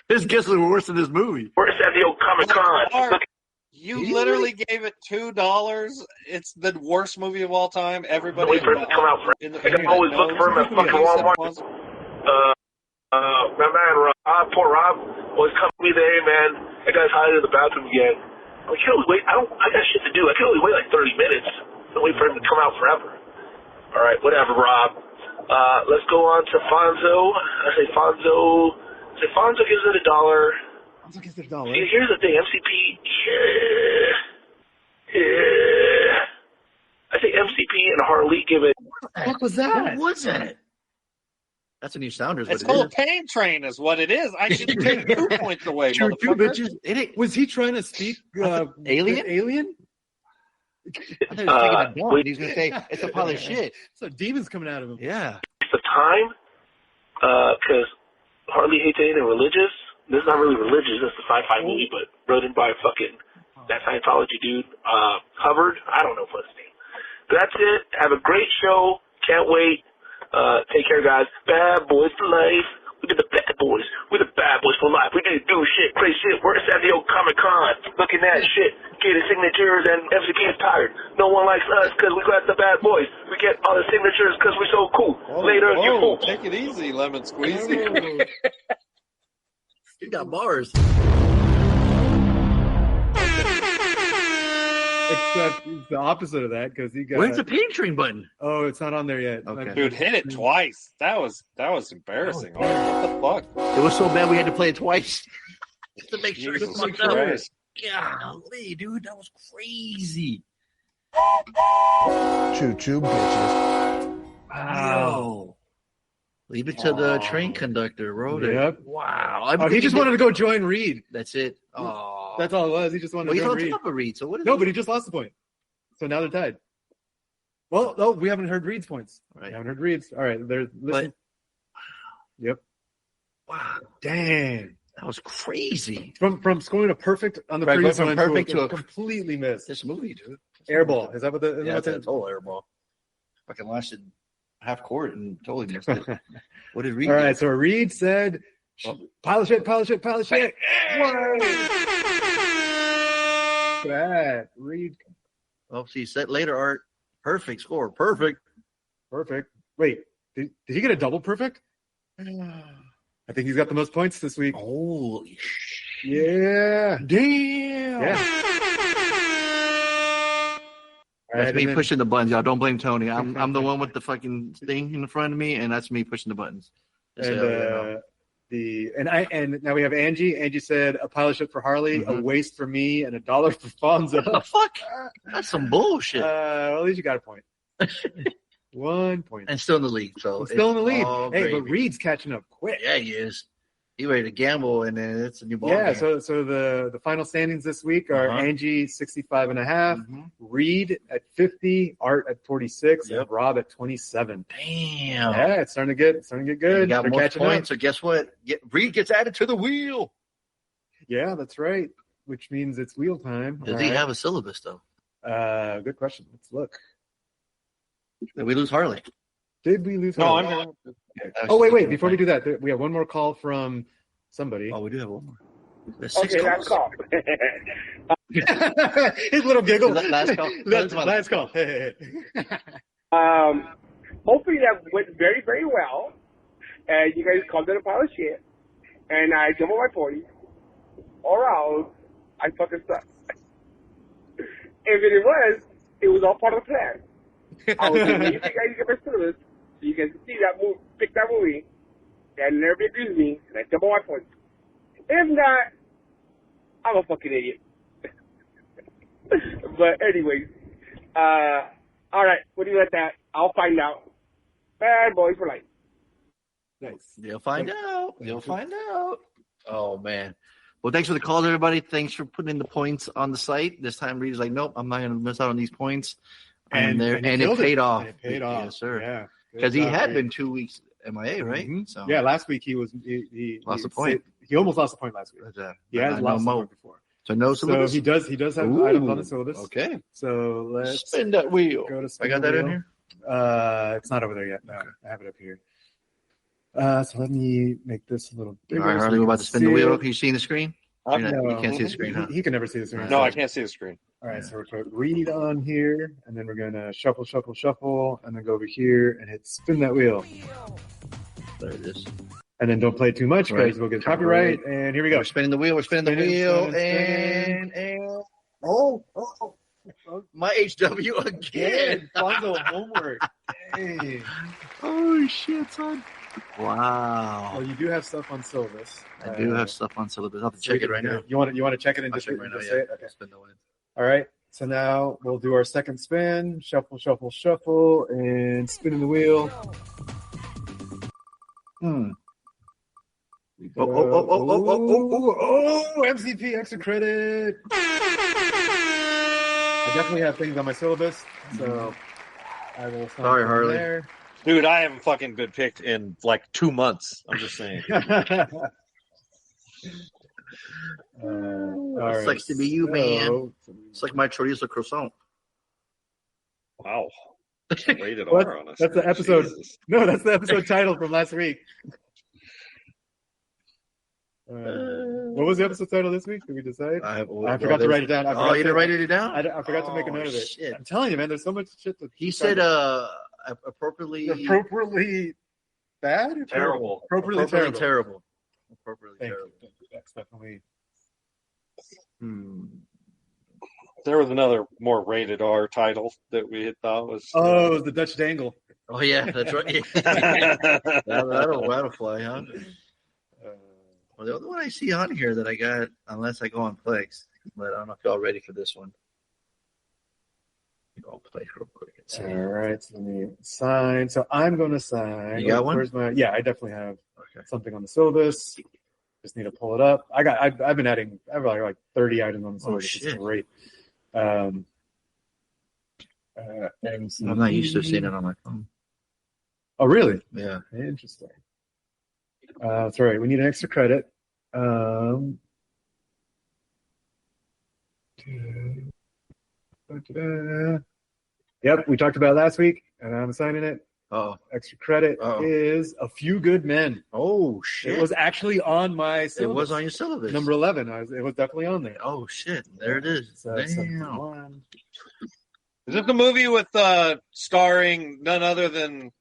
His guesses were worse than this movie. Where's that the old Comic-Con? You literally gave it $2. It's the worst movie of all time. Everybody wait for him to come out. I can always look for him at fucking Walmart. My man Rob, poor Rob, was coming to me there, man. That guy's hiding in the bathroom again. I can only wait. I got shit to do. I can only wait like 30 minutes. Don't wait for him to come out forever. All right, whatever, Rob. Let's go on to Fonso. I say Fonso gives it $1. Fonso gives it $1. See, here's the thing, MCP. Yeah. I think MCP and Harley give it. What was that? What was that? That's a new sounder. It's called Pain Train, is what it is. I should take 2 points away, motherfucker. Was he trying to speak Alien? Alien? I thought he was taking a dump. He's going to say, it's a pile of shit. So demons coming out of him. Yeah. It's the time, because Harley hates anything religious. This is not really religious. This is a sci-fi movie, but written by fucking that Scientology dude, Hubbard. I don't know what his name. But that's it. Have a great show. Can't wait. Take care, guys. Bad boys for life. We did the bad boys. We're the bad boys for life. We didn't do shit, crazy shit. We're at San Diego Comic-Con. Looking at shit. Getting signatures, and MCP is tired. No one likes us because we got the bad boys. We get all the signatures because we're so cool. Later, you fool. Take it easy, lemon squeeze. You got bars. Except it's the opposite of that because he got. Where's the Pain Train button? Oh, it's not on there yet. Okay. Dude, hit it twice. That was embarrassing. What the fuck? It was so bad we had to play it twice just to make sure it Jesus was Christ. Golly, dude, that was crazy. Choo-choo, bitches. Wow. Leave it to the train conductor. Wrote it. Wow. He just wanted to go join Reed. That's it. Oh. That's all it was. He just wanted to join Reed. Reed. So what is No, but he just lost the point. So now they're tied. Well, no, we haven't heard Reed's points. Right. We haven't heard Reed's. All right. Listen. Yep. Wow. Dang. That was crazy. From scoring a perfect on the Right, previous from one perfect to a to a completely missed. This movie, dude. Airball. Is that what the? Yeah, that's a total airball. Fucking lasted half court and totally missed it. What did Reed? All right. So Reed said, "Pile of shit, pile of shit, pile of shit." Bad Reed. Oh, see, set later art. Perfect score. Perfect. Wait, did he get a double perfect? I think he's got the most points this week. Holy shit. Yeah. Damn. Yeah. That's me pushing the buttons, y'all. Don't blame Tony. I'm the one with the fucking thing in front of me, and that's me pushing the buttons. And now we have Angie. Angie said a pile of shit for Harley, a waste for me, and $1 for Fonso. What the fuck? That's some bullshit. Well, at least you got a point. 1 point. And still in the lead. So still in the lead. Hey, gravy. but Reed's catching up quick. Yeah, he is. He ready to gamble, and then it's a new ball. Yeah, game. so the final standings this week are Angie 65.5, Reed at 50, Art at 46, and Rob at 27. Damn. Yeah, it's starting to get good. You got They're more catching points. up. So guess what? Reed gets added to the wheel. Yeah, that's right. Which means it's wheel time. Does he have a syllabus though? Good question. Let's look. Did we lose Harley? Did we lose No, Harley? I'm here. Oh, wait. Before we do that, we have one more call from somebody. Oh, we do have one more. There's Okay, last call. His little giggle. Last call. Last call. Hopefully that went very, very well. And you guys called it a pile of shit. And I doubled my points. Or else I fucking suck. If it was all part of the plan. I was going to you guys get my service so you guys can see that movie, pick that movie, and never abuse me, and I double my points. If not, I'm a fucking idiot. But anyways, All right, what do you at that? I'll find out. Bad boys for life. Nice. You'll find out. You'll find out. Oh, man. Well, thanks for the calls, everybody. Thanks for putting in the points on the site. This time, Reed's like, nope, I'm not going to miss out on these points. And it paid off. And it paid off. Yes, sir. Yeah. Because he had been 2 weeks MIA, right? Mm-hmm. So yeah, last week he lost a point. He almost lost a point last week. He had lost a point before. So no syllabus. So he does have items on the syllabus. Okay. So let's spin that wheel. Go to I got that wheel. in here. It's not over there yet. No, I have it up here. So let me make this a little bigger. All right, Harley, we're about to spin the wheel. Can you see the screen? No, you can't see the screen, huh? He can never see the screen. No, I can't see the screen. All right, so we're going to read on here, and then we're going to shuffle, and then go over here and hit spin that wheel. There it is. And then don't play too much, guys. We'll get copyright. And here we go. We're spinning the wheel. We're spinning the wheel. And oh, my HW again. Fonso homework. Hey. Oh, shit, son. Wow. Well, you do have stuff on syllabus. I do have stuff on syllabus. I'll have to check it right now. You want to check it and I'll just check right now, say it? Okay. Spin the wheel. All right. So now we'll do our second spin. Shuffle, and spinning the wheel. Oh, MCP extra credit. I definitely have things on my syllabus, so I will. Sorry, Harley. There. Dude, I haven't fucking been picked in like 2 months. I'm just saying. Sucks to be you, man. It's like my chorizo croissant. Wow. Rated R on us. That's the episode. Jesus. No, that's the episode title from last week. What was the episode title this week? Did we decide? I forgot to write it down. You didn't write it down? I forgot to make a note of it. Shit. I'm telling you, man, there's so much shit that he said appropriately bad? Terrible. Appropriately terrible. Appropriately Thank terrible. you. That's definitely. There was another more rated R title that we had thought was. Oh, the Dutch Dangle. Oh, yeah, that's right. that'll fly, huh? Well, the other one I see on here that I got, unless I go on Plex, but I don't know if y'all ready for this one. Go on Plex real quick. All right, so let me sign. So I'm going to sign. You got one? Yeah, I definitely have something on the syllabus. Just need to pull it up. I've been adding. I have like 30 items on the syllabus. Oh, shit. It's great. I'm not used to seeing it on my phone. Oh, really? Yeah. Interesting. That's all right. We need an extra credit. Yep, we talked about it last week, and I'm signing it. Oh, extra credit is A Few Good Men. Oh, shit. It was actually on my syllabus. It was on your syllabus. Number 11. It was definitely on there. Oh, shit. There it is. So damn. Is it the movie with starring none other than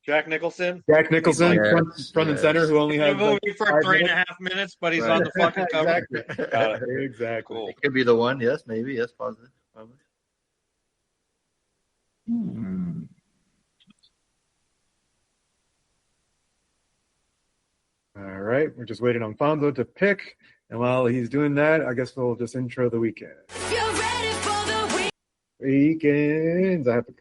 Jack Nicholson? Jack Nicholson, yes, front and center, who only has the movie for 3.5 minutes, but he's on the fucking cover. Exactly. Cool. It could be the one. Yes, maybe. Yes, positive. Probably. All right, we're just waiting on Fonso to pick, and while he's doing that, I guess we'll just intro the weekend. Weekends. I have to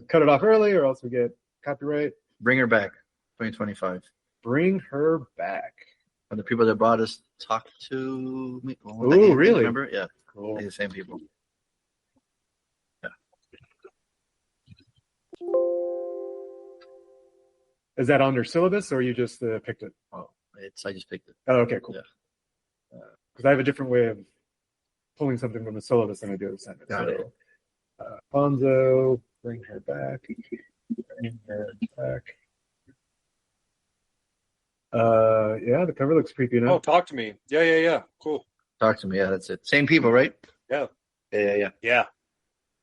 cut it off early, or else we get copyright. Bring Her Back, 2025. Bring Her Back. And the people that brought us Talk to Me. Oh, really? Remember? Yeah. Cool. They're the same people. Yeah. Is that on your syllabus, or you just picked it? Oh, I just picked it. Oh, okay, cool. Yeah. Because I have a different way of pulling something from the syllabus than I do the assignment. Got it. Fonso, Bring Her Back. Bring Her Back. Yeah, the cover looks creepy enough. Oh, Talk to Me. Yeah. Cool. Talk to Me. Yeah, that's it. Same people, right? Yeah. Yeah.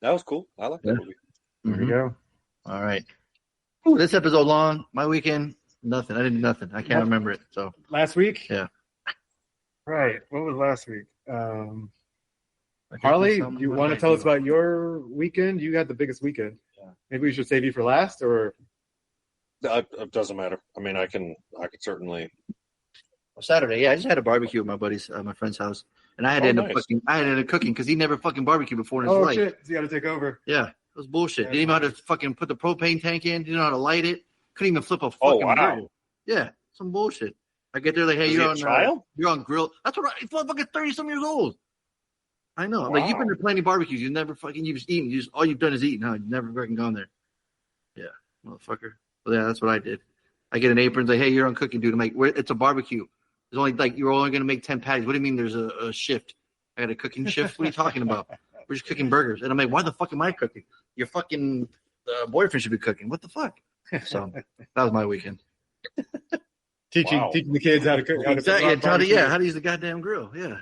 That was cool. I like that movie. There we go. All right. Ooh, this episode long. My weekend, nothing. I didn't do nothing. I can't remember it. So last week? Yeah. Right. What was last week? Harley, you want to tell us about your weekend? You had the biggest weekend. Yeah. Maybe we should save you for last, or it doesn't matter. I mean, I can certainly. Saturday, yeah, I just had a barbecue at my buddy's, my friend's house, and I had to end up cooking. I had to end up cooking because he never fucking barbecued before in his life. Oh shit! So you got to take over. Yeah, was bullshit. Didn't even know how to fucking put the propane tank in. Didn't know how to light it. Couldn't even flip a fucking burger. Yeah, some bullshit. I get there like, hey, you're on grill. That's what I'm fucking 30-some years old. I know. Wow. Like, you've been to plenty of barbecues. You've never fucking, you've just eaten. All you've done is eaten. Huh? You've never fucking gone there. Yeah, motherfucker. Well, yeah, that's what I did. I get an apron. Like, hey, you're on cooking, dude. I'm like, it's a barbecue. There's only like, you're only going to make 10 patties. What do you mean there's a shift? I got a cooking shift? What are you talking about? We're just cooking burgers. And I'm like, why the fuck am I cooking? Your fucking boyfriend should be cooking. What the fuck? So that was my weekend. Teaching the kids how to cook. How to use the goddamn grill. Yeah.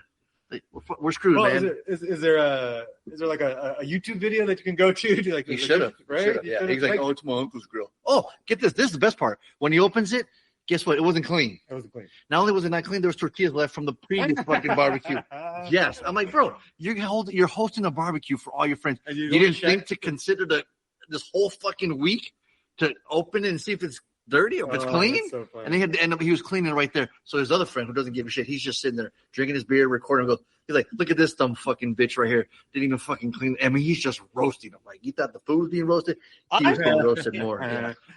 We're screwed, man. Is there like a YouTube video that you can go to? Like, you should have, right? Yeah. He's like, oh, it's my uncle's grill. Oh, get this. This is the best part. When he opens it, guess what? It wasn't clean. Not only was it not clean, there was tortillas left from the previous fucking barbecue. Yes. I'm like, bro, you're hosting a barbecue for all your friends. You didn't think to consider this whole fucking week to open it and see if it's dirty or if it's clean. So and he was cleaning right there. So his other friend who doesn't give a shit, he's just sitting there drinking his beer, recording, and goes, he's like, look at this dumb fucking bitch right here. Didn't even fucking clean. I mean, he's just roasting him. Like, you thought the food was being roasted? He was being roasted more.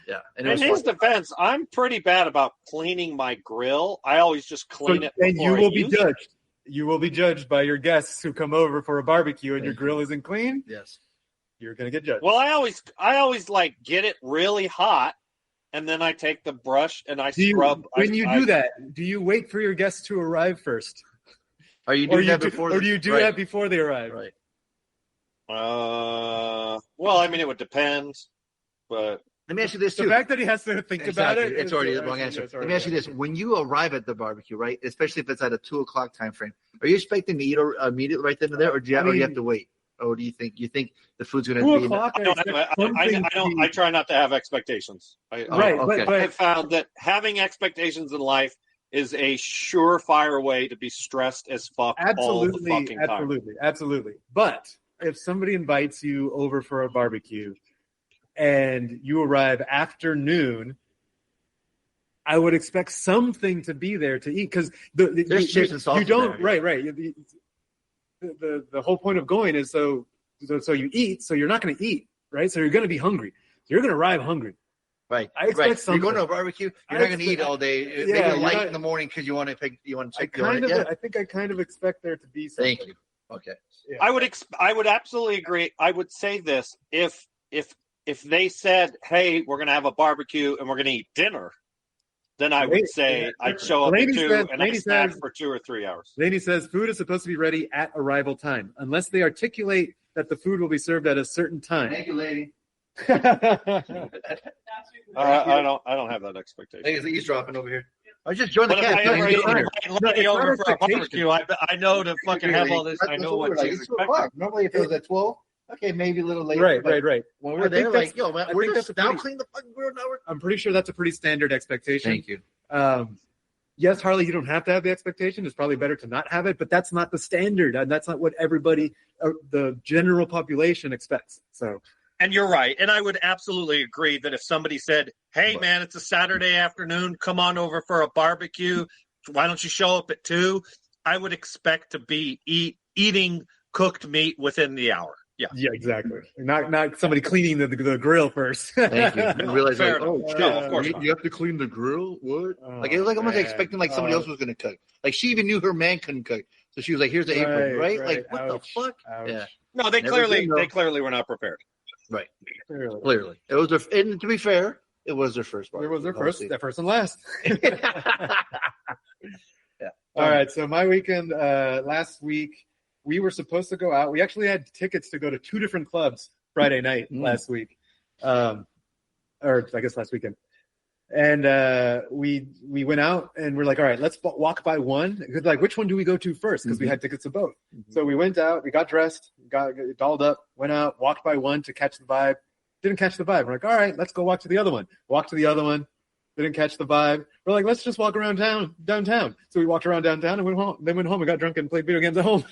Yeah. And in his defense, I'm pretty bad about cleaning my grill. I always just clean it. And you will be judged. You will be judged by your guests who come over for a barbecue and your grill isn't clean. Yes. You're gonna get judged. Well, I always like get it really hot. And then I take the brush and I scrub. When you do that, do you wait for your guests to arrive first? Are you doing that before? Or do you do that before they arrive? Right. Well, I mean, it would depend, but let me ask you this too. The fact that he has to think about it, it's already the wrong answer. Let me ask you this: when you arrive at the barbecue, right, especially if it's at a 2:00 time frame, are you expecting to eat immediately right then and there, or do you have to wait? Or do you think the food's going to be? I try not to have expectations. I found that having expectations in life is a surefire way to be stressed as fuck all the fucking time. Absolutely. But if somebody invites you over for a barbecue and you arrive after noon, I would expect something to be there to eat because you don't. Right. The whole point of going is so you eat, so you're not going to eat, right? So you're going to be hungry. So you're going to arrive hungry. Right. I expect something. You're going to a barbecue. You're not going to eat all day. Maybe light in the morning because you want to check. I think I kind of expect there to be something. Thank you. Okay. Yeah. I would absolutely agree. I would say this: if they said, "Hey, we're going to have a barbecue and we're going to eat dinner," then I would say I'd show up at 2 and I'd snack for 2 or 3 hours. Lady says food is supposed to be ready at arrival time, unless they articulate that the food will be served at a certain time. Thank you, lady. I don't have that expectation. I think he's dropping over here. I just joined the cat. If I over for a barbecue, I know to fucking have all this. I know what she's expecting. Normally, if it was at 12. Okay, maybe a little later. Right. When we're there, like, yo, man, we're just now clean the fucking grill. I'm pretty sure that's a pretty standard expectation. Thank you. Yes, Harley, you don't have to have the expectation. It's probably better to not have it, but that's not the standard, and that's not what everybody, the general population, expects. So. And you're right. And I would absolutely agree that if somebody said, hey, man, it's a Saturday afternoon, come on over for a barbecue. Why don't you show up at 2? I would expect to be eating cooked meat within the hour. Yeah, exactly. Not somebody cleaning the grill first. Thank you. You realize, like, of course you have to clean the grill? What? Like, it was like almost expecting like somebody else was going to cook. Like, she even knew her man couldn't cook. So she was like, here's the apron, right? Like, what the fuck? Ouch. Yeah. No, they clearly were not prepared. Right. Clearly. It was and to be fair, it was their first bar. It was their first and last. Yeah. All right. So my weekend last week, we were supposed to go out. We actually had tickets to go to 2 different clubs Friday night last week, or I guess last weekend. And we went out and we're like, all right, let's walk by one. Like, which one do we go to first? Because we had tickets to both. So we went out, we got dressed, got dolled up, went out, walked by one to catch the vibe. Didn't catch the vibe. We're like, all right, let's go walk to the other one. Walked to the other one. Didn't catch the vibe. We're like, let's just walk around downtown. So we walked around downtown and went home. Then went home and got drunk and played video games at home.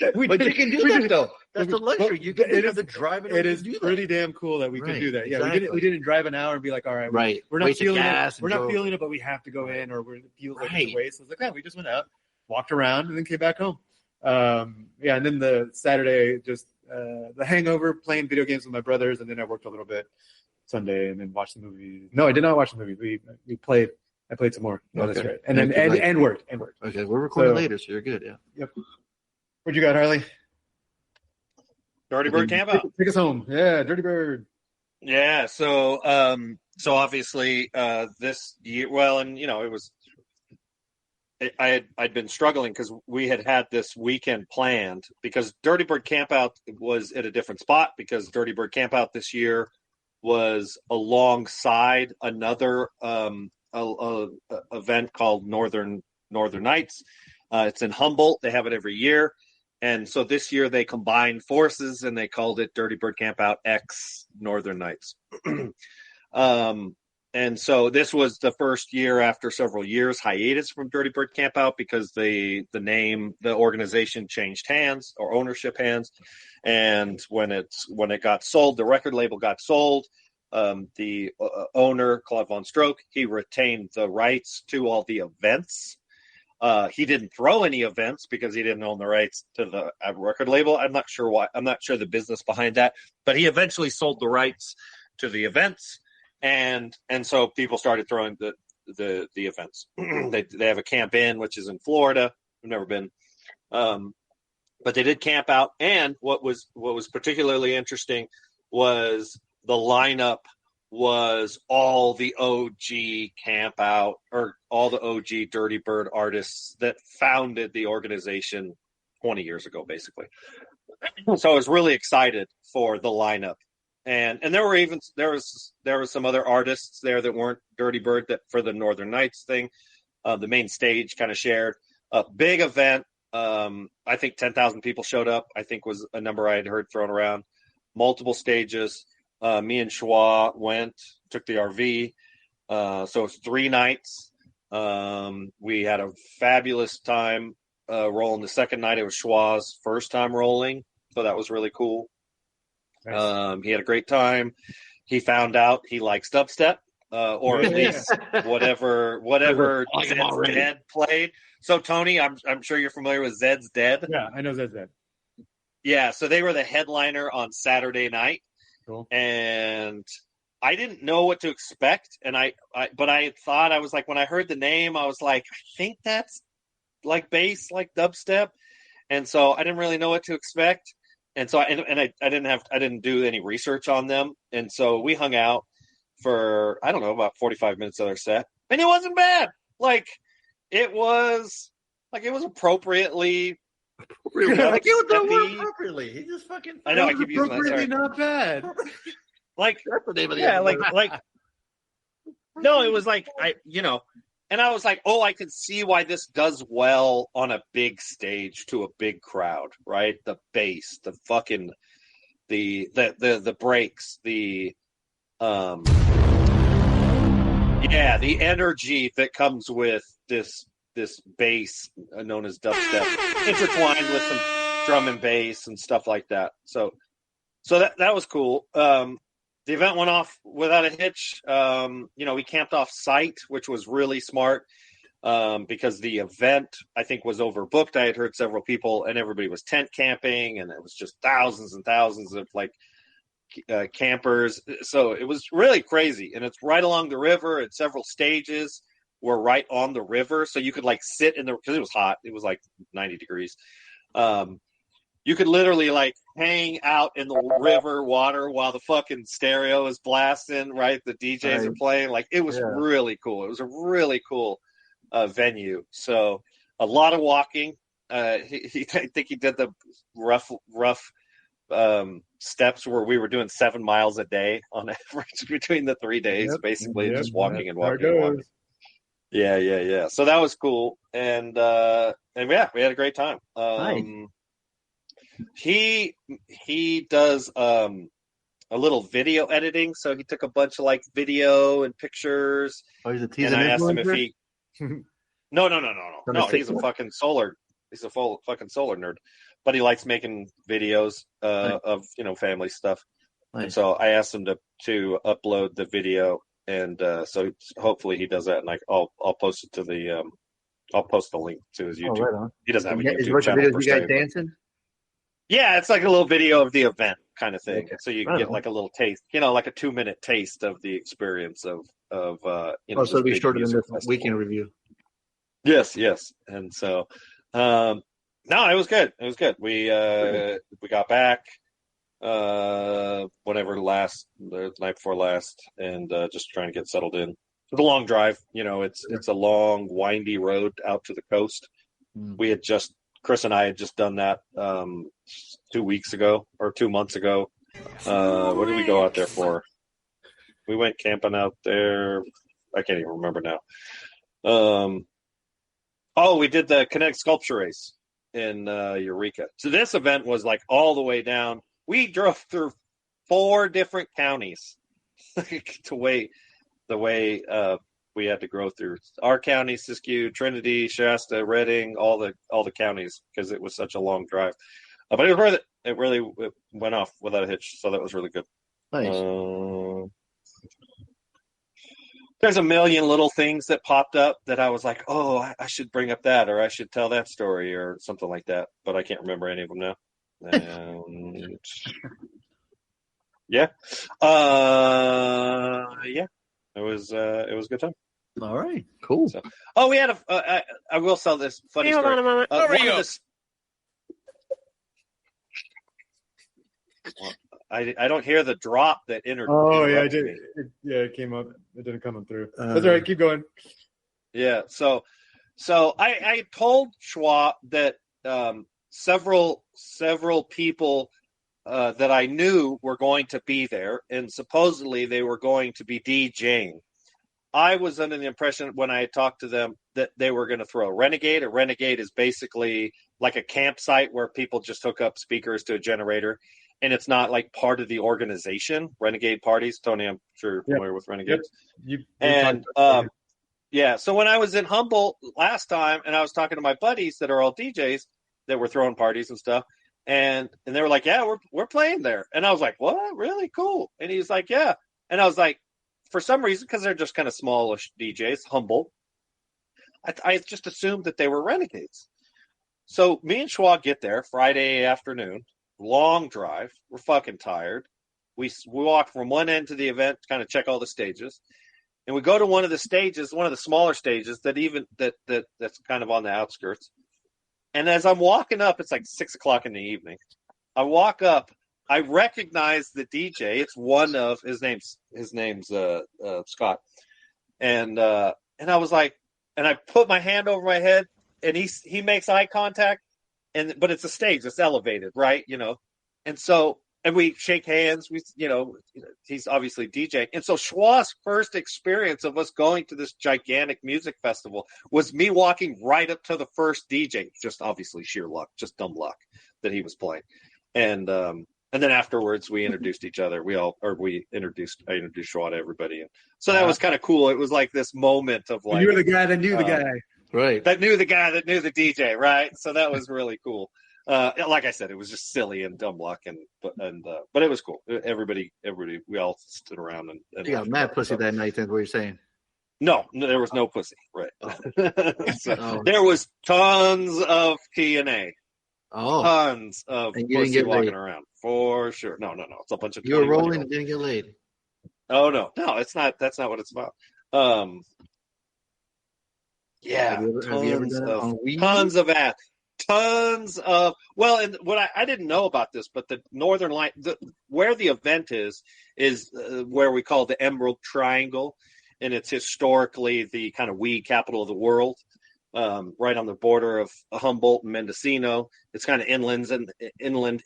But you can do that, though. That's the luxury. You can have the drive. It is pretty damn cool that we can do that. Yeah, exactly. we didn't drive an hour and be like, all right, we're not feeling it. We're not feeling it, but we have to go in, or we're feeling like it's a waste. So it's like, yeah, we just went out, walked around, and then came back home. And then the Saturday, just The Hangover, playing video games with my brothers, and then I worked a little bit Sunday, and then watched the movie. No, I did not watch the movie. We played. I played some more. No, that's right. And then and worked. Okay, we're recording later, so you're good. Yeah. Yep. What you got, Harley? Dirty Bird Camp Out. Take us home. Yeah, Dirty Bird. Yeah. So obviously this year, well, and it was. I'd been struggling because we had this weekend planned because Dirty Bird Campout was at a different spot because Dirty Bird Campout this year was alongside another event called Northern Nights. It's in Humboldt. They have it every year. And so this year they combined forces and they called it Dirty Bird Campout X Northern Nights. And so this was the first year after several years hiatus from Dirty Bird Campout because the organization changed hands or ownership hands. And when it got sold, the record label got sold. The owner, Claude Von Stroke, he retained the rights to all the events. He didn't throw any events because he didn't own the rights to the record label. I'm not sure why. I'm not sure the business behind that, but he eventually sold the rights to the events. And so people started throwing the events. They have a Camp In, which is in Florida. I've never been, but they did camp out. And what was particularly interesting was the lineup was all the OG camp out or all the OG Dirty Bird artists that founded the organization 20 years ago, basically. So I was really excited for the lineup. And there was some other artists there that weren't Dirty Bird that for the Northern Nights thing. The main stage kind of shared a big event. I think 10,000 people showed up. I think was a number I had heard thrown around. Multiple stages. Me and Schwa took the RV. So it's 3 nights. We had a fabulous time rolling. The second night it was Schwa's first time rolling, so that was really cool. Nice. He had a great time. He found out he likes dubstep, or at least whatever Zed's Dead played. So Tony, I'm sure you're familiar with Zed's Dead. Yeah, I know Zed's Dead. Yeah, so they were the headliner on Saturday night. Cool. And I didn't know what to expect, and but I thought I was like when I heard the name, I was like, I think that's like bass, like dubstep, and so I didn't really know what to expect. And so I didn't do any research on them. And so we hung out for, I don't know, about 45 minutes of their set. And it wasn't bad. It was appropriately. Like it was the appropriately. He just fucking. I know. I keep using that. Sorry. Not bad. Like that's the name of the No, it was like and I was like, oh, I could see why this does well on a big stage to a big crowd, right? The bass, the fucking, the breaks, the the energy that comes with this bass known as dubstep, intertwined with some drum and bass and stuff like that. So that was cool. The event went off without a hitch. We camped off site, which was really smart because the event, I think, was overbooked. I had heard several people, and everybody was tent camping, and it was just thousands and thousands of campers. So it was really crazy, and it's right along the river, and several stages were right on the river, so you could sit in because it was hot. It was 90 degrees. You could literally hang out in the river water while the fucking stereo is blasting, right? The DJs are playing. It was really cool. It was a really cool venue. So a lot of walking. I think he did the rough steps where we were doing 7 miles a day on average between the 3 days, basically just walking and walking and walking. Yeah. So that was cool. And we had a great time. Nice. He does a little video editing, so he took a bunch of video and pictures. Oh, he's a teaser. And I asked him if he. No. He's a fucking solar. He's a full fucking solar nerd, but he likes making videos of family stuff. Nice. And so I asked him to upload the video, and so hopefully he does that. And I'll post it to the I'll post the link to his YouTube. Right on. He doesn't have a YouTube channel. Videos you guys dancing? Yeah, it's like a little video of the event kind of thing. Okay. So you get like a little taste, like a 2-minute taste of the experience of so it'll be shorter than this weekend review. Yes. And so, no, it was good. It was good. We got back, the night before last, and just trying to get settled in. It's a long drive. It's a long, windy road out to the coast. Chris and I had just done that 2 weeks ago or 2 months ago. What did we go out there for? We went camping out there. I can't even remember now. We did the Kinetic Sculpture Race in Eureka. So this event was like all the way down. We drove through 4 different counties the way we had to go through our county, Siskiyou, Trinity, Shasta, Redding, all the counties, because it was such a long drive. But it was worth it. It really went off without a hitch, so that was really good. Nice. There's a million little things that popped up that I was like, oh, I should bring up that, or I should tell that story, or something like that. But I can't remember any of them now. And yeah, it was a good time. All right, cool. So, we had I will tell this funny story. Hold on a moment. I don't hear the drop that entered. Oh yeah, I did. It came up. It didn't come through. That's all right. Keep going. Yeah. So I told Schwa that several people that I knew were going to be there, and supposedly they were going to be DJing. I was under the impression when I talked to them that they were going to throw a Renegade. A Renegade is basically like a campsite where people just hook up speakers to a generator, and it's not like part of the organization. Renegade parties, Tony, I'm sure you're familiar with Renegades. Yep. So when I was in Humboldt last time, and I was talking to my buddies that are all DJs that were throwing parties and stuff, and they were like, "Yeah, we're playing there," and I was like, "What? Really cool?" And he's like, "Yeah," and I was like, for some reason, because they're just kind of smallish DJs, Humboldt, I just assumed that they were Renegades. So me and Schwa get there Friday afternoon, long drive. We're fucking tired. We walk from one end to the event, kind of check all the stages, and we go to one of the stages, one of the smaller stages that's kind of on the outskirts. And as I'm walking up, it's like 6:00 in the evening. I walk up. I recognize the DJ. It's one of his name's Scott, and I was like, and I put my hand over my head, and he makes eye contact, but it's a stage, it's elevated, right? And we shake hands. He's obviously DJing, and so Schwa's first experience of us going to this gigantic music festival was me walking right up to the first DJ. Just obviously sheer luck, just dumb luck that he was playing, and then afterwards, we introduced each other. I introduced Schwa to everybody. And so that was kind of cool. It was like this moment of like. You were the guy that knew the guy. Right. That knew the guy that knew the DJ, right? So that was really cool. Like I said, it was just silly and dumb luck, but it was cool. Everybody, we all stood around and you got mad pussy that night. That's what you're saying. No, there was no pussy. Right. There was tons of TNA. Oh, tons of pussy walking around for sure. No. It's a bunch of. You were rolling and didn't get laid. Oh no, it's not. That's not what it's about. Yeah, tons of ass, tons of. Well, and what I didn't know about this, but the Northern Light, where the event is where we call the Emerald Triangle, and it's historically the kind of weed capital of the world. Right on the border of Humboldt and Mendocino. It's kind of inland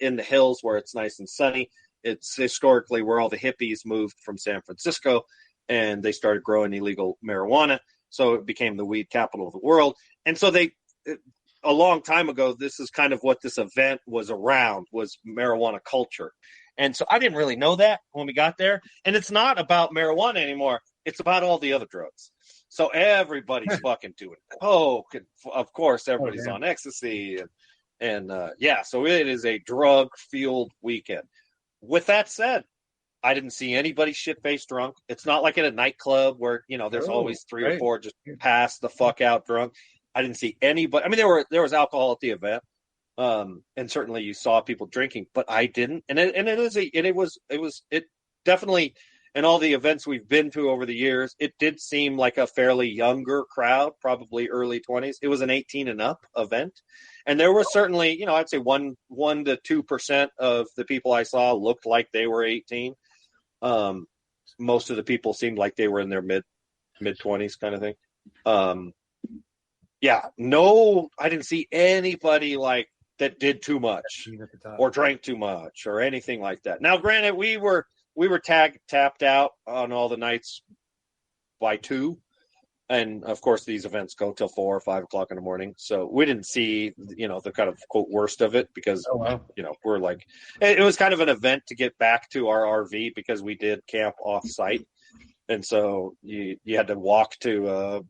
in the hills where it's nice and sunny. It's historically where all the hippies moved from San Francisco, and they started growing illegal marijuana. So it became the weed capital of the world. And so a long time ago, this is kind of what this event was around, was marijuana culture. And so I didn't really know that when we got there. And it's not about marijuana anymore. It's about all the other drugs. So everybody's fucking doing coke, and of course everybody's on ecstasy, and so it is a drug-fueled weekend. With that said, I didn't see anybody shit-faced drunk. It's not like at a nightclub where there's always 3 or 4 just pass the fuck out drunk. I didn't see anybody. I mean, there was alcohol at the event, And certainly you saw people drinking, but I didn't. And it definitely, in all the events we've been to over the years, it did seem like a fairly younger crowd, probably early 20s. It was an 18 and up event. And there was certainly, I'd say 1 to 2% of the people I saw looked like they were 18. Most of the people seemed like they were in their mid 20s kind of thing. I didn't see anybody like that did too much or drank too much or anything like that. Now, granted, we were tapped out on all the nights by 2. And of course, these events go till 4 or 5 o'clock in the morning. So we didn't see, the kind of quote worst of it because, we're like, it was kind of an event to get back to our RV because we did camp off site. And so you had to walk to,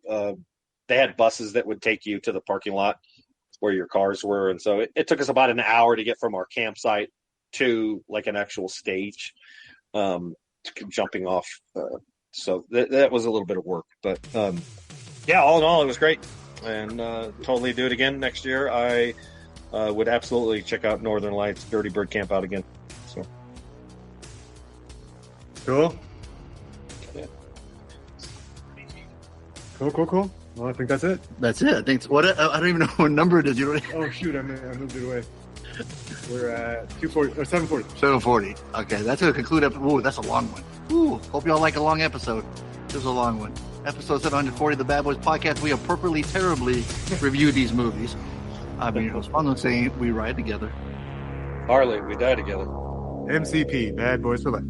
they had buses that would take you to the parking lot where your cars were. And so it took us about an hour to get from our campsite to like an actual stage, jumping off, so that was a little bit of work, but all in all, it was great, and totally do it again next year. I would absolutely check out Northern Lights Dirty Bird Camp out again. So cool. Yeah. Cool. Well, I think that's it. That's it. I think I don't even know what number it is. Oh shoot! I moved it away. We're at 240 or 740. 740. Okay, that's going to conclude. That's a long one. Ooh, hope y'all like a long episode. This is a long one. Episode 740 of the Bad Boys Podcast. We appropriately, terribly review these movies. I've been your host, Fonso, saying we ride together. Harley, we die together. MCP, Bad Boys for Life.